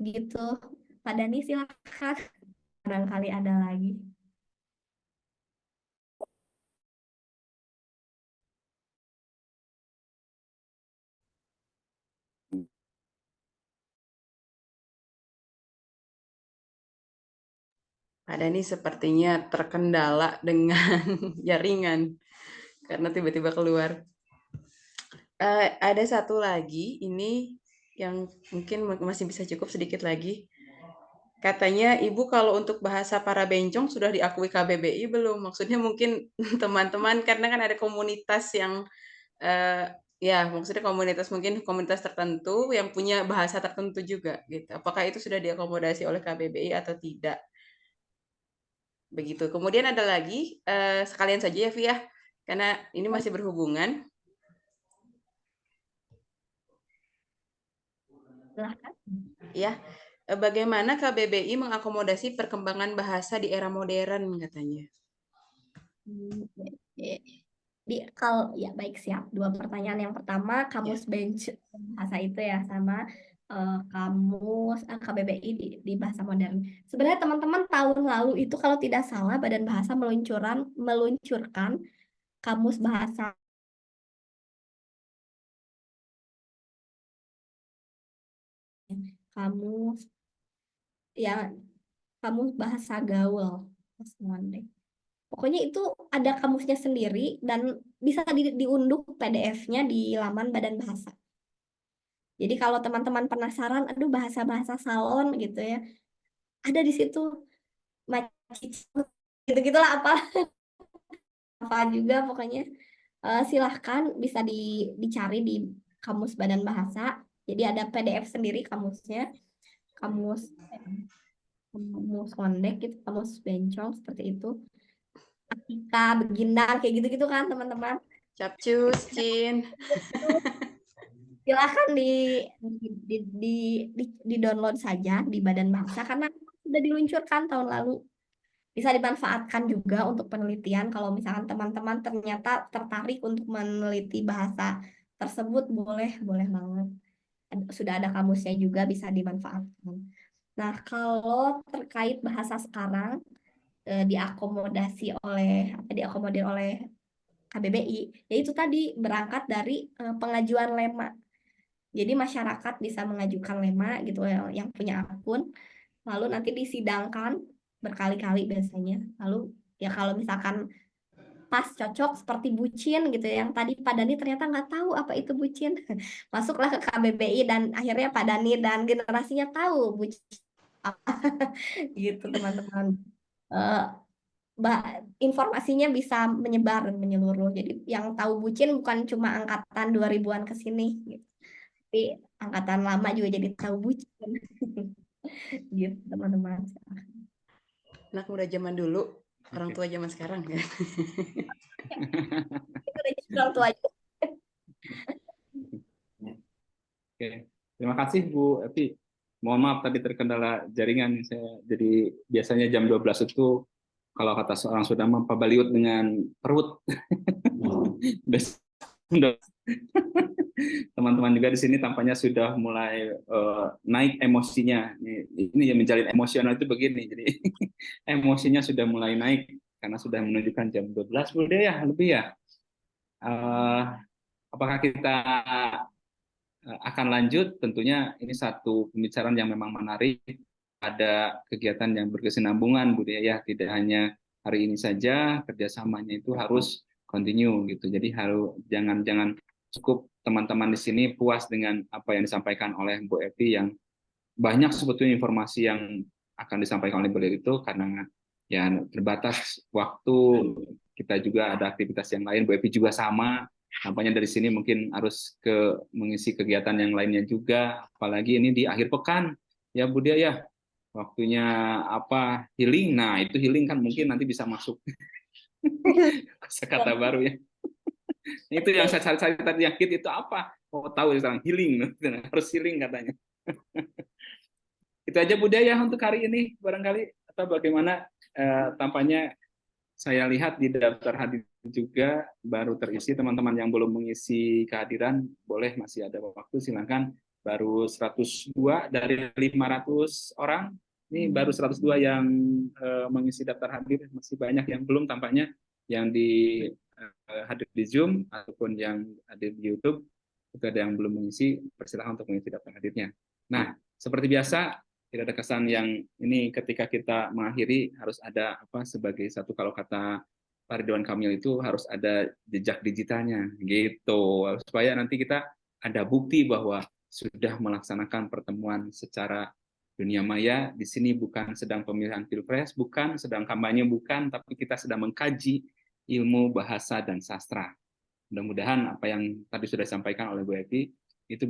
begitu. Pak Dani silakan. Barangkali ada lagi. Pak Dani sepertinya terkendala dengan jaringan karena tiba-tiba keluar. Ada satu lagi ini yang mungkin masih bisa cukup sedikit lagi. Katanya Ibu kalau untuk bahasa para bencong sudah diakui KBBI belum? Maksudnya mungkin teman-teman karena kan ada komunitas yang ya maksudnya komunitas mungkin komunitas tertentu yang punya bahasa tertentu juga gitu. Apakah itu sudah diakomodasi oleh KBBI atau tidak? Begitu. Kemudian ada lagi sekalian saja ya Via, karena ini masih berhubungan. Silahkan. Ya, bagaimana KBBI mengakomodasi perkembangan bahasa di era modern katanya? Kalau ya baik, siap. Dua pertanyaan. Yang pertama, kamus bench bahasa itu ya sama kamus KBBI di bahasa modern. Sebenarnya teman-teman tahun lalu itu kalau tidak salah Badan Bahasa meluncurkan kamus bahasa kamus ya kamus bahasa gaul. Pokoknya itu ada kamusnya sendiri dan bisa diunduh PDF-nya di laman Badan Bahasa. Jadi kalau teman-teman penasaran, aduh bahasa-bahasa salon gitu ya, ada di situ gitu-gitulah apa juga pokoknya. Silahkan bisa dicari di kamus Badan Bahasa. Jadi ada PDF sendiri kamusnya, kamus kondek gitu, kamus bencong seperti itu. Atika, begindang kayak gitu-gitu kan teman-teman. Capcus, Cin. Silahkan di download saja di Badan Bahasa karena sudah diluncurkan tahun lalu. Bisa dimanfaatkan juga untuk penelitian kalau misalkan teman-teman ternyata tertarik untuk meneliti bahasa tersebut, boleh banget. Sudah ada kamusnya juga, bisa dimanfaatkan. Nah, kalau terkait bahasa sekarang diakomodir oleh KBBI, yaitu tadi berangkat dari pengajuan lema. Jadi masyarakat bisa mengajukan lema gitu yang punya akun, lalu nanti disidangkan berkali-kali biasanya. Lalu ya kalau misalkan pas cocok seperti bucin gitu yang tadi Pak Dani ternyata nggak tahu apa itu bucin, masuklah ke KBBI dan akhirnya Pak Dani dan generasinya tahu bucin apa gitu teman-teman. Informasinya bisa menyebar dan menyeluruh. Jadi yang tahu bucin bukan cuma angkatan 2000-an ke sini gitu. Tapi angkatan lama juga jadi tahu bucin. Gitu teman-teman. Anak muda zaman dulu, orang tua zaman sekarang ya. Orang tua aja. Oke, terima kasih Bu Evi. Mohon maaf tadi terkendala jaringan. Jadi biasanya jam 12 itu kalau kata seorang Sunda pabaliut dengan perut. Teman-teman juga di sini tampaknya sudah mulai naik emosinya. Ini yang menjalin emosional itu begini. Jadi emosinya sudah mulai naik karena sudah menunjukkan jam 12 udah ya lebih ya. Apakah kita akan lanjut? Tentunya ini satu pembicaraan yang memang menarik. Ada kegiatan yang berkesinambungan budaya, tidak hanya hari ini saja, kerjasamanya itu harus continue gitu. Jadi jangan cukup teman-teman di sini puas dengan apa yang disampaikan oleh Bu Evi yang banyak sebetulnya informasi yang akan disampaikan oleh beliau itu karena ya terbatas waktu, kita juga ada aktivitas yang lain, Bu Evi juga sama. Tampaknya dari sini mungkin harus mengisi kegiatan yang lainnya juga, apalagi ini di akhir pekan ya Bu Dia ya, waktunya apa healing. Nah itu healing kan mungkin nanti bisa masuk kata baru ya. Itu yang saya cari-cari tadi, yang hit itu apa? Oh tahu sekarang, healing, harus healing katanya. Itu aja Bu Dia ya untuk hari ini barangkali, atau bagaimana? Tampaknya saya lihat di daftar hadir juga baru terisi. Teman-teman yang belum mengisi kehadiran boleh, masih ada waktu, silakan. Baru 102 dari 500 orang, ini baru 102 yang mengisi daftar hadir, masih banyak yang belum tampaknya, yang hadir di Zoom ataupun yang hadir di YouTube itu ada yang belum mengisi, persilakan untuk mengisi daftar hadirnya. Nah, seperti biasa tidak ada kesan yang ini ketika kita mengakhiri harus ada apa sebagai satu, kalau kata Pak Ridwan Kamil itu harus ada jejak digitalnya gitu, supaya nanti kita ada bukti bahwa sudah melaksanakan pertemuan secara Dunia maya di sini bukan sedang pemilihan pilpres, bukan sedang kampanye, bukan, tapi kita sedang mengkaji ilmu bahasa dan sastra. Mudah-mudahan apa yang tadi sudah disampaikan oleh Bu Evi itu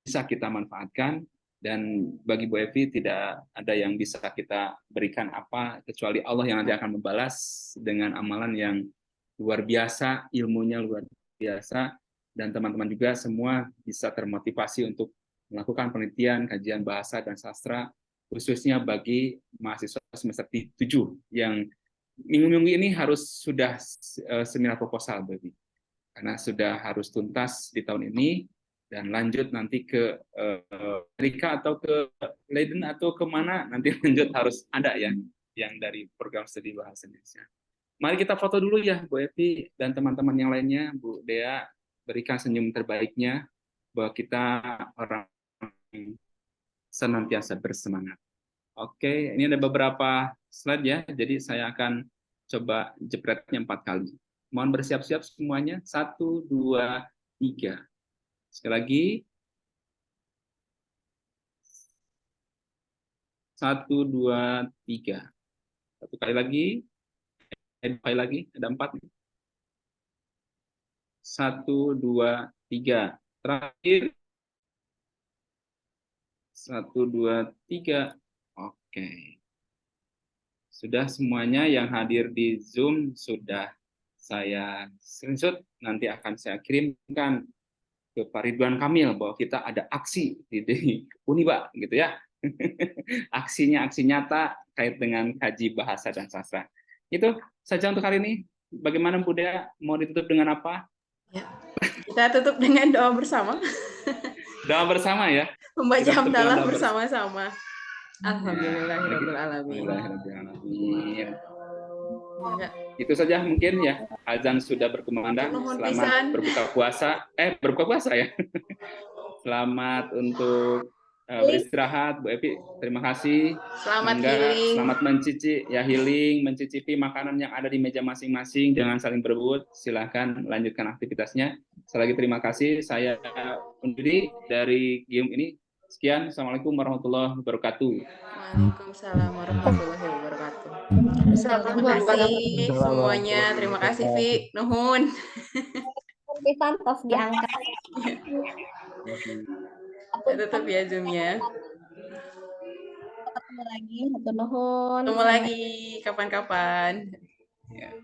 bisa kita manfaatkan, dan bagi Bu Evi tidak ada yang bisa kita berikan apa kecuali Allah yang nanti akan membalas dengan amalan yang luar biasa, ilmunya luar biasa, dan teman-teman juga semua bisa termotivasi untuk melakukan penelitian, kajian bahasa dan sastra, khususnya bagi mahasiswa semester 7 yang minggu-minggu ini harus sudah seminar proposal, Baby. Karena sudah harus tuntas di tahun ini, dan lanjut nanti ke Amerika atau ke Leiden atau kemana, nanti lanjut harus ada ya, yang dari program studi bahasa Indonesia. Mari kita foto dulu ya, Bu Evi dan teman-teman yang lainnya. Bu Dea, berikan senyum terbaiknya bahwa kita orang senantiasa bersemangat. Oke, ini ada beberapa slide ya, jadi saya akan coba jepretnya 4 kali. Mohon bersiap-siap semuanya. 1, 2, 3. Sekali lagi. 1, 2, 3. 1 kali lagi. 2 kali lagi. Ada 4. 1, 2, 3. Terakhir. 1, 2, 3. Oke. Sudah semuanya yang hadir di Zoom sudah saya screenshot. Nanti akan saya kirimkan ke Pak Ridwan Kamil bahwa kita ada aksi di Uniba gitu ya. Aksinya aksi nyata kait dengan kaji bahasa dan sastra. Itu saja untuk hari ini. Bagaimana Bu Dea? Mau ditutup dengan apa? Ya. Kita tutup dengan doa bersama. Doa bersama ya. Membaca hamdalah bersama-sama. Alhamdulillahirabbil alamin. Itu saja mungkin ya. Azan sudah berkumandang. Selamat berbuka puasa ya. Selamat untuk beristirahat, Bu Evi. Terima kasih. Selamat healing. Selamat mencicipi makanan yang ada di meja masing-masing. Jangan saling berebut. Silahkan lanjutkan aktivitasnya. Sekali lagi terima kasih. Saya undur diri dari game ini. Sekian. Assalamualaikum warahmatullahi wabarakatuh. Waalaikumsalam warahmatullahi wabarakatuh. Terima kasih semuanya. Terima kasih, Vi. Nuhun. Santos diangkat. Tutup ya Zoom-nya. Ketemu lagi, nuhun. Ketemu lagi kapan-kapan. Ya.